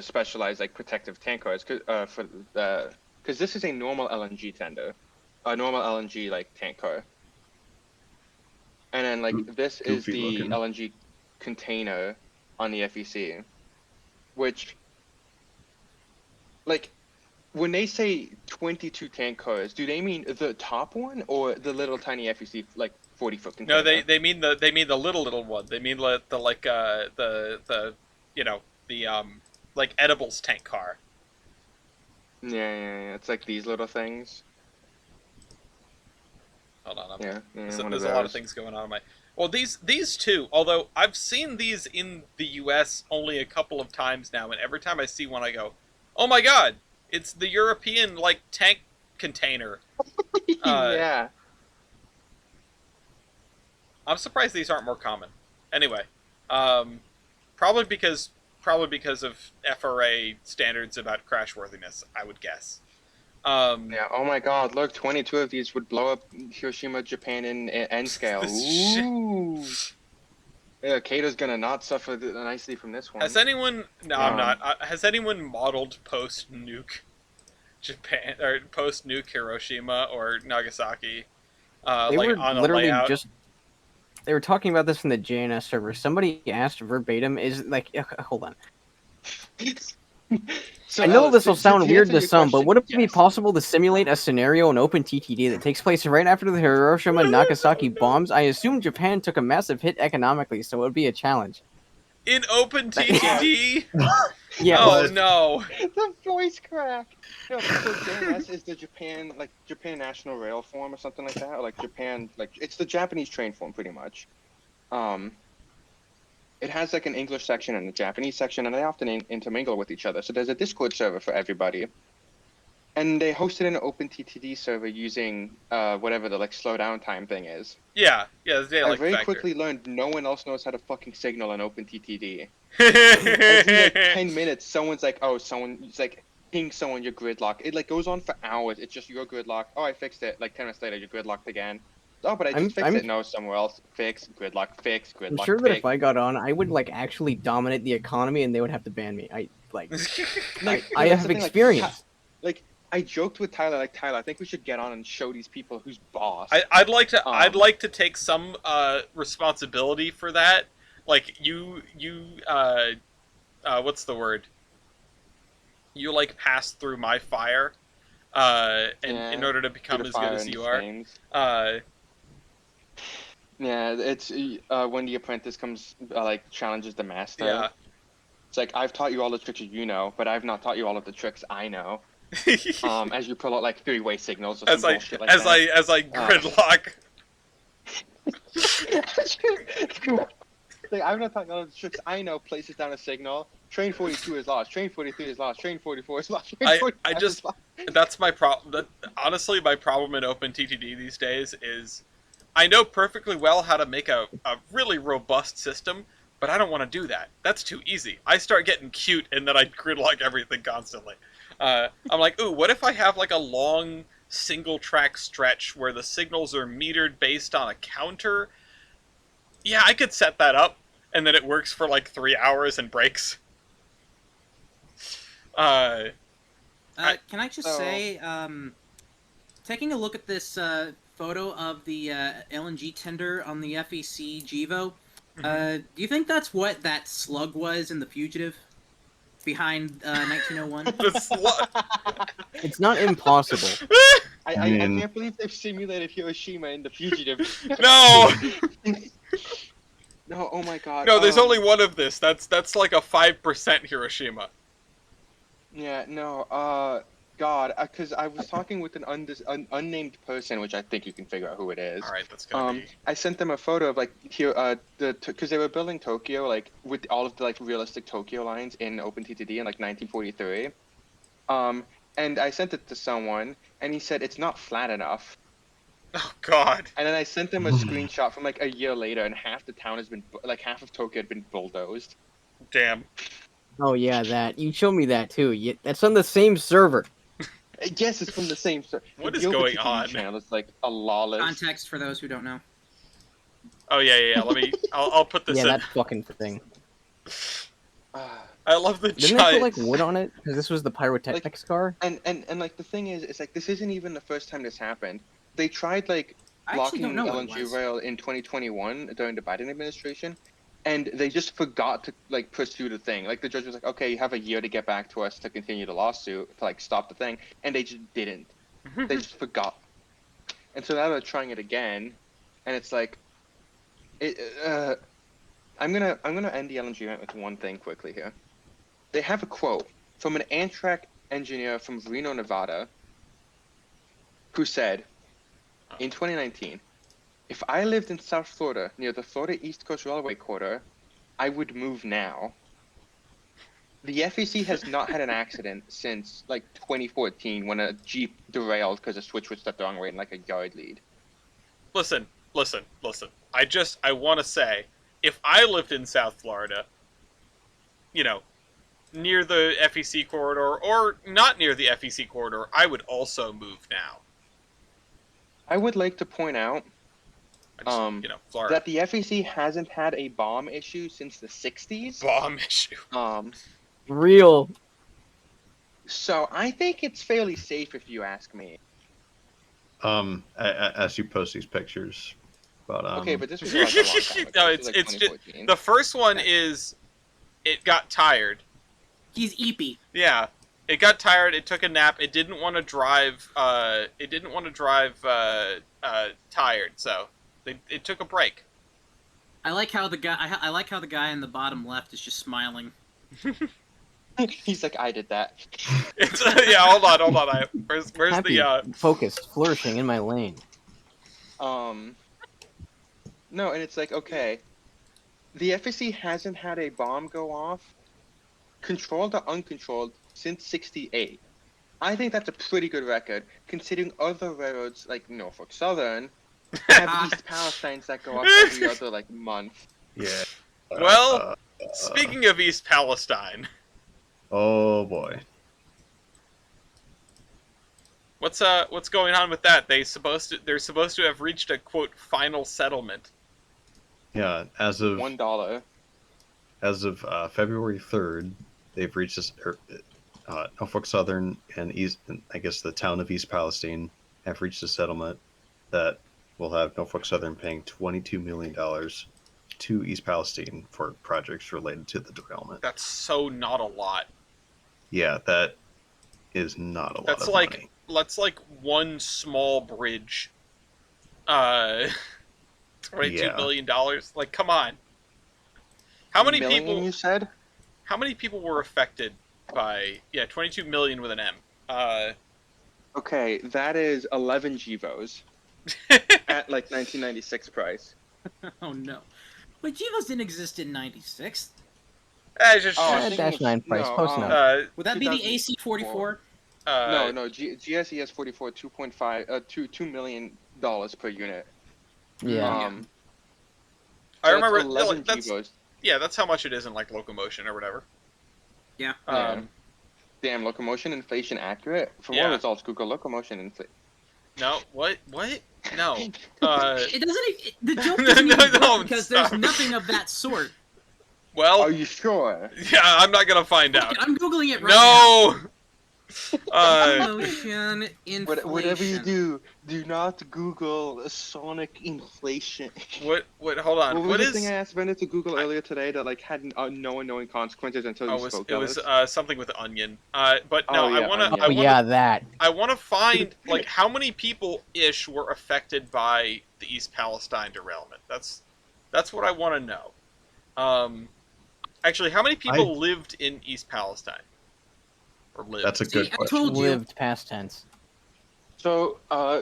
specialized like protective tankers for the because this is a normal LNG tender, a normal LNG like tanker, and then like this is Goofy the looking. LNG container on the FEC, which like when they say 22 tankers, do they mean the top one or the little tiny FEC like 40-foot No, container? they mean the little one. They mean the like the you know the like edibles tank car. Yeah. It's like these little things. Hold on, Yeah, one of there's a lot of those. things going on in my. Well, these two, although I've seen these in the U.S. only a couple of times now, and every time I see one, I go, "Oh my god, it's the European like tank container." Uh, Yeah. I'm surprised these aren't more common. Anyway, um, probably because probably because of FRA standards about crashworthiness, I would guess. Um, Yeah. Oh my God! Look, 22 of these would blow up Hiroshima, Japan, in N scale. this shit. Ooh. Yeah, Kato's gonna not suffer nicely from this Has one. anyone? No, I'm Um. not. Has anyone modeled post nuke Japan or post nuke Hiroshima or Nagasaki? They Like were on a literally layout. just they were talking about this in the JNS server. Somebody asked verbatim, "Is like hold on." So I know Ellis, this will to sound weird answer to your some, but question, would it be yes. possible to simulate a scenario in OpenTTD that takes place right after the Hiroshima and Nagasaki bombs? I assume Japan took a massive hit economically, so it would be a challenge. In open Yeah. TTD? Yes. Oh What? no. The voice crack. No, so JNS is the Japan National Rail form or something like that, or like Japan, like it's the Japanese train form pretty much. Um, it has like an English section and a Japanese section, and they often intermingle with each other. So there's a Discord server for everybody, and they hosted an OpenTTD server using whatever the like slow down time thing is. Yeah, the I daylight very factor. quickly learned no one else knows how to fucking signal on OpenTTD. Every like 10 minutes, someone's like, "Oh, someone's like ping someone your gridlock." It like goes on for hours. It's just your gridlock. Oh, I fixed it. Like 10 minutes later, you're gridlocked again. Oh, but I just fixed I'm it. No, somewhere else. Fix gridlock. Fix I'm gridlock. sure that if Fix. I got on, I would like actually dominate the economy, and they would have to ban me. No, I that's have the thing. Like, experience. like I joked with Tyler. Like Tyler, I think we should get on and show these people who's boss. I'd like to take some responsibility for that. Like what's the word? You like pass through my fire, and in Yeah, order to through become the as good fire as and the you are. flames. Uh, Yeah, it's when the apprentice comes like challenges the master. yeah. It's like I've taught you all the tricks you know, but I've not taught you all of the tricks I know. As you pull out like three-way signals or some bullshit like that. as I gridlock. Like, I've not taught you all of the tricks I know. Places down a signal. Train 42 is lost. Train 43 is lost. Train 44 is lost. Train 45 is lost. That's my problem. Honestly, my problem in OpenTTD these days is I know perfectly well how to make a really robust system, but I don't want to do that. That's too easy. I start getting cute, and then I gridlock everything constantly. I'm like, ooh, what if I have like a long single track stretch where the signals are metered based on a counter? Yeah, I could set that up, and then it works for like 3 hours and breaks. Uh, Can I just So- say, taking a look at this photo of the LNG tender on the FEC Jivo, do you think that's what that slug was in The Fugitive behind 1901? the slut. It's not impossible. I Man. can't believe they've simulated Hiroshima in The Fugitive. No, No, oh my god. no. There's only one of this. That's like a 5% Hiroshima. Yeah, no, God, because I was talking with an unnamed person, which I think you can figure out who it is. All right, that's gonna be. I sent them a photo of like here, because they were building Tokyo like with all of the like realistic Tokyo lines in OpenTTD in like 1943. And I sent it to someone, and he said it's not flat enough. Oh God. And then I sent them a screenshot from like a year later, and half the town has been like half of Tokyo had been bulldozed. Damn. Oh yeah, that you showed me that too. That's on the same server. Yes, it's from the same. What The is Yoba going TTV on? channel is like a lawless. Context for those who don't know. Oh yeah. Let me. I'll put this Yeah, in. that fucking thing. I love the Didn't they put like giant. wood on it? Because this was the pyrotechnics car. And like the thing is, it's like this isn't even the first time this happened. They tried like I actually don't blocking know what it LNG was. rail in 2021 during the Biden administration, and they just forgot to like pursue the thing. Like the judge was like, "Okay, you have a year to get back to us to continue the lawsuit to like stop the thing," and they just didn't. They just forgot. And so now they're trying it again, and it's like, I'm gonna end the LNG rant with one thing quickly here. They have a quote from an Amtrak engineer from Reno, Nevada, who said, in 2019, "If I lived in South Florida near the Florida East Coast Railway corridor, I would move now." The FEC has not had an accident since like 2014 when a Jeep derailed because a switch was set the wrong way in like a yard lead. Listen. I want to say, if I lived in South Florida, you know, near the FEC corridor or not near the FEC corridor, I would also move now. I would like to point out I just, Florida. that the FEC hasn't had a bomb issue since the 60s. Bomb issue. Real. So I think it's fairly safe if you ask me. As you post these pictures, but Okay, but this was like a long time ago. No, This was, like, it's just 2014. the first one is it got tired. He's eepy. Yeah, it got tired. It took a nap. It didn't want to drive. Tired. So it took a break. I like how the guy. I like how the guy in the bottom left is just smiling. He's like, I did that. It's, yeah, hold on. Where's Happy, the focused, flourishing in my lane. No, and it's like, okay, the FSC hasn't had a bomb go off, controlled or uncontrolled, since '68. I think that's a pretty good record, considering other railroads like Norfolk Southern have East Palestines that go off every other like month. yeah. Well, speaking of East Palestine, Oh boy. what's going on with that? They're supposed to have reached a quote final settlement. Yeah. As of $1. February 3rd, they've reached this. Norfolk Southern and East, I guess the town of East Palestine, have reached a settlement that will have Norfolk Southern paying $22 million to East Palestine for projects related to the derailment. That's so not a lot. Yeah, that is not a lot That's of like money. that's like one small bridge. $22 million. Like, come on. How many Million, people? you said? How many people were affected by? Yeah, 22 million with an M. Okay, that is 11 GVOs at like 1996 price. Oh no. But Givos didn't exist in '96. Just, Oh, I Yeah, think dash it's- 9 price, no, close enough. Would that be the 2004. AC-44? No, GSES 44, 2.5, $2 million per unit. Yeah. I So remember. that's 11 That's GVOs. yeah, that's how much it is in like locomotion or whatever. Yeah. Yeah. Damn, locomotion inflation accurate? For Yeah. more results, Google locomotion inflation. No, what? No. It doesn't. The joke doesn't No, even no, work because there's stop. nothing of that sort. Well, Are you sure? yeah, I'm not gonna find out. I'm googling it right now. No. Uh, Motion inflation. Whatever you do not Google sonic inflation. what? Hold on. What was What the is? thing I asked Bennett to Google earlier today that like had no unknowing consequences until Oh, you spoke it of was it? something with onion. But no, Oh, yeah, I wanna. onion. Oh yeah, that. I want to find like how many people ish were affected by the East Palestine derailment. That's what I want to know. Actually, how many people lived in East Palestine? Or lived? That's a good See, I question. told you. Lived past tense. So,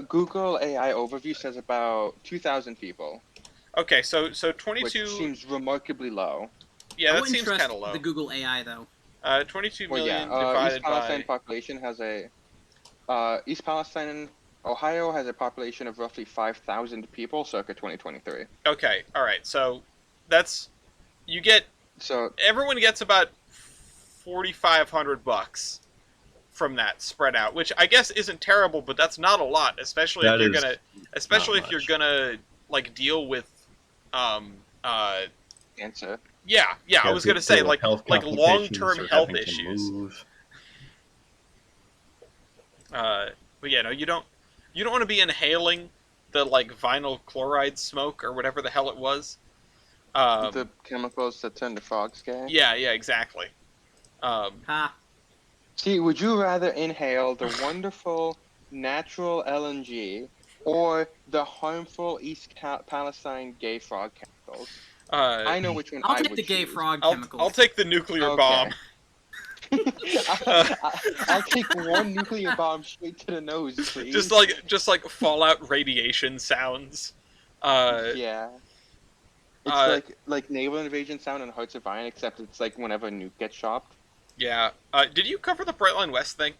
Google AI overview says about 2,000 people, Okay, so which 22. seems remarkably low. Yeah, I that wouldn't seems trust kind of low. the Google AI though. 22 Well, million yeah, divided East Palestine by. population has a East Palestine Ohio has a population of roughly 5,000 people circa 2023. Okay, all right. So that's you get So everyone gets about $4,500 from that spread out, which I guess isn't terrible, but that's not a lot, especially if That you're is gonna, not especially if you're much. gonna like deal with, um, uh, answer. yeah, I Yeah, was gonna say deal with health like long complications term or health having to issues. move. But yeah, no, you don't want to be inhaling the like vinyl chloride smoke or whatever the hell it was. The chemicals that turn the frogs gay. Yeah, exactly. Ha. See, would you rather inhale the wonderful natural LNG or the harmful Palestine gay frog chemicals? uh, I know which one I'll I take would the gay choose. frog I'll chemicals. take the nuclear bomb. Okay. Uh, I'll take one nuclear bomb straight to the nose, please. just like fallout radiation sounds. Yeah. It's Uh, like naval invasion sound in Hearts of Iron, except it's like whenever a nuke gets chopped. yeah. Did you cover the Brightline West thing?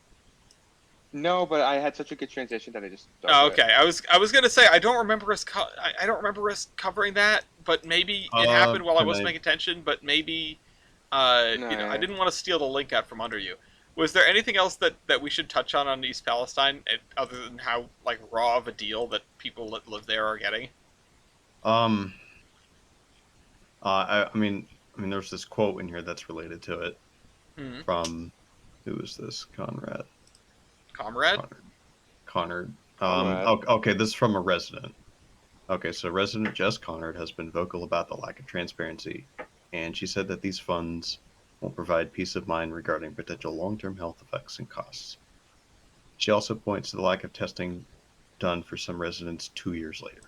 No, but I had such a good transition that I just dove Oh, it. okay. I was gonna say I don't remember us I don't remember us covering that, but maybe it happened while I Can wasn't I? paying attention. But maybe No, you know, I yeah. didn't want to steal the link out from under you. Was there anything else that we should touch on East Palestine, other than how like raw of a deal that people that live there are getting? Um. I mean, there's this quote in here that's related to it Hmm. from who is this? Conrad. Comrade. Conrad. Conrad. Okay, this is from a resident. Okay, so resident Jess Conrad has been vocal about the lack of transparency, and she said that these funds won't provide peace of mind regarding potential long-term health effects and costs. She also points to the lack of testing done for some residents 2 years later.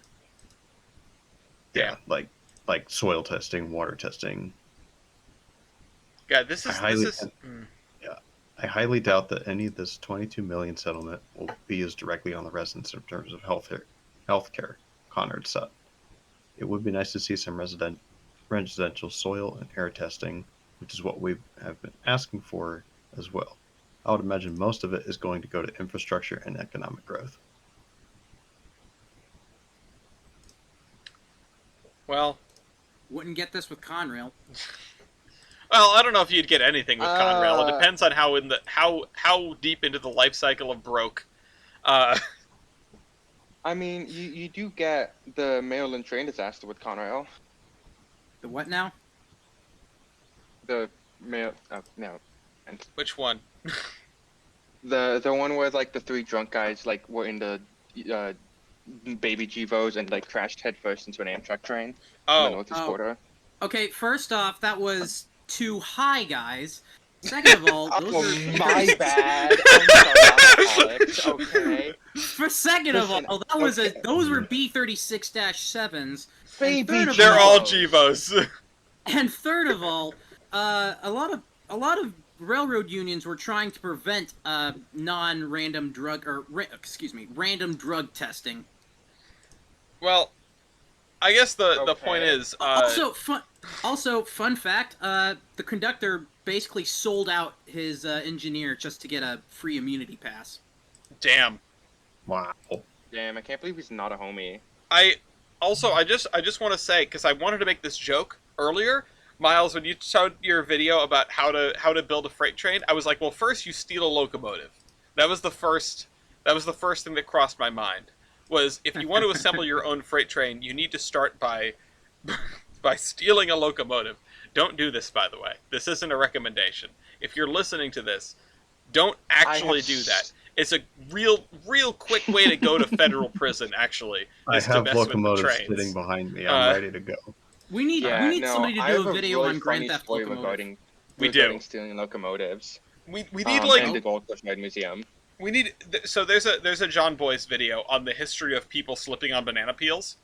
Damn. Yeah, like soil testing, water testing. Yeah, this I is highly, hmm. I highly doubt that any of this 22 million settlement will be used directly on the residents in terms of healthcare. Conrad said. It would be nice to see some residential soil and air testing, which is what we have been asking for as well. I would imagine most of it is going to go to infrastructure and economic growth. Well, Wouldn't get this with Conrail. I don't know if you'd get anything with Conrail. It Uh, depends on how deep into the life cycle of broke. I mean, you do get the Maryland train disaster with Conrail. The what now? The no, and Which one? the one where like the three drunk guys like were in the uh, baby Gevos and like crashed headfirst into an Amtrak train on the Oh, northeast Oh. border. Okay, first off, that was two high guys. Second of all, those Oh, were my bad. I'm sorry, alcoholics. Okay. For second of Listen, all, that was okay. those were B-36-7s. Baby And third of they're all Gevos. Gevos. And third of all, a lot of railroad unions were trying to prevent non-random drug random drug testing. Well, I guess the Okay. point is Also, fun fact: the conductor basically sold out his engineer just to get a free immunity pass. damn. Wow. Damn, I can't believe he's not a homie. I just want to say, because I wanted to make this joke earlier, Miles, when you showed your video about how to build a freight train, I was like, well, first you steal a locomotive. That was the first thing that crossed my mind. Was if you want to assemble your own freight train, you need to start by by stealing a locomotive. Don't do this, by the way. This isn't a recommendation. If you're listening to this, don't actually do that. It's a real quick way to go to federal prison. Actually, I is to have mess with the locomotives trains. sitting behind me. I'm ready to go. We need somebody to I do have a video really on Grand funny Theft story Locomotive. regarding stealing locomotives. We need And the Gold Coast Ride Museum. we need so there's a John Boyce video on the history of people slipping on banana peels.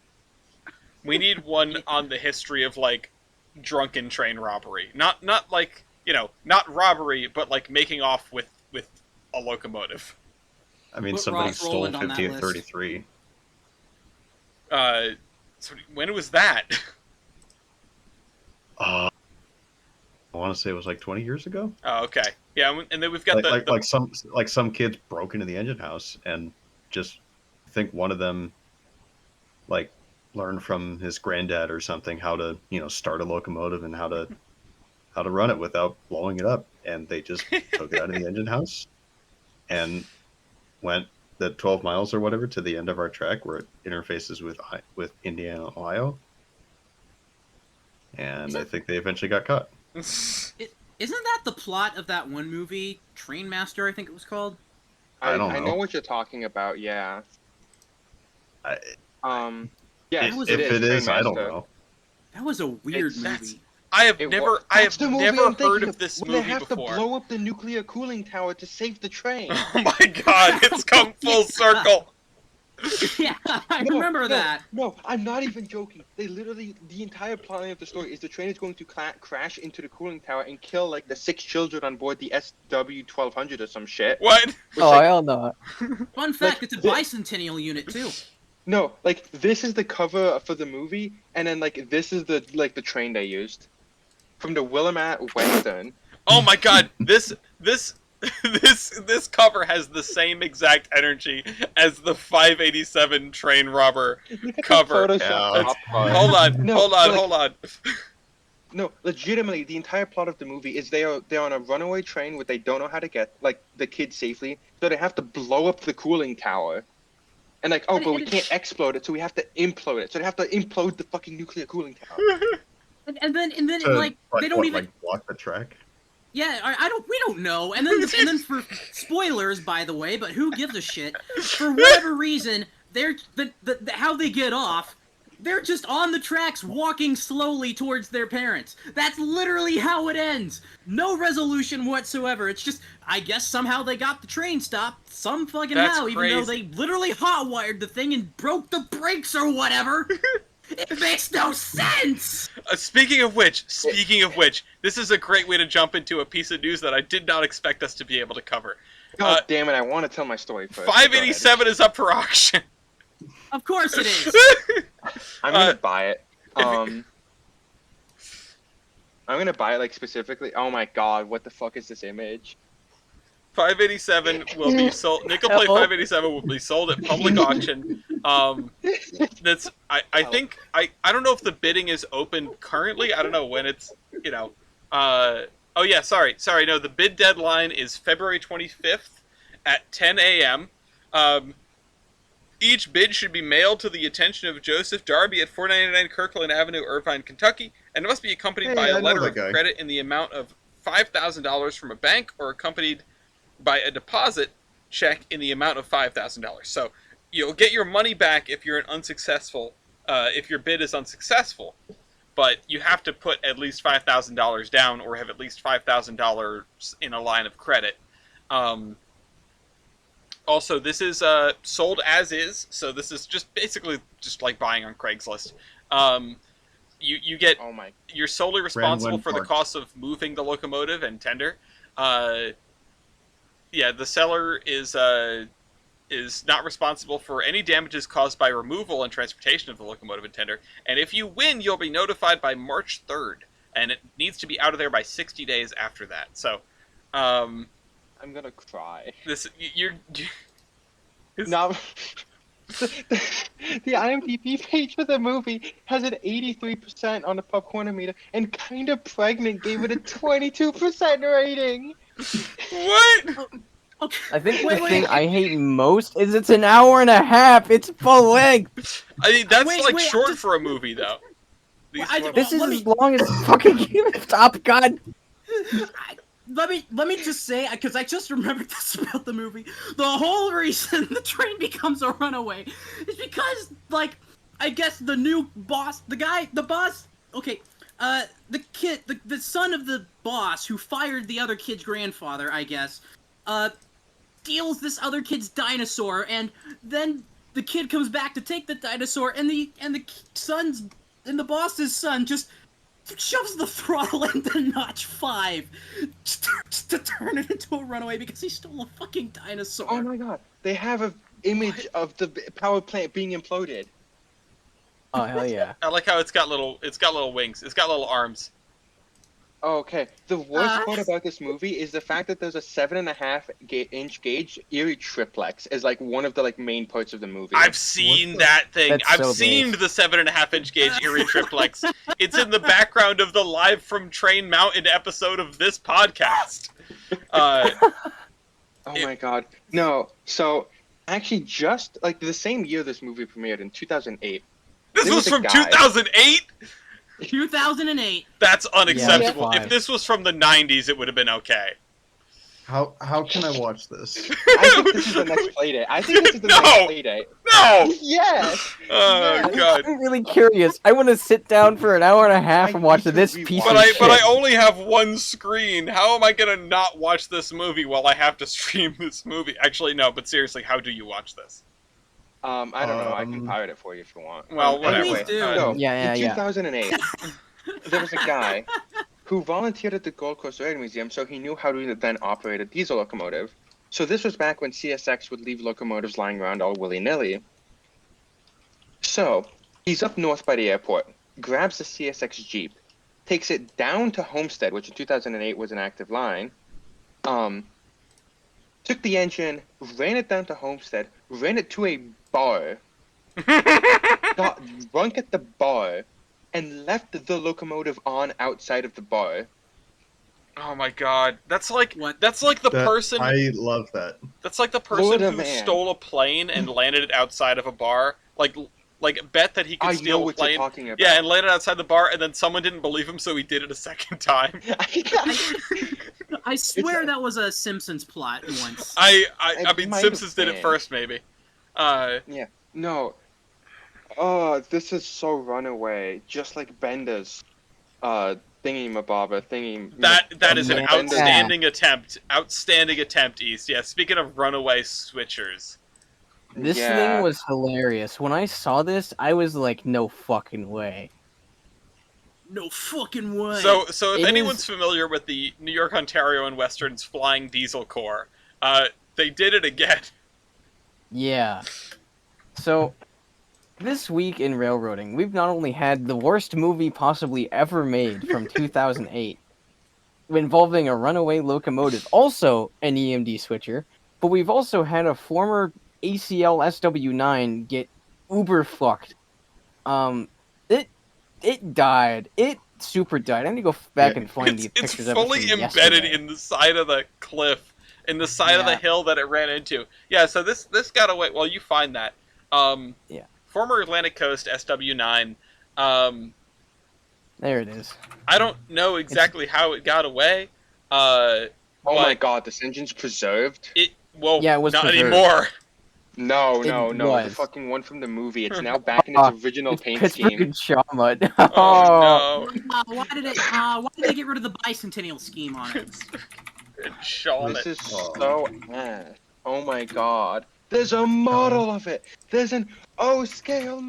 We need one on the history of like drunken train robbery. Not like, not robbery, but like making off with a locomotive. I mean, Put somebody Ross stole Roland on that 1533. So when was that? I want to say it was like 20 years ago. Oh, okay. Yeah, and then we've got Like some kids broke into the engine house and just think one of them like learned from his granddad or something how to, start a locomotive and how to run it without blowing it up, and they just took it out of the engine house and went the 12 miles or whatever to the end of our track where it interfaces with Indiana, Ohio, and I think they eventually got caught. Isn't that the plot of that one movie, Trainmaster? I think it was called. I don't I know. know what you're talking about. Yeah. I, Yeah. That was if a- it is, I don't Trainmaster. know. That was a weird It's- movie. I have It never, wa- I That's have the movie never I'm heard thinking of this when movie they have before. to blow up the nuclear cooling tower to save the train. Oh my god, it's come full circle. Yeah, I remember that. No, I'm not even joking. They literally, the entire plot of the story is the train is going to crash into the cooling tower and kill like the 6 children on board the SW-1200 or some shit. What? Which, Oh, like, I don't know. Fun fact, Like, it's a the- bicentennial unit too. no, like this is the cover for the movie, and then like this is the train they used from the Willamette Western. Oh my god, this cover has the same exact energy as the 587 train robber cover. Photoshop Yeah. top part. No, Hold like- on. No, legitimately, the entire plot of the movie is they're on a runaway train where they don't know how to get like the kids safely, so they have to blow up the cooling tower. And like, oh, but we can't explode it, so we have to implode it. So they have to implode the fucking nuclear cooling tower. And then To, like they don't even. block the track. Yeah, we don't know. And then for spoilers, by the way, but who gives a shit? For whatever reason, they're how they get off. They're just on the tracks walking slowly towards their parents. That's literally how it ends. No resolution whatsoever. It's just, I guess somehow they got the train stopped. Some fucking That's how, even though they crazy. literally hotwired the thing and broke the brakes or whatever. It makes no sense! Speaking of which, this is a great way to jump into a piece of news that I did not expect us to be able to cover. God damn it! I want to tell my story first. 587 is up for auction. Of course it is. I'm gonna buy it. I'm gonna buy it like specifically. Oh my god! What the fuck is this image? 587 will be sold. Nickel Plate 587 will be sold at public auction. That's I think I don't know if the bidding is open currently. I don't know when it's oh yeah, sorry. No, the bid deadline is February 25th at 10 a.m. Each bid should be mailed to the attention of Joseph Darby at 499 Kirkland Avenue, Irvine, Kentucky, and it must be accompanied by Hey, a I know letter that of guy. credit in the amount of $5,000 from a bank or accompanied by a deposit check in the amount of $5,000. So you'll get your money back if you're if your bid is unsuccessful, but you have to put at least $5,000 down or have at least $5,000 in a line of credit. Also, this is sold as is, so this is just basically just like buying on Craigslist. You get Oh my. you're solely responsible when for the parked. cost of moving the locomotive and tender. Yeah, the seller is not responsible for any damages caused by removal and transportation of the locomotive and tender. And if you win, you'll be notified by March 3rd, and it needs to be out of there by 60 days after that. So, I'm gonna cry. this you're. No. The IMDb page for the movie has an 83% on the popcorn meter, and Kinda Pregnant gave it a 22% rating. What? Okay. I think Wait, the wait, thing wait. I hate most is it's an hour and a half. It's full length. I mean, that's Wait, like wait, short just- for a movie, though. These I- were- This is Let me- as long as fucking Top Gun. Let me just say, because I just remembered this about the movie. The whole reason the train becomes a runaway is because, like, I guess the new boss, the boss. Okay, the kid, the son of the boss who fired the other kid's grandfather, I guess, steals this other kid's dinosaur, and then the kid comes back to take the dinosaur, and the boss's son just shoves the throttle into notch 5 just to turn it into a runaway because he stole a fucking dinosaur. Oh my god, they have an image of the power plant being imploded. Oh hell yeah! I like how it's got little wings. It's got little arms. Okay, the worst part about this movie is the fact that there's a 7.5-inch gauge Erie triplex as like one of the like main parts of the movie. I've seen that thing. That's I've so seen base. the 7.5-inch gauge Erie triplex. It's in the background of the Live from Train Mountain episode of this podcast. Oh my god. No, so actually just like the same year this movie premiered in 2008. This There was was a from guy- 2008? 2008. That's unacceptable. Yeah, If this was from the 90s, it would have been okay. How can I watch this? I think this is the next playdate. I think this is the No! next playdate. No! Yes! Oh, Yes. God. I'm really curious. I want to sit down for an hour and a half and watch need to this rewatch piece But of I, shit. but I only have one screen. How am I gonna not watch this movie while I have to stream this movie? Actually, no, but seriously, how do you watch this? I don't know. I can pirate it for you if you want. Well, whatever. Anyway, Please do. so, Yeah, in yeah. 2008, there was a guy who volunteered at the Gold Coast Rail Museum, so he knew how to then operate a diesel locomotive. So this was back when CSX would leave locomotives lying around all willy-nilly. So he's up north by the airport, grabs the CSX Jeep, takes it down to Homestead, which in 2008 was an active line. Took the engine, ran it down to Homestead, ran it to a bar, got drunk at the bar, and left the locomotive on outside of the bar. Oh my God, that's like What? that's like the That- person. I love that. That's like the person Florida who man. stole a plane and landed it outside of a bar. Like bet that he could I know steal a what you're plane. talking about. Yeah, and landed outside the bar, and then someone didn't believe him, so he did it a second time. I swear that was a Simpsons plot once. I It mean, might Simpsons have did it been. first, maybe. No. Oh, this is so Runaway. Just like Bender's thingy-mabobber thingy. That is an Yeah. outstanding attempt. Outstanding attempt, East. Yeah. Speaking of runaway switchers, This Yeah. thing was hilarious. When I saw this, I was like, no fucking way. No fucking way. so if It anyone's is- familiar with the New York, Ontario, and Western's Flying Diesel Corps, they did it again. Yeah. So, this week in railroading, we've not only had the worst movie possibly ever made from 2008, involving a runaway locomotive, also an EMD switcher, but we've also had a former ACL SW9 get uber fucked. It died. It super died. I need to go back Yeah. and find the It's pictures of fully it from embedded yesterday. in the side of the cliff, in the side of the Yeah. hill that it ran into. Yeah. So this got away. Well, you find that. Yeah. Former Atlantic Coast SW9. There it is. I don't know exactly how it got away. Oh my But god, this engine's preserved? Well, Yeah, it was not preserved. anymore. No, It no, the was. fucking one from the movie. It's now back in its original It's paint Pittsburgh scheme. and Shama. Oh no. Why did they get rid of the bicentennial scheme on it? Sean This it. is so ass. Oh my god. There's a model of it. There's an O-scale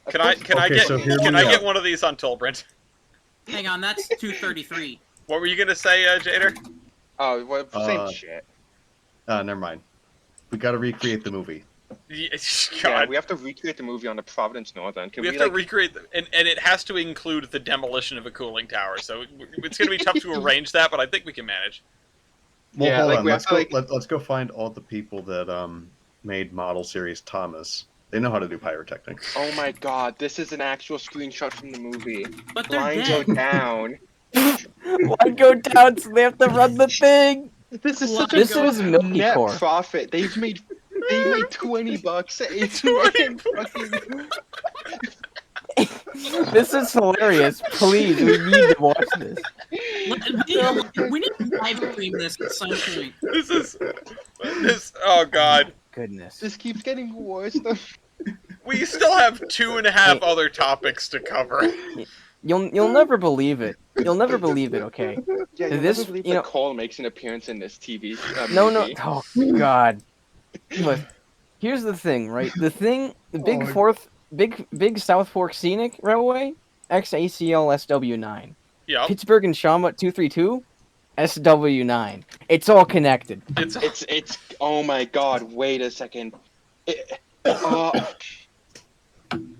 Can I Okay, get so hear can me I get out. one of these on Tolbrand? Hang on, that's 233. What were you gonna say, Jader? Oh, well, same Uh, shit. Never mind. We got to recreate the movie. Yeah, God, we have to recreate the movie on the Providence Northern. Can we we, have to like, recreate, and it has to include the demolition of a cooling tower. So it's gonna be tough to arrange that, but I think we can manage. Well, Yeah, hold like, on. we Let's have go. to, like- Let's go find all the people that made model series Thomas. They know how to do pyrotechnics. Oh my god, this is an actual screenshot from the movie. But they're Lines dead. are down. Why go down so they have to run the thing? This is Well, such a This good is Milky net Core. profit. They made $20. It's fucking fucking. This is hilarious. Please, we need to watch this. We need to live stream this at some point. This. Oh God, Goodness. This keeps getting worse. we still have 2.5 other topics to cover. You'll never believe it. You'll never believe it. Okay. Yeah, you'll This- never believe you that know- Cole makes an appearance in this TV. No, no. movie. Oh God. Look, here's the thing, right? The big South Fork Scenic Railway, ex-ACL SW9, Yep. Pittsburgh and Shawmut 232, SW9. It's all connected. It's Oh my god! Wait a second. Oh,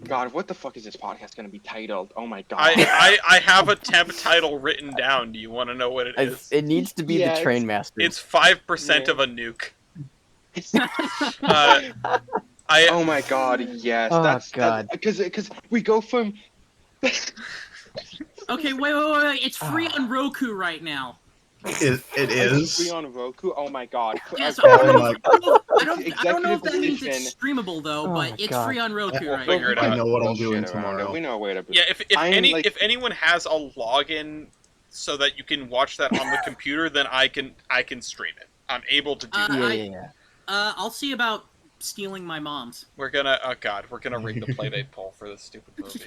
god, what the fuck is this podcast gonna be titled? Oh my god. I have a temp title written down. Do you want to know what it is? It needs to be Yeah, the Train Master. It's 5% Yeah. of a nuke. Uh, Oh my god, yes. Oh, That's God. because we go from Okay, wait. It's free on Roku right now. It it's free is. on Roku. Oh my god. Yes, Okay. I don't know. my- I don't know if Executive that means decision. it's streamable though, Oh but my it's God. free on Roku We'll right figure now. it out. I know what I'm Bullshit doing around tomorrow. it. We know where to be. Yeah, I'm, if anyone has a login so that you can watch that on the computer, then I can stream it. I'm able to do that. Yeah. I'll see about stealing my mom's. We're gonna rig the Playdate poll for this stupid movie.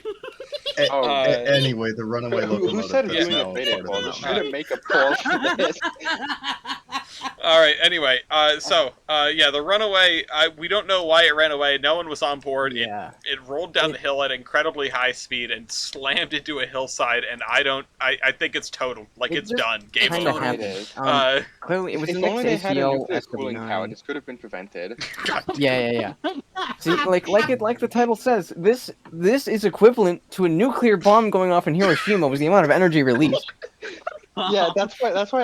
Oh, Anyway, the runaway Who locomotive said that's doing a now Playdate part poll? of the Just mountain. try to make a poll for this. All right. Anyway, the runaway. We don't know why it ran away. No one was on board. Yeah. It rolled down the hill at incredibly high speed and slammed into a hillside. And I think it's total. Like It it's just done. Game Kinda over. It happened. is. Clearly, it was If the only next they had a ACL nuclear cooling tower, SW9. this could have been prevented. God. Yeah. See, like the title says, this is equivalent to a nuclear bomb going off in Hiroshima. Was the amount of energy released. Yeah, that's why that's why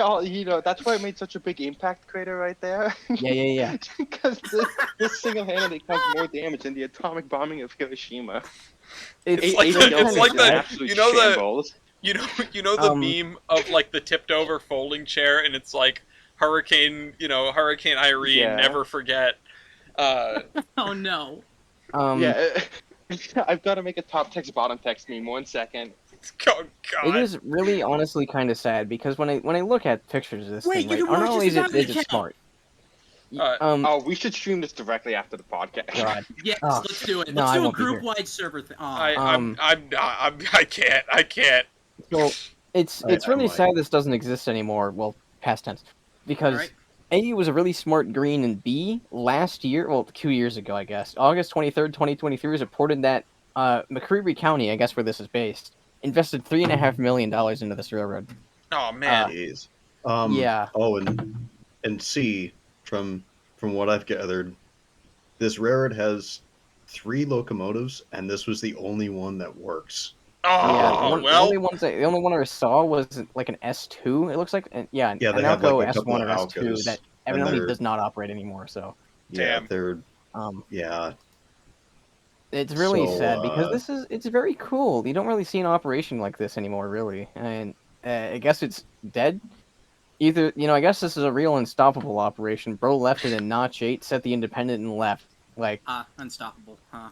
it made such a big impact crater right there. Yeah. Because this single-handedly caused more damage than the atomic bombing of Hiroshima. It's like ACL it's is like an the absolute you know the shambles. you know the Um, meme of like the tipped over folding chair, and it's like Hurricane Irene, Yeah. never forget. Oh no. Yeah, I've got to make a top text bottom text meme. 1 second. Oh God. It is really, honestly, kind of sad because when I look at pictures of this Wait, thing, you right, can watch not only this is without it the account. smart. Oh, we should stream this directly after the podcast. God. Yes, Oh, let's do it. no, Let's I do a won't be here. group-wide server thing. I can't. So it's I really might. sad this doesn't exist anymore. Well, past tense, because Alright. A was a really smart green, and B last year, well, 2 years ago, I guess, August 23rd, 2023, was reported that McCreary County, I guess where this is based, invested $3.5 million into this railroad. Oh man. Jeez. Yeah. Oh, and C, from what I've gathered, this railroad has 3 locomotives, and this was the only one that works. Yeah, Oh the well. only one I saw was like an S2. It looks like, an Yeah, they have, Alco like, a couple S1 of or S2 Alcos, that and evidently they're- does not operate anymore. So Yeah, Damn. they're um, yeah. it's really So, sad because it's very cool. You don't really see an operation like this anymore, really, and I guess it's dead. Either I guess this is a real unstoppable operation. Bro left it in Notch 8, set the Independent, and left. Like, Unstoppable, huh?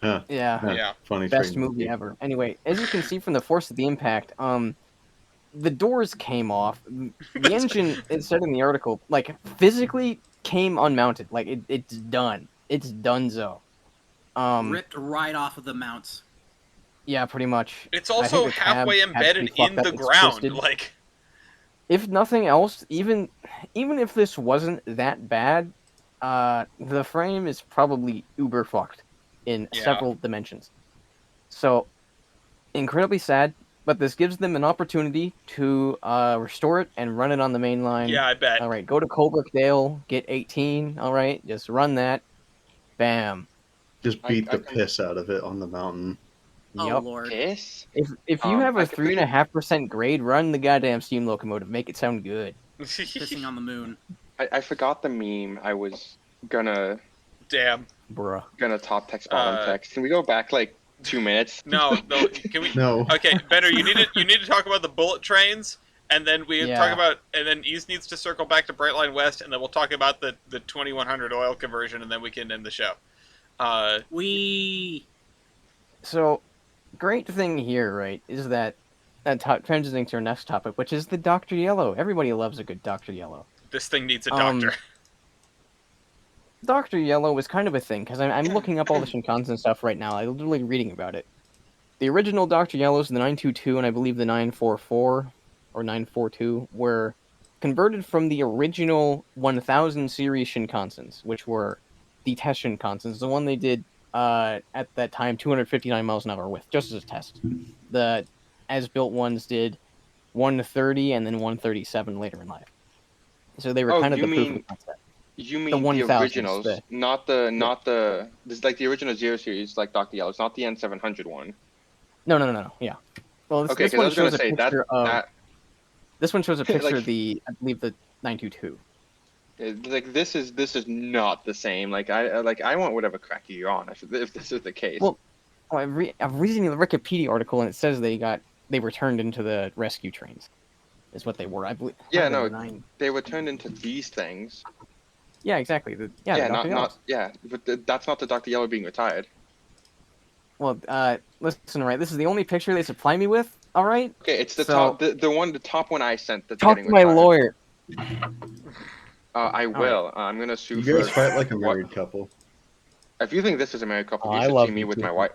yeah. Yeah. Funny Best train movie ever. Anyway, as you can see from the force of the impact, the doors came off. The engine, it said in the article, like physically came unmounted. Like it's done. It's donezo. Ripped right off of the mounts. Yeah, pretty much. It's I also think the cab halfway had to be embedded fucked in up. the It's ground. twisted. Like If nothing else, even if this wasn't that bad, the frame is probably uber fucked in Yeah. several dimensions. So, incredibly sad, but this gives them an opportunity to restore it and run it on the main line. yeah, I bet. All right, go to Colebrookdale, get 18. All right, just run that. Bam. Just beat I the piss out of it on the mountain. Oh Yep. lord. Piss? If you have I a could- 3.5% grade, run the goddamn steam locomotive. Make it sound good. Pissing on the moon. I forgot the meme I was gonna Damn. Bruh. top text bottom text. Can we go back like 2 minutes? No. Can we? No. Okay, Benner, you need to talk about the bullet trains, and then and then East needs to circle back to Brightline West, and then we'll talk about the 2100 oil conversion, and then we can end the show. So, great thing here, right, is that transitioning to our next topic, which is the Dr. Yellow. Everybody loves a good Dr. Yellow. This thing needs a doctor. Dr. Yellow was kind of a thing, because I'm looking up all the Shinkansen stuff right now. I'm literally reading about it. The original Dr. Yellows, the 922 and I believe the 944 or 942, were converted from the original 1000 series Shinkansens, which were the test Shinkansens, the one they did at that time 259 miles an hour with, just as a test. The as-built ones did 130 and then 137 later in life. So they were kind of the proof of concept. You mean the 1000s, originals, not the this like the original Zero series, like Dr. Yellow's, not the N700 one. No. Yeah. Well, Okay, this because I one was gonna shows a say picture of that this one shows a picture like of the, I believe, the 922. like this is not the same. Like I want whatever cracky you're on if this is the case. Well, I'm reading the Wikipedia article, and it says they were turned into the rescue trains, is what they were. I believe. Yeah, Might have no, been the 9. they were turned into these things. Yeah, exactly. The Yeah, Dr. Yellows. but that's not the Dr. Yellow being retired. Well, listen, right. This is the only picture they supply me with. All right. Okay, it's the So- top, the top one I sent that's Talk getting to my retired. lawyer. I right. will. I'm gonna sue You for guys fight like a what- married couple. If you think this is a married couple, Oh, you I should love see me you with too. my wife.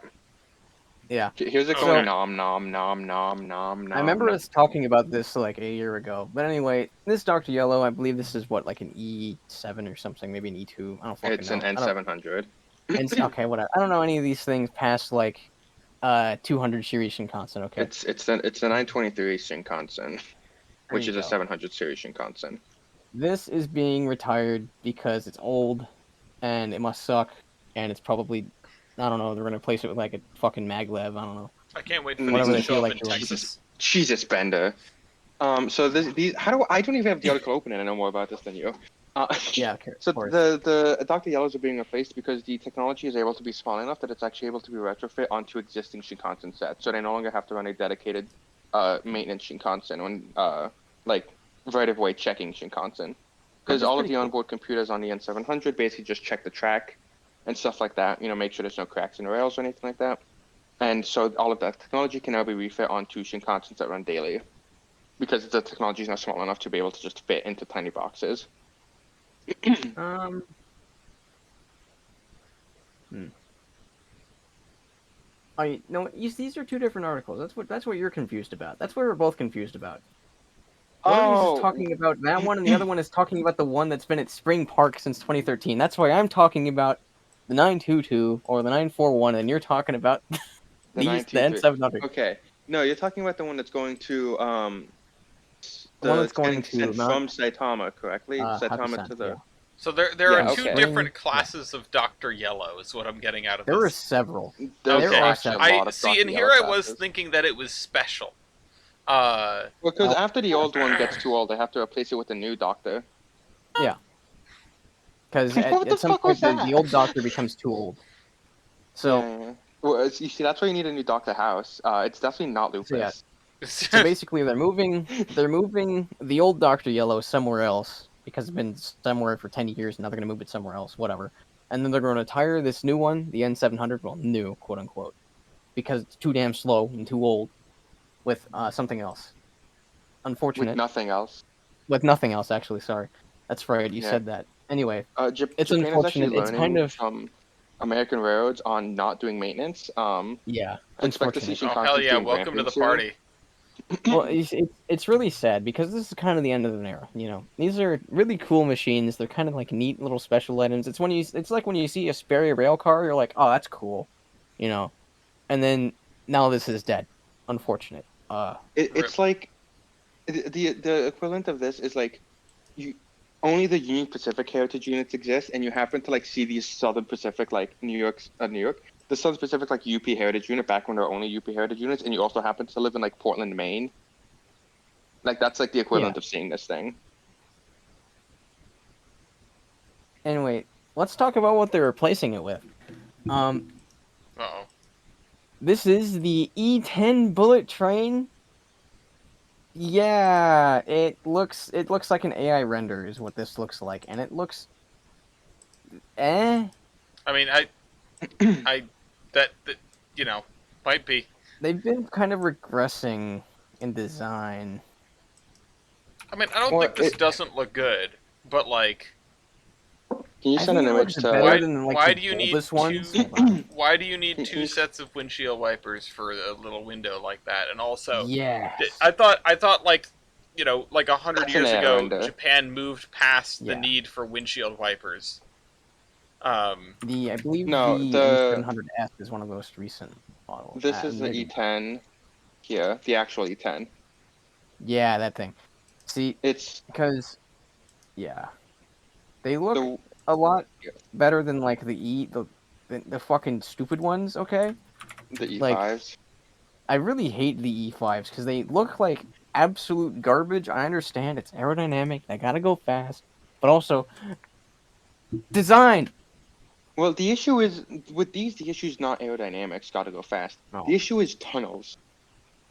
Yeah. Here's it So- going nom nom nom nom nom nom. I remember nom. us talking about this like a year ago. But anyway, this Dr. Yellow, I believe this is what, like an E7 or something, maybe an E2. I don't fucking It's know. an N700. Okay, whatever. I don't know any of these things past like 200 series Shinkansen, okay? It's the 923 Shinkansen, which you is a go. 700 series Shinkansen. This is being retired because it's old and it must suck, and it's probably, I don't know, they're gonna replace it with like a fucking maglev. I don't know. I can't wait for Whatever these they to show feel up like in doing. Texas. Jesus, Bender. So these I don't even have the article open and I know more about this than you. Yeah, okay, So of course. the Dr. Yellows are being replaced because the technology is able to be small enough that it's actually able to be retrofit onto existing Shinkansen sets. So they no longer have to run a dedicated maintenance Shinkansen when like right of way checking Shinkansen. Because Which is all of pretty the cool. onboard computers on the N700 basically just check the track and stuff like that. Make sure there's no cracks in the rails or anything like that. And so all of that technology can now be refit onto Shinkansens that run daily. Because the technology is now small enough to be able to just fit into tiny boxes. Hmm. No, these are two different articles. That's what you're confused about. That's what we're both confused about. One of these is talking about that one, and the other one is talking about the one that's been at Spring Park since 2013. That's why I'm talking about the 922 or the 941, and you're talking about the the 923. N700. Okay. No, you're talking about the one that's going to The one that's going getting to sent Mount- from Saitama, correctly? Saitama Hakusan, to the yeah. So there Yeah, are two okay. different Yeah. classes of Dr. Yellow, is what I'm getting out of There are this. several. There's There are actually a several. lot of See, Dr. and here Yellow I was classes. thinking that it was special. Well, because Oh. after the old one gets too old, they have to replace it with a new doctor. Because What the at some fuck was point that? the old doctor becomes too old. So Yeah. Well, you see, that's why you need a new Doctor House. It's definitely not Lupus. yeah. So basically, they're moving the old Dr. Yellow somewhere else because it's been somewhere for 10 years. Now they're going to move it somewhere else, whatever. And then they're going to retire this new one, the N700, well, new, quote unquote, because it's too damn slow and too old with something else. Unfortunate. With nothing else. With nothing else, actually, sorry. That's right, you Yeah. said that. Anyway, It's Japan Japan is actually unfortunate. It's learning kind of- from American railroads on not doing maintenance. yeah, Expect to see unfortunate. Oh, hell yeah, doing welcome to the ramping soon. party. Well, it's really sad because this is kind of the end of an era. These are really cool machines. They're kind of like neat little special items. It's like when you see a Sperry rail car, you're like, oh, that's cool, And then now this is dead. Unfortunate. It's like the equivalent of this is like you only the Union Pacific heritage units exist, and you happen to like see these Southern Pacific like New York, the Southern Pacific like UP heritage unit back when there were only UP heritage units, and you also happen to live in like Portland, Maine. Like that's like the equivalent of seeing this thing. Anyway, let's talk about what they're replacing it with. Uh-oh. This is the E10 bullet train. Yeah, it looks like an AI render is what this looks like, and it looks I mean, that might be. They've been kind of regressing in design. I mean, I don't Well, think this doesn't look good, but like, Can you I send think an it image looks to? better than like why the do you need oldest two- ones. Hold on. why do you need two sets of windshield wipers for a little window like that? And also, Yes. I thought like, like 100 That's an years AI ago, render. Japan moved past the Yeah. need for windshield wipers. I believe No, the the- N700S is one of the most recent models. This is the maybe not. E10. Here, the actual E10. Yeah, that thing. See, It's because yeah, They look So a lot better than like the fucking stupid ones. Okay, the like E5s. I really hate the E5s because they look like absolute garbage. I understand it's aerodynamic, they gotta go fast, but also design. Well, the issue is with these. The issue is not aerodynamics. Got to go fast. Oh, The issue is tunnels.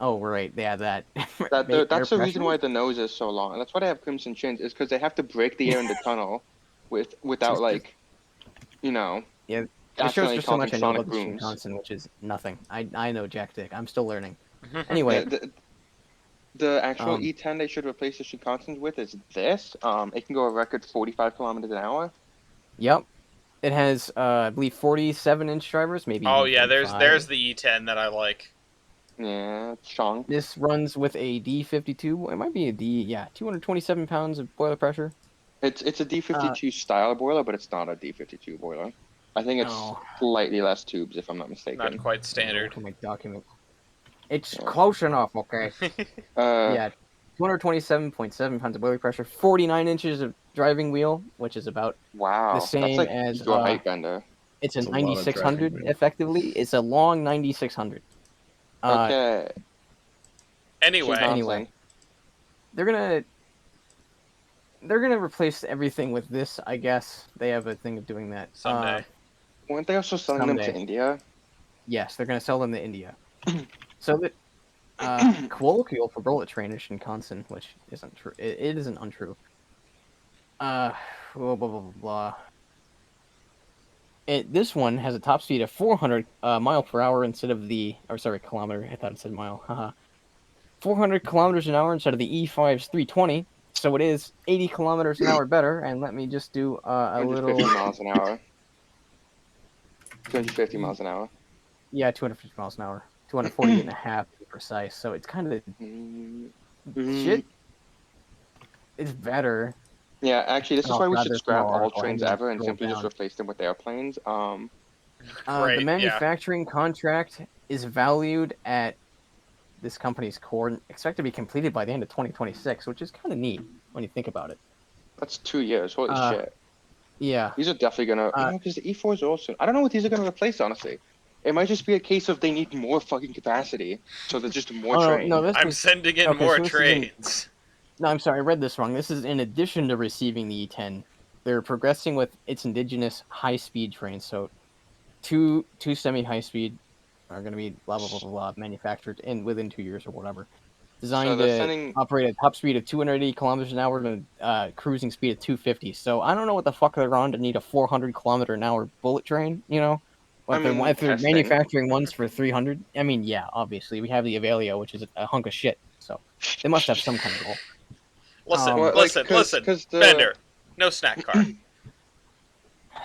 oh right, yeah, that air That's the reason pressure. why the nose is so long. And that's why they have crimson chins. Is because they have to break the air in the tunnel without Just- like, you know, yeah, it shows accidentally just so causing much I know sonic about the booms. Shinkansen, which is nothing. I know jack dick. I'm still learning. Yeah, Anyway, the actual um, E10 they should replace the Shinkansen with is this. It can go a record 45 kilometers an hour. yep, it has I believe 47-inch drivers, maybe Oh even yeah, 45. there's the E10 that I like. Yeah, chunk. This runs with a D52. It might be a D, yeah, 227 pounds of boiler pressure. It's a Uh, D52 style boiler, but it's not a D52 boiler. I think it's oh, slightly less tubes, if I'm not Not mistaken. quite let me go standard. look at my document. It's Yeah. close enough, okay? Yeah, 227.7 pounds of boiler pressure, 49 inches of driving wheel, which is about the Wow, that's same like as equal height bender. it's a It's a lot of driving 9600 wheel. effectively. It's a long 9600. Okay, Anyway, Anyway, Shinkansen. they're gonna they're gonna replace everything with this, I guess. They have a thing of doing that. someday. Weren't they also selling them to Someday. India? Yes, they're gonna sell them to India. So that colloquial for bullet train is Shinkansen, which isn't true. It isn't untrue. Blah blah blah blah blah. This one has a top speed of 400 mile per hour instead of kilometer. I thought it said mile. Haha. 400 kilometers an hour instead of the E5's 320. So it is 80 kilometers an hour better. And let me just do a 250 little. miles an hour. 250 miles an hour. Yeah, 250 miles an hour. 248 and a half to be precise. So it's kind of shit. It's better. Yeah, actually, this is Oh why we god, should there's scrap more all article. trains Hang on, ever and scroll simply just down. replace them with airplanes. The Great, yeah. manufacturing contract is valued at this company's core, expected to be completed by the end of 2026, which is kind of neat when you think about it. That's 2 years. Holy shit. Yeah. These are definitely gonna, because the E4s are also. I don't know what these are gonna replace, honestly. It might just be a case of they need more fucking capacity, so there's just more Oh trains. no, this I'm is sending in okay, more so this is in- trains. no. I'm sorry, I read this wrong. This is in addition to receiving the E10. They're progressing with its indigenous high-speed trains. So, two semi-high-speed are going to be blah blah blah blah blah manufactured within 2 years or whatever. So Designed they're to sending. operate at top speed of 280 kilometers an hour and cruising speed of 250. So I don't know what the fuck they're on to need a 400 kilometer an hour bullet train. You know, I mean, if they're testing. manufacturing ones for 300. I mean, yeah, obviously we have the Avelia, which is a hunk of shit. So they must have some kind of goal. Listen, Well, listen, listen. Bender, no snack car.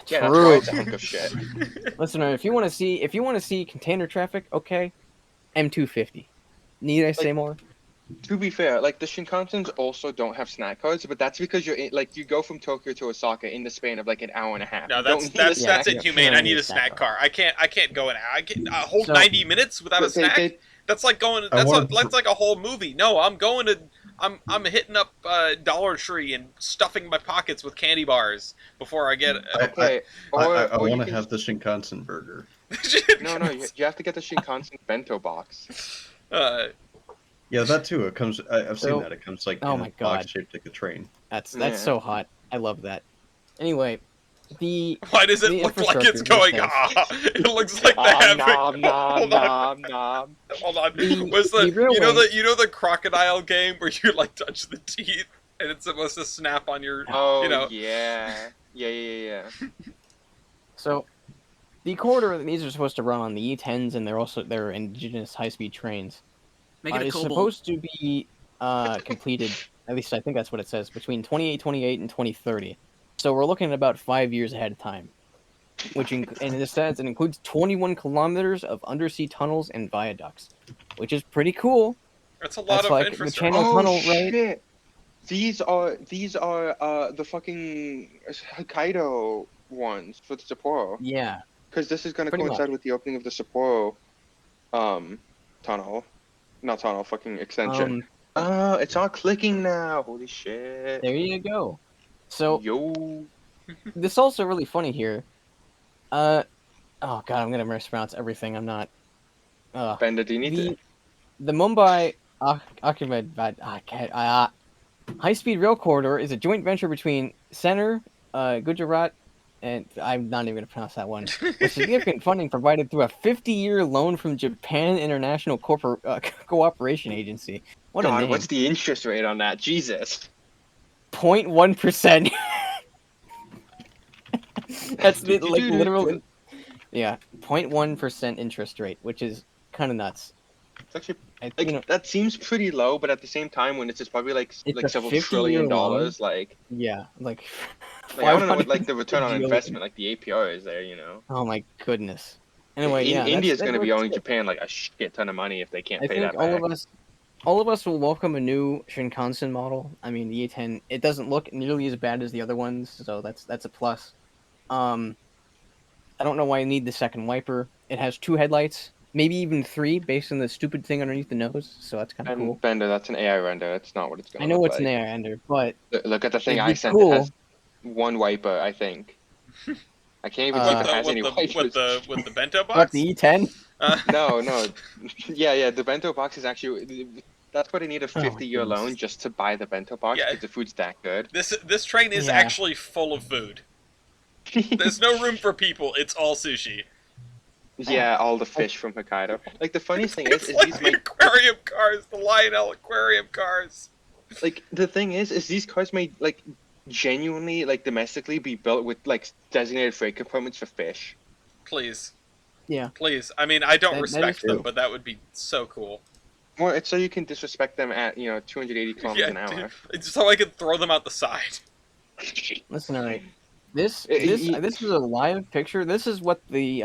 Yeah, that's why True. it's a hunk of shit. Listener, if you want to see container traffic, okay, M250. Need I say more? To be fair, like the Shinkansens also don't have snack cards, but that's because you go from Tokyo to Osaka in the span of like an hour and a half. No, You that's don't need a snack inhumane. yeah, I need a snack car. I can't go I can a whole So- 90 minutes without a They- snack. they- That's like going. I wanted to- That's like a whole movie. No, I'm going to. I'm hitting up Dollar Tree and stuffing my pockets with candy bars before I get. Okay, I or you want to can have the Shinkansen burger. no, you have to get the Shinkansen bento box. Yeah, that too. It comes. I've seen So- that. It comes like Oh in my a box God. shaped like a train. That's Yeah. so hot. I love that. Anyway, the Why does it the look like it's infrastructure, going? this Ah, it looks like they have. Nom nom Hold on. nom nom. Hold on. The- What's the railway- you know the crocodile game where you like touch the teeth and it's supposed to snap on your Oh you know. yeah. So, the corridor that these are supposed to run on the E10s, and they're indigenous high-speed trains. Make it a Is Cobalt. supposed to be completed. At least I think that's what it says, between 28 and 2030. So we're looking at about 5 years ahead of time. And it says it includes 21 kilometers of undersea tunnels and viaducts, which is pretty cool. That's a lot That's of like the infrastructure. channel tunnel, right? Shit. These are the fucking Hokkaido ones for the Sapporo. Yeah. Because this is gonna Pretty coincide with the opening of the Sapporo tunnel. Not tunnel, fucking extension. It's all clicking now. Holy shit. There you go. So Yo. this also really funny here. Oh god, I'm gonna mispronounce everything. I'm not. Bender, do you need to? The Mumbai Ahmedabad high-speed rail corridor is a joint venture between Center, Gujarat, and I'm not even gonna pronounce that one. With significant funding provided through a 50-year loan from Japan International Cooperation Agency. What a God, name! what's the interest rate on that? Jesus. 0.1%. That's the, like Do-do-do-do. literal. Yeah, 0.1% interest rate, which is kind of nuts. It's actually You know, that seems pretty low, but at the same time, when it's just probably it's a several 50-year trillion loan. dollars, Yeah, like I want to know what 500 the return on GLE. investment, like the APR is there, you know. Oh my goodness. Anyway, yeah, India's going to be that's owing it. Japan like a shit ton of money if they can't I pay think that back. all of us will welcome a new Shinkansen model. I mean, the A10, it doesn't look nearly as bad as the other ones, so that's a plus. I don't know why you need the second wiper. It has 2 headlights, maybe even 3, based on the stupid thing underneath the nose. So that's kind of cool. And Bender, that's an AI render. That's not what it's going I to know look it's an like. AI render, but Look at the thing it'd I be sent. It cool. has 1 wiper, I think. I can't even see if it has any wipers. with the bento box. What, the E10? No. Yeah. The bento box is actually. That's why they need a Oh my 50-year goodness. loan just to buy the bento box Yeah. because the food's that good. This train is Yeah. actually full of food. There's no room for people. It's all sushi. Yeah, all the fish from Hokkaido. Like the funniest thing It's is like these the might aquarium cars, the Lionel aquarium cars. like the thing is these cars may like genuinely like domestically be built with like designated freight compartments for fish. Please, Yeah. please. I mean, I don't That respect is them, true. but that would be so cool. Well, it's so you can disrespect them at 280 kilometers an hour. dude, so I could throw them out the side. Listen, all right. This It- is a live picture. This is what the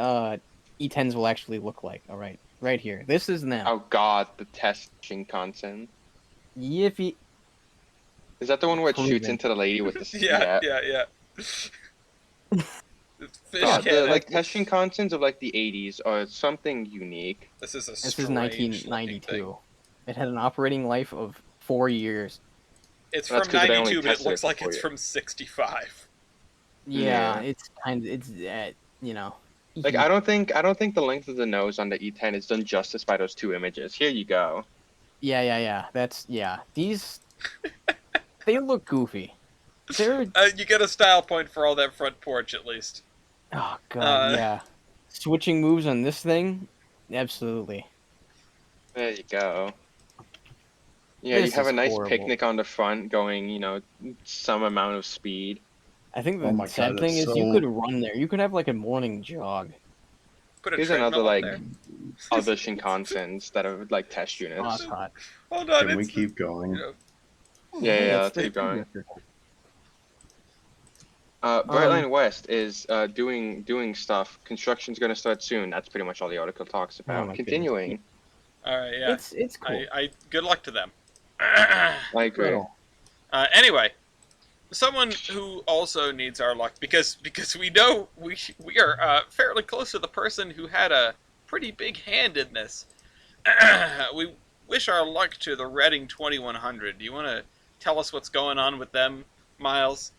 E10s will actually look like. All right, right here. This is now. Oh God, the test Shinkansen. Yippee! Is that the one where it shoots Proven. into the lady with the Yeah. Fish God, the cannon. like test Shinkansens of like the 80s are something unique. This is a This is strange looking 1992. thing. It had an operating life of 4 years. It's That's from 'cause they only 92, but it tested looks it like for it's 4 from 65. Yeah, Yeah. it's you know. Like I don't think the length of the nose on the E10 is done justice by those 2 images. Here you go. Yeah. These they look goofy. They're You get a style point for all that front porch, at least. oh god, yeah. Switching moves on this thing, absolutely. There you go. Yeah, This you have is a nice horrible. picnic on the front going, some amount of speed. I think the Oh my sad God, thing it's is you so- could run there. You could have like a morning jog. Put a Here's treadmill another, up like, there. Other Shinkansens that are like test Oh, units. it's hot. Hold on, Can we it's keep going? you know, Yeah, it's let's keep going. the- Brightline West is doing stuff. Construction's gonna start soon. That's pretty much all the article talks about. my Continuing. all right, yeah. It's cool. I good luck to them. I agree. Little. Anyway, someone who also needs our luck because we know we are fairly close to the person who had a pretty big hand in this. We wish our luck to the Reading 2100. Do you want to tell us what's going on with them, Miles?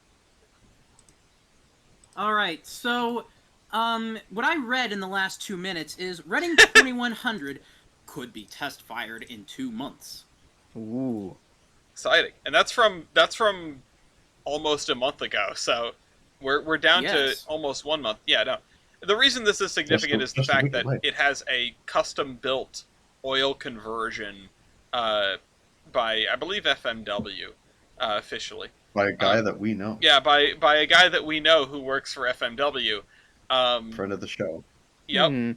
All right, so what I read in the last 2 minutes is Reading 2100 could be test fired in 2 months. Ooh. Exciting, and that's from almost a month ago. So we're down Yes. to almost 1 month. Yeah, no. The reason this is significant is the Just a fact week that away. it has a custom-built oil conversion by, I believe, FMW officially. By a guy that we know, Yeah, by a guy that we know who works for FMW. friend of the show. Yep, Hmm.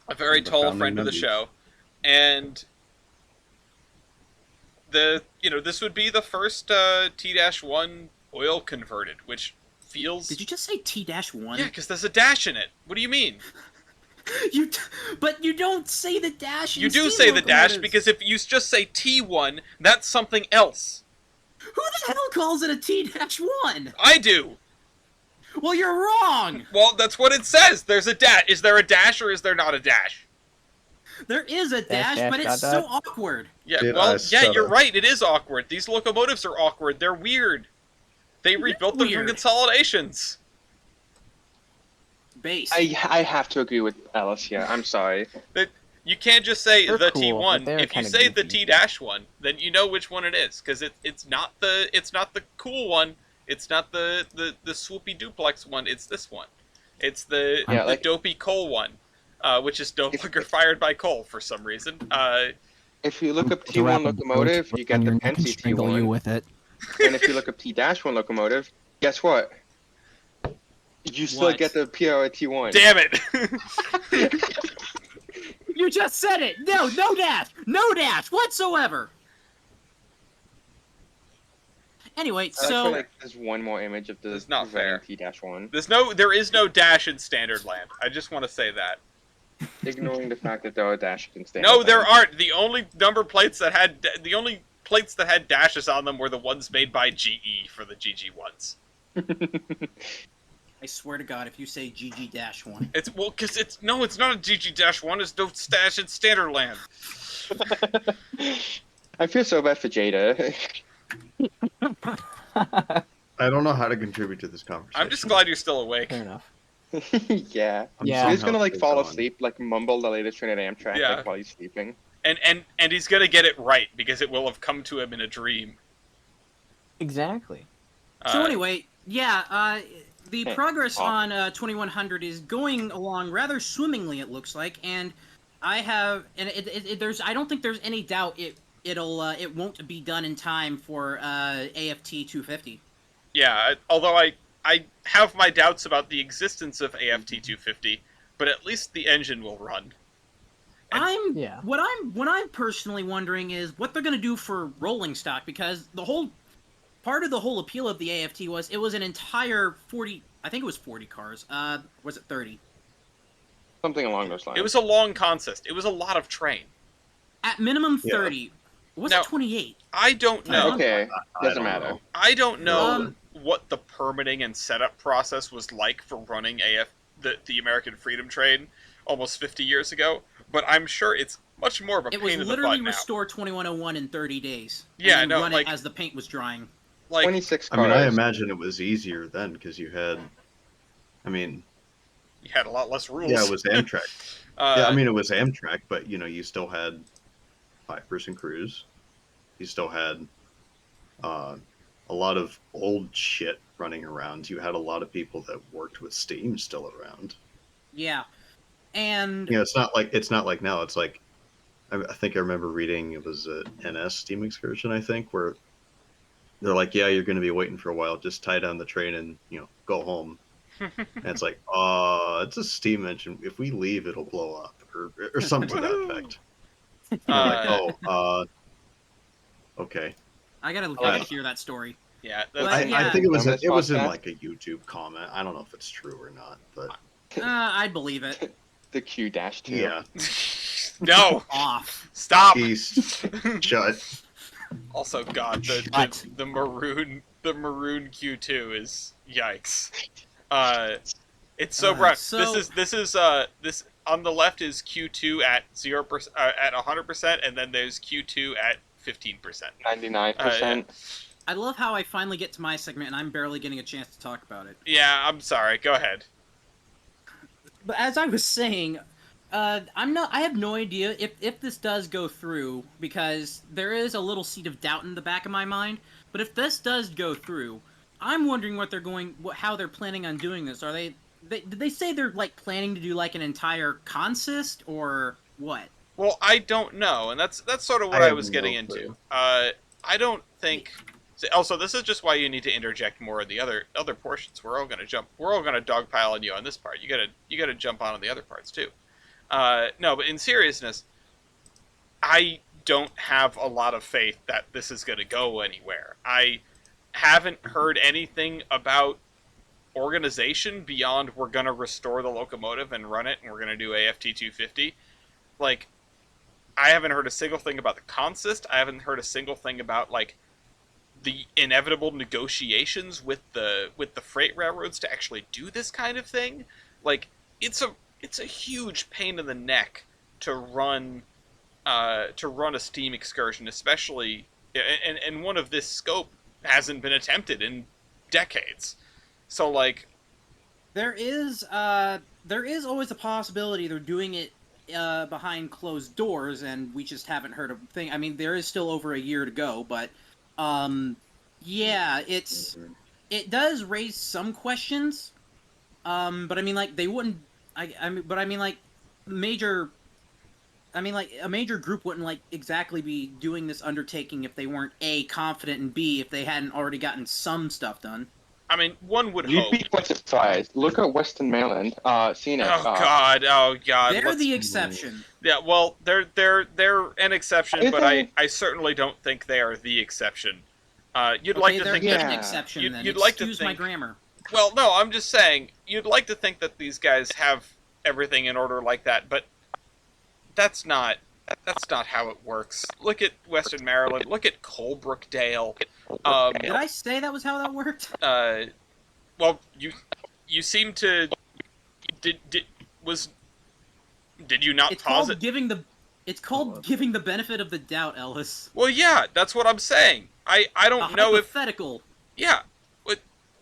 a very One of the tall founding friend of the members. show, and this would be the first T-1 oil converted, which feels Did you just say T-1? yeah, because there's a dash in it. What do you mean? But you don't say the dash. You in do steam say the dash locomotives. because if you just say T1, that's something else. Who the hell calls it a T-1? I do. Well, you're wrong. Well, that's what it says. There's a dash. Is there a dash or is there not a dash? There is a dash, dash, but it's dot, so dot. awkward. Yeah, Did well, I yeah, stutter? you're right. It is awkward. These locomotives are awkward. They're weird. They rebuilt them from Weird. consolidations. Base. I have to agree with Alice here. I'm sorry. That you can't just say They're the cool, but T1. they're If you kinda say the goofy. T-1, then you know which one it is, because it's not the cool one. It's not the swoopy duplex one. It's this one. It's the Yeah, the like- dopey coal one, which is no If- longer fired by coal for some reason. If you look up To wrap T1 a boat locomotive, you get around the your neck and Pennsy strangle you T1. with it. And if you look up T-1 locomotive, guess what? You still What? get the PR T1. Damn it! You just said it! No dash! No dash whatsoever! Anyway, I so... feel like there's one more image of the That's not fair. T-1, There is no dash in Standard Land. I just want to say that. ignoring the fact that there are dashes in standard. No, there land. aren't. The only plates that had dashes on them were the ones made by GE for the GG ones. I swear to God, if you say GG-1. It's because it's not a GG-1. It's no stash in Standard Land. I feel so bad for Jada. I don't know how to contribute to this conversation. I'm just glad you're still awake. Fair enough. Yeah. I'm Yeah. He's somehow gonna like still fall going. asleep, like mumble the latest train at Amtrak Yeah. like, while he's sleeping. And he's gonna get it right because it will have come to him in a dream. Exactly. So Uh, anyway, yeah, the Hey, progress Bob. on 2100 is going along rather swimmingly, it looks like, and I have, and I don't think there's any doubt it won't be done in time for AFT 250. Yeah, although I have my doubts about the existence of AFT 250, but at least the engine will run. And- Yeah. What I'm personally wondering is what they're gonna do for rolling stock, because the whole part of the whole appeal of the AFT was it was an entire 40, I think it was 40 cars. Was it 30? Something along those lines. It was a long consist. It was a lot of train. At minimum Yeah. 30. Was Now- it 28? I don't know. Okay, I doesn't don't matter. know. I don't know Um, what the permitting and setup process was like for running the American Freedom Train almost 50 years ago, but I'm sure it's much more of a It was pain in the literally butt now. restore 2101 in 30 days. and Yeah, then no, run like- it as the paint was drying. Like, 26 I cars. mean, I imagine it was easier then because you had. I mean, you had a lot less rules. yeah, it was Amtrak. Uh, Yeah, I mean, it was Amtrak, but you still had 5-person crews. You still had a lot of old shit running around. You had a lot of people that worked with steam still around. Yeah. And It's not like now. It's like I think I remember reading it was a NS steam excursion. I think where they're like, yeah, you're going to be waiting for a while. Just tie down the train and go home. And it's like, it's a steam engine. If we leave, it'll blow up or something to that effect. Okay. I gotta Uh, hear that story. yeah, But that's, yeah. I think it was On this in podcast? like a YouTube comment. I don't know if it's true or not, but I believe it. The Q-2. yeah. no, Off. stop. Peace. Shut. Also, God, Shut. the maroon Q2 is yikes. It's so bright. so- This on the left is Q2 at 0% at 100%, and then there's Q2 at 15%. 99%. I love how I finally get to my segment and I'm barely getting a chance to talk about it. Yeah, I'm sorry. Go ahead. But as I was saying, I have no idea if this does go through, because there is a little seed of doubt in the back of my mind. But if this does go through, I'm wondering how they're planning on doing this. Did they say they're like planning to do like an entire consist or what? Well, I don't know, and that's sort of what I I have was no getting clue. into. I don't think. Also, this is just why you need to interject more of the other portions. We're all gonna dogpile on you on this part. You gotta jump on the other parts too. No, but in seriousness, I don't have a lot of faith that this is gonna go anywhere. I haven't heard anything about organization beyond we're gonna restore the locomotive and run it, and we're gonna do AFT 250. Like, I haven't heard a single thing about the consist. I haven't heard a single thing about like the inevitable negotiations with the freight railroads to actually do this kind of thing. Like, it's a huge pain in the neck to run a steam excursion, especially and one of this scope hasn't been attempted in decades. So like, There is always a possibility they're doing it behind closed doors, and we just haven't heard a thing. I mean, there is still over a year to go, but yeah, it does raise some questions. But I mean, like they wouldn't. I mean, but I mean, like major. I mean, like a major group wouldn't like exactly be doing this undertaking if they weren't A, confident, and B, if they hadn't already gotten some stuff done. I mean, one would You'd hope. be quite surprised. Look at Western Maryland, CNET. Oh God! They're the exception. Yeah, well, they're an exception, I but think- I certainly don't think they are the exception. You'd Okay, like to they're think an that. Yeah. exception You'd- then. you'd like to Excuse my think- grammar. Well, no, I'm just saying you'd like to think that these guys have everything in order like that, but that's not how it works. Look at Western Maryland. Look at Colebrookdale. Did I say that was how that worked? Well, you seem to did you not It's pause called it? giving the. It's called giving the benefit of the doubt, Ellis. Well, yeah, that's what I'm saying. I A don't know if hypothetical. yeah.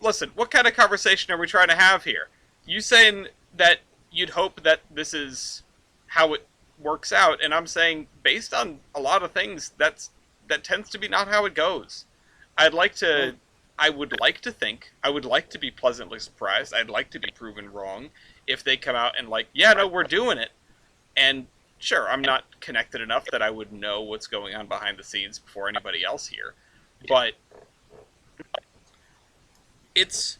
Listen, what kind of conversation are we trying to have here? You saying that you'd hope that this is how it works out, and I'm saying based on a lot of things that tends to be not how it goes. I would like to think, I would like to be pleasantly surprised. I'd like to be proven wrong if they come out and like, yeah, no, we're doing it. And sure, I'm not connected enough that I would know what's going on behind the scenes before anybody else here. But it's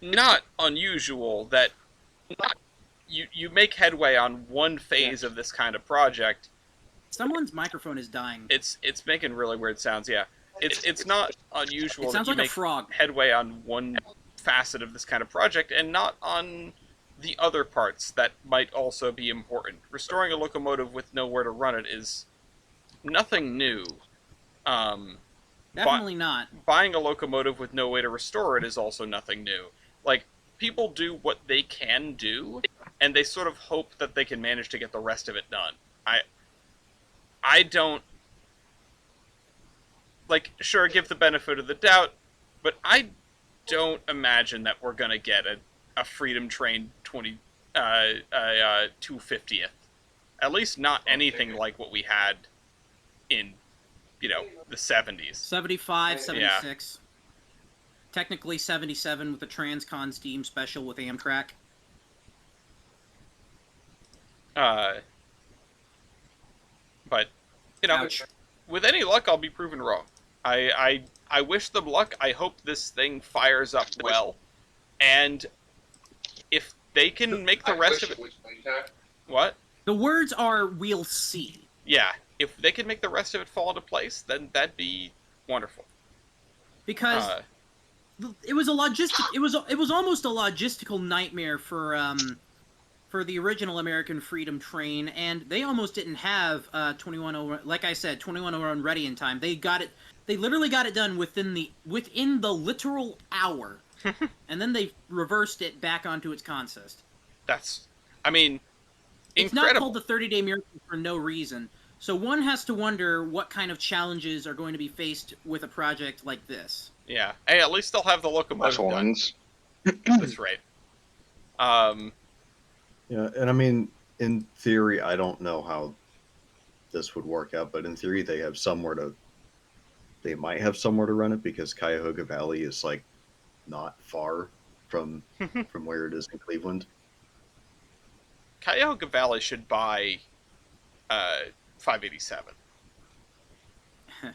not unusual that you make headway on one phase of this kind of project. Someone's microphone is dying. It's making really weird sounds, yeah. It's not unusual It sounds that you like a make frog. headway on one facet of this kind of project and not on the other parts that might also be important. Restoring a locomotive with nowhere to run it is nothing new. Definitely not. Buying a locomotive with no way to restore it is also nothing new. Like, people do what they can do, and they sort of hope that they can manage to get the rest of it done. I don't... Like, sure, give the benefit of the doubt, but I don't imagine that we're going to get a Freedom Train 250th. At least not anything like what we had in, the 70s. 75, 76. Technically 77 with the Transcon Steam special with Amtrak. But, Ouch. with any luck, I'll be proven wrong. I wish them luck. I hope this thing fires up well. And if they can make the rest of it... What? The words are, we'll see. Yeah, if they can make the rest of it fall into place, then that'd be wonderful. Because it was a logistic. It was almost a logistical nightmare for the original American Freedom Train, and they almost didn't have 2101. Like I said, 2101 ready in time. They got it. They literally got it done within the literal hour, and then they reversed it back onto its consist. That's, I mean, It's incredible. not called the 30-day miracle for no reason. So one has to wonder what kind of challenges are going to be faced with a project like this. Yeah. Hey, at least they'll have the locomotive Special done. ones. That's right. Yeah, and I mean, in theory, I don't know how this would work out, but in theory, they might have somewhere to run it because Cuyahoga Valley is like not far from where it is in Cleveland. Cuyahoga Valley should buy 587.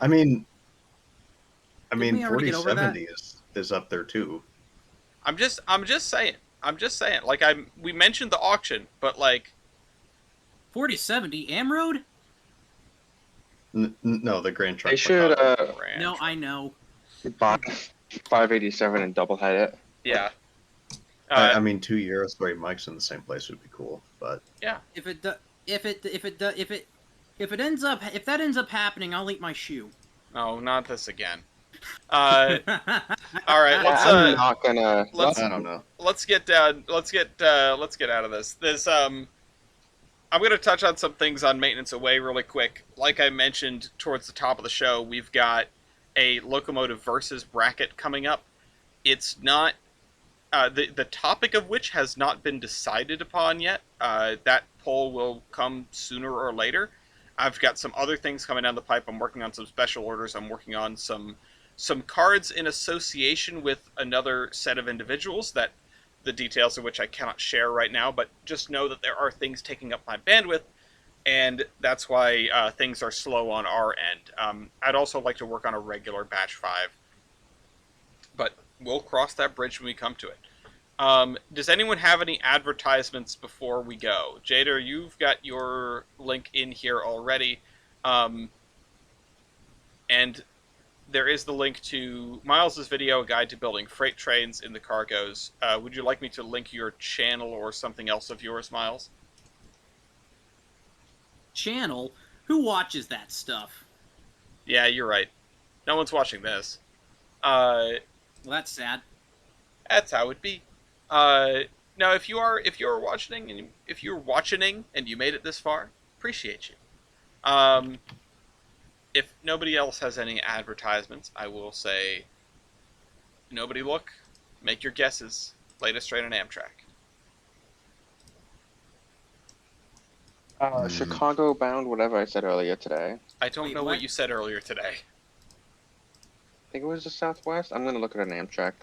I mean, Didn't we already get over that? 4070 is up there too. I'm just saying. Like, we mentioned the auction, but like, 4070 Amroad? No, the Grand Trunk. They should Grand No, Trunk. I know. buy 587 and double head it. Yeah. I mean, 2 Eurostory mics in the same place would be cool, but If that ends up happening, I'll eat my shoe. No, not this again. All right, let's I'm not gonna. let's- I don't know. let's get out of this. I'm going to touch on some things on Maintenance Away really quick. Like I mentioned towards the top of the show, we've got a locomotive versus bracket coming up. It's not the topic of which has not been decided upon yet. That poll will come sooner or later. I've got some other things coming down the pipe. I'm working on some special orders. I'm working on some cards in association with another set of individuals that the details of which I cannot share right now, but just know that there are things taking up my bandwidth, and that's why things are slow on our end. I'd also like to work on a regular batch 5, but we'll cross that bridge when we come to it. Does anyone have any advertisements before we go? Jader, you've got your link in here already. And there is the link to Miles' video, A Guide to Building Freight Trains in the Cargoes. Would you like me to link your channel or something else of yours, Miles? Channel? Who watches that stuff? Yeah, you're right. No one's watching this. Well, that's sad. That's how it be. Now, if you're watching and you made it this far, appreciate you. If nobody else has any advertisements, I will say, nobody look, make your guesses. Latest train on Amtrak. Chicago bound, whatever I said earlier today. I don't Wait, know what? what you said earlier today. I think it was the Southwest. I'm gonna look at an Amtrak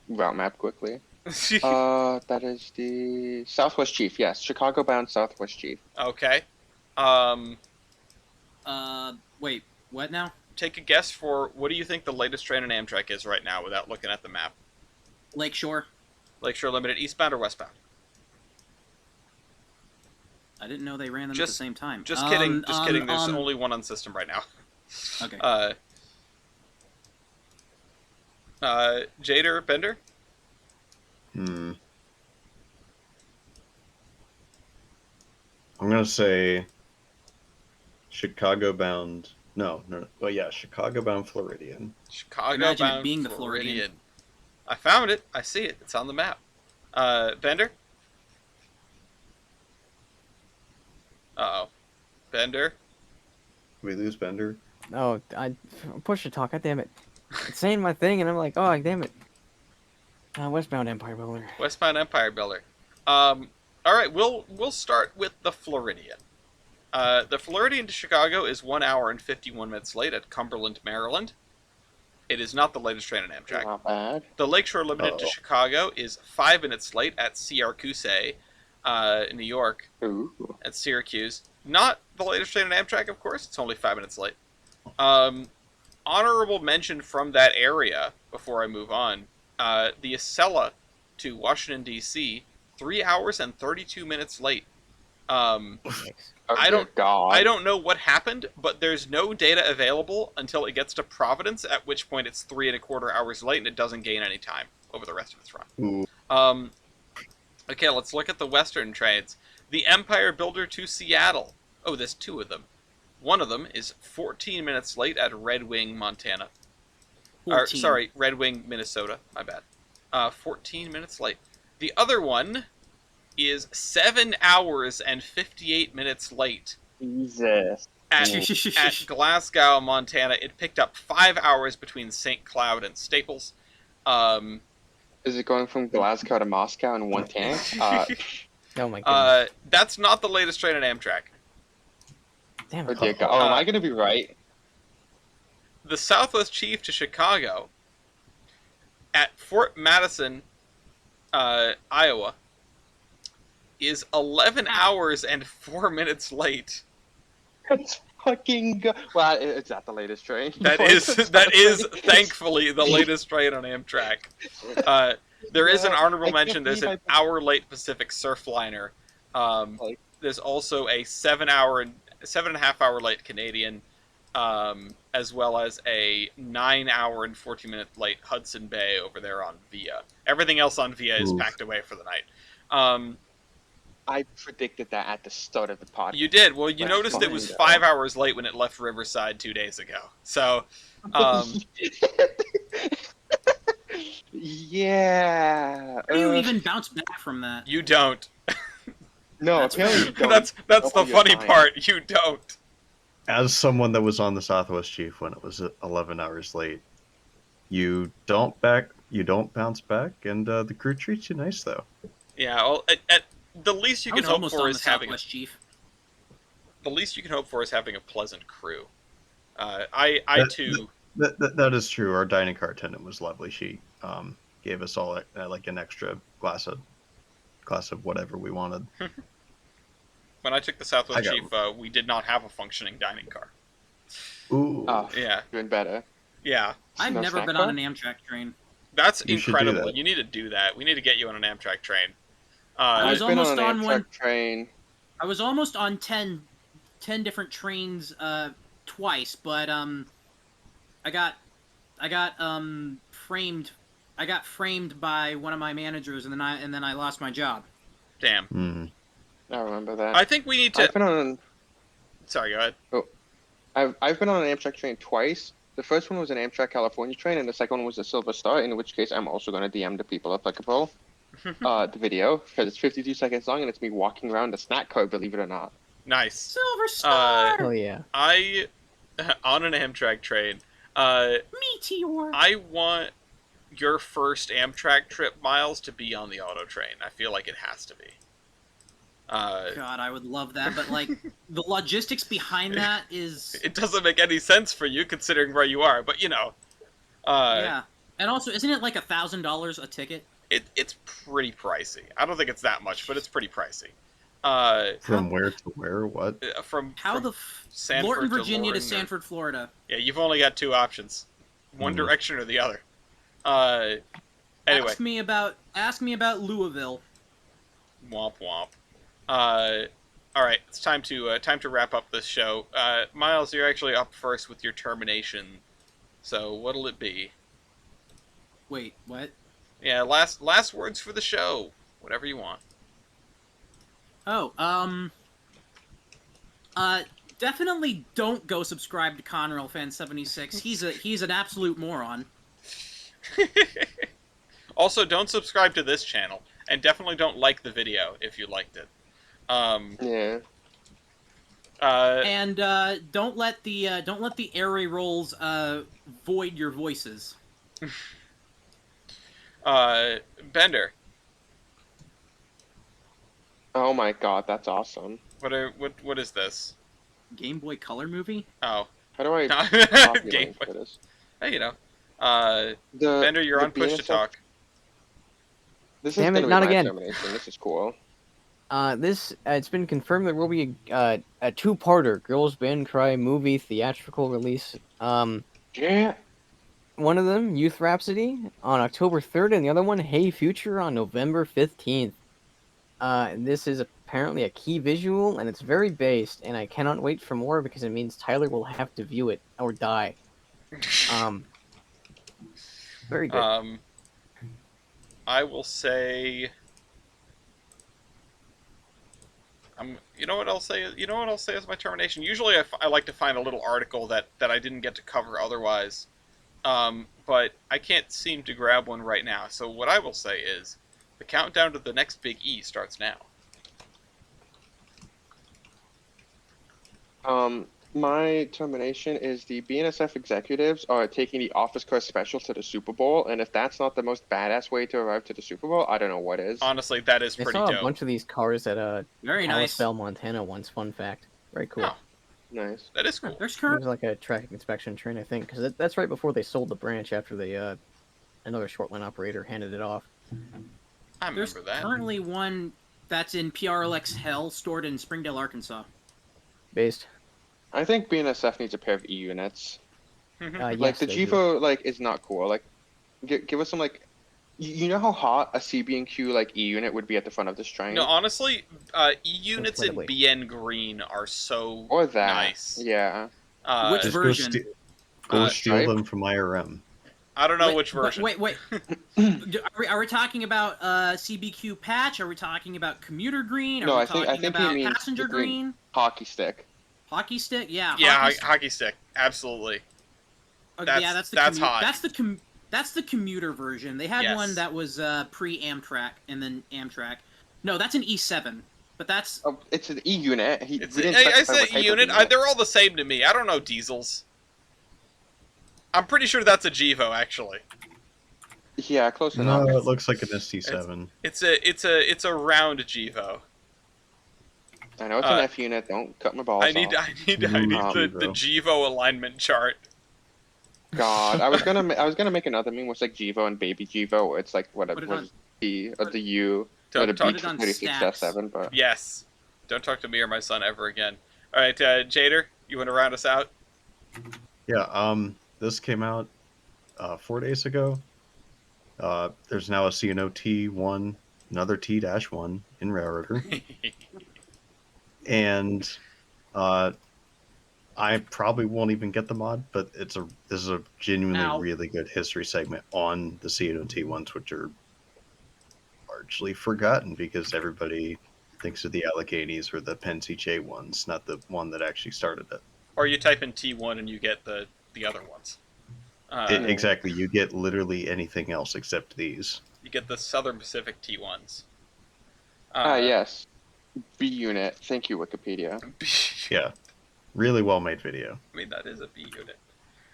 route map quickly. That is the Southwest Chief. Yes, Chicago bound Southwest Chief. Okay. Wait, what now? Take a guess for what do you think the latest train on Amtrak is right now without looking at the map? Lakeshore? Lakeshore Limited, eastbound or westbound? I didn't know they ran them at the same time. Just kidding. Just kidding. There's only one on system right now. Okay. Jader, Bender? I'm gonna say Chicago bound. No. Well, yeah, Chicago bound Floridian. Chicago Imagine it bound being the Floridian. I found it. I see it. It's on the map. Bender? Uh-oh. Bender? We lose Bender. Oh, I push to talk. God damn it! It's saying my thing, and I'm like, oh, damn it. Westbound Empire Builder. Westbound Empire Builder. All right, we'll start with the Floridian. The Floridian to Chicago is 1 hour and 51 minutes late at Cumberland, Maryland. It is not the latest train on Amtrak. Not bad. The Lakeshore Limited to Chicago is 5 minutes late at Syracuse, New York. Ooh. At Syracuse. Not the latest train on Amtrak, of course. It's only 5 minutes late. Honorable mention from that area, before I move on, the Acela to Washington, D.C., 3 hours and 32 minutes late. Oh, I don't God. I don't know what happened, but there's no data available until it gets to Providence, at which point it's 3¼ hours late and it doesn't gain any time over the rest of its run. Ooh. Okay, let's look at the Western trains. The Empire Builder to Seattle. Oh, there's 2 of them. One of them is 14 minutes late at Red Wing, Montana. 14. Red Wing, Minnesota. My bad. 14 minutes late. The other one is 7 hours and 58 minutes late Jesus. at Glasgow, Montana. It picked up 5 hours between St. Cloud and Staples. Is it going from Glasgow to Moscow in one tank? Oh my goodness. That's not the latest train on Amtrak. Damn Oh, it. dear God. Am I going to be right? The Southwest Chief to Chicago at Fort Madison, Iowa, is 11 hours and 4 minutes late. It's fucking well, it's not the latest train. That is thankfully the latest train on Amtrak. There is an honorable mention. There's an hour late Pacific Surfliner. There's also a 7.5 hour late Canadian, as well as a 9 hour and 40-minute late Hudson Bay over there on Via. Everything else on Via is packed away for the night. I predicted that at the start of the podcast. You did. Well, you noticed it was 5 hours late when it left Riverside 2 days ago. So, yeah. How do you even bounce back from that? you don't. No, That's apparently you don't. That's the Oh, you're funny fine. part. You don't. As someone that was on the Southwest Chief when it was 11 hours late, you don't you don't bounce back, and the crew treats you nice though. Yeah, well, at the least you I can was hope almost for on is the having Southwest Chief. the least you can hope for is having a pleasant crew. I That, too. that is true. Our dining car attendant was lovely. She gave us all like an extra glass of whatever we wanted. When I took the I Southwest got Chief, we did not have a functioning dining car. ooh. Oh, Yeah, doing better. yeah, I've No never snack been car? on an Amtrak train. that's You should do incredible. that. You need to do that. We need to get you on an Amtrak train. I was I've been on almost an on Amtrak one. train. I was almost on 10 different trains twice, but I got framed. I got framed by one of my managers, and then I lost my job. Damn. Mm. I remember that. I think we need to. I've been on. Sorry, go ahead. I've been on an Amtrak train twice. The first one was an Amtrak California train, and the second one was a Silver Star. In which case, I'm also going to DM the people applicable the video because it's 52 seconds long, and it's me walking around a snack cart. Believe it or not. Nice. Silver Star, Oh yeah. I on an Amtrak train. meteor. I want your first Amtrak trip, Miles, to be on the auto train. I feel like it has to be. God, I would love that, but like the logistics behind that is It doesn't make any sense for you considering where you are, but you know. yeah. And also, isn't it like $1,000 a ticket? It's pretty pricey. I don't think it's that much, but it's pretty pricey. From where to where? What? From How from the Sanford Lorton, Virginia to Lorton, or- Sanford, Florida. Yeah, you've only got two options, one Mhm. direction or the other. Anyway, Ask me about Louisville. womp womp. All right, it's time to wrap up this show. Miles, you're actually up first with your termination. So what'll it be? Wait, what? Yeah, last words for the show. Whatever you want. Oh, definitely don't go subscribe to Conrail Fan 76. He's an absolute moron. Also, don't subscribe to this channel, and definitely don't like the video if you liked it. Yeah. And don't let the air ray rolls void your voices. Bender, Oh my God, that's awesome. what is this? Game Boy Color movie? Oh, How do I no. copy Game link for this? Hey, you know. The Bender, you're the on push to BNSF talk. This Damn is it, gonna be not my again. termination. This is cool. It's been confirmed there will be a two-parter Girls Band Cry movie theatrical release. Yeah. One of them, Youth Rhapsody, on October 3rd, and the other one, Hey Future, on November 15th. This is apparently a key visual, and it's very based, and I cannot wait for more because it means Tyler will have to view it or die. Very good. I will say. You know what I'll say? You know what I'll say as my termination. Usually, I like to find a little article that I didn't get to cover otherwise, but I can't seem to grab one right now. So what I will say is, the countdown to the next big E starts now. My termination is the BNSF executives are taking the Office Car Special to the Super Bowl, and if that's not the most badass way to arrive to the Super Bowl, I don't know what is. Honestly, that is I pretty saw a dope. bunch of these cars at Very nice. Kalispell, Montana once. Fun fact. Very cool. Oh. Nice. That is cool. There's It current was like a traffic inspection train, I think, because that's right before they sold the branch after they another short line operator handed it off. I there's remember that. currently one that's in PRLX Hell, stored in Springdale, Arkansas. Based. I think BNSF needs a pair of E units. Mhm. Yes, Like the they do. GFO like is not cool. Like, give us some like, you know how hot a CB&Q like E unit would be at the front of this train, No, honestly, E units in Incredibly. BN green are so or that. nice. Yeah. Which Just version? Go Uh, steal Stripe? them from IRM. I don't know Wait, which version. Wait. Are we talking about CBQ patch? Are we talking about commuter green? Are No, we I think talking he about means passenger the green. green? Hockey stick. Hockey stick? Yeah. Yeah, hockey hockey stick, absolutely. yeah, that's the that's hot. That's the commuter version. They had Yes. one that was pre-Amtrak and then Amtrak. No, that's an E7. But that's Oh, it's an E unit. We It's, didn't I specify said what type of unit. unit. They're all the same to me. I don't know diesels. I'm pretty sure that's a Gevo, actually. Yeah, close No, enough. it looks like an ST7. It's a round Gevo. I know it's an F unit. Don't cut my balls I need off. I need Um, the Gevo alignment chart. God, I was gonna make another meme with like Gevo and Baby Gevo. Where it's like Put it was the U or Don't the talk. Put it on 36-7, but Yes. Don't talk to me or my son ever again. All right, Jader, you want to round us out? Yeah, this came out 4 days ago. There's now a CNO T1, another T-1 in Railroader, and uh, I probably won't even get the mod, but this is a genuinely Ow. really good history segment on the CNO T1s, which are largely forgotten because everybody thinks of the Alleghenies or the Pensy J1s, not the one that actually started it. Or you type in T1 and you get the other ones. Exactly, you get literally anything else except these. You get the Southern Pacific T1s. yes, B unit. Thank you, Wikipedia. Yeah, really well made video. I mean, that is a B unit.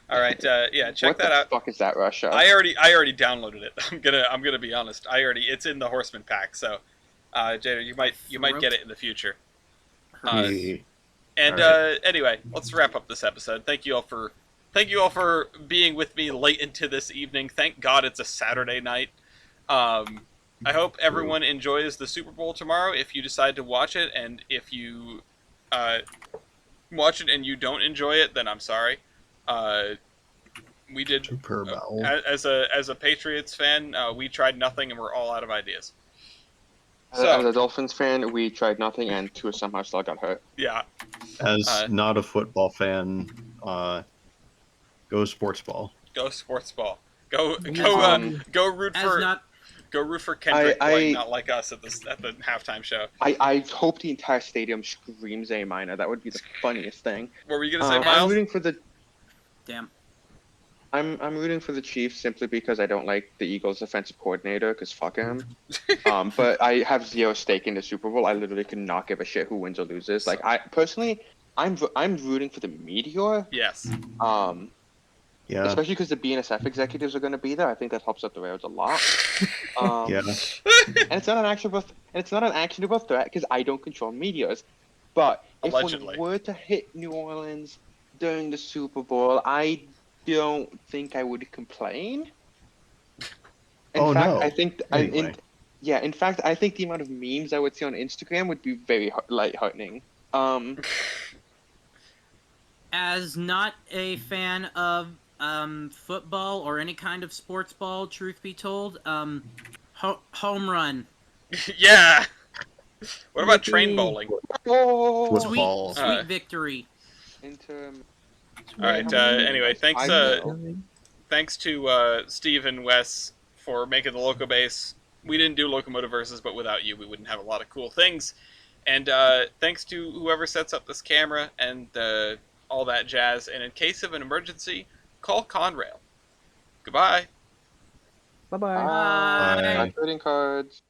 All right, yeah, check What that the out. fuck is that, Russia? I already downloaded it. I'm gonna be honest. It's in the Horseman pack. So, Jader, you might get it in the future. Yeah. And All anyway, let's wrap up this episode. Thank you all for being with me late into this evening. Thank God it's a Saturday night. I hope everyone enjoys the Super Bowl tomorrow. If you decide to watch it, and if you watch it and you don't enjoy it, then I'm sorry. We did Super Bowl. as a Patriots fan, we tried nothing and we're all out of ideas. As So a Dolphins fan, we tried nothing, and Tua somehow still got hurt. yeah, As not a football fan, go sports ball. go sports ball. Go root As for not go root for Kendrick I- playing, not like us at the halftime show. I hope the entire stadium screams A minor. That would be the funniest thing. What were you gonna say, I'm Miles? rooting for the damn. I'm rooting for the Chiefs simply because I don't like the Eagles' defensive coordinator because fuck him. But I have zero stake in the Super Bowl. I literally could not give a shit who wins or loses. Like I personally, I'm rooting for the Meteor. Yes. Yeah, Especially because the BNSF executives are going to be there. I think that helps out the Rails a lot. yeah. And it's not an actionable threat because I don't control meteors. But if Allegedly. one were to hit New Orleans during the Super Bowl, I don't think I would complain. In fact, no. I think Anyway. in fact, I think the amount of memes I would see on Instagram would be very lightheartening. As not a fan of football or any kind of sports ball, truth be told, home run. Yeah. What about train bowling? Oh, Football. Sweet victory. into All right. Anyway, thanks to Steve and Wes for making the Loco base. We didn't do Locomotive Versus, but without you, we wouldn't have a lot of cool things. And thanks to whoever sets up this camera and all that jazz. And in case of an emergency, call Conrail. Goodbye. Bye-bye. Bye. Trading cards.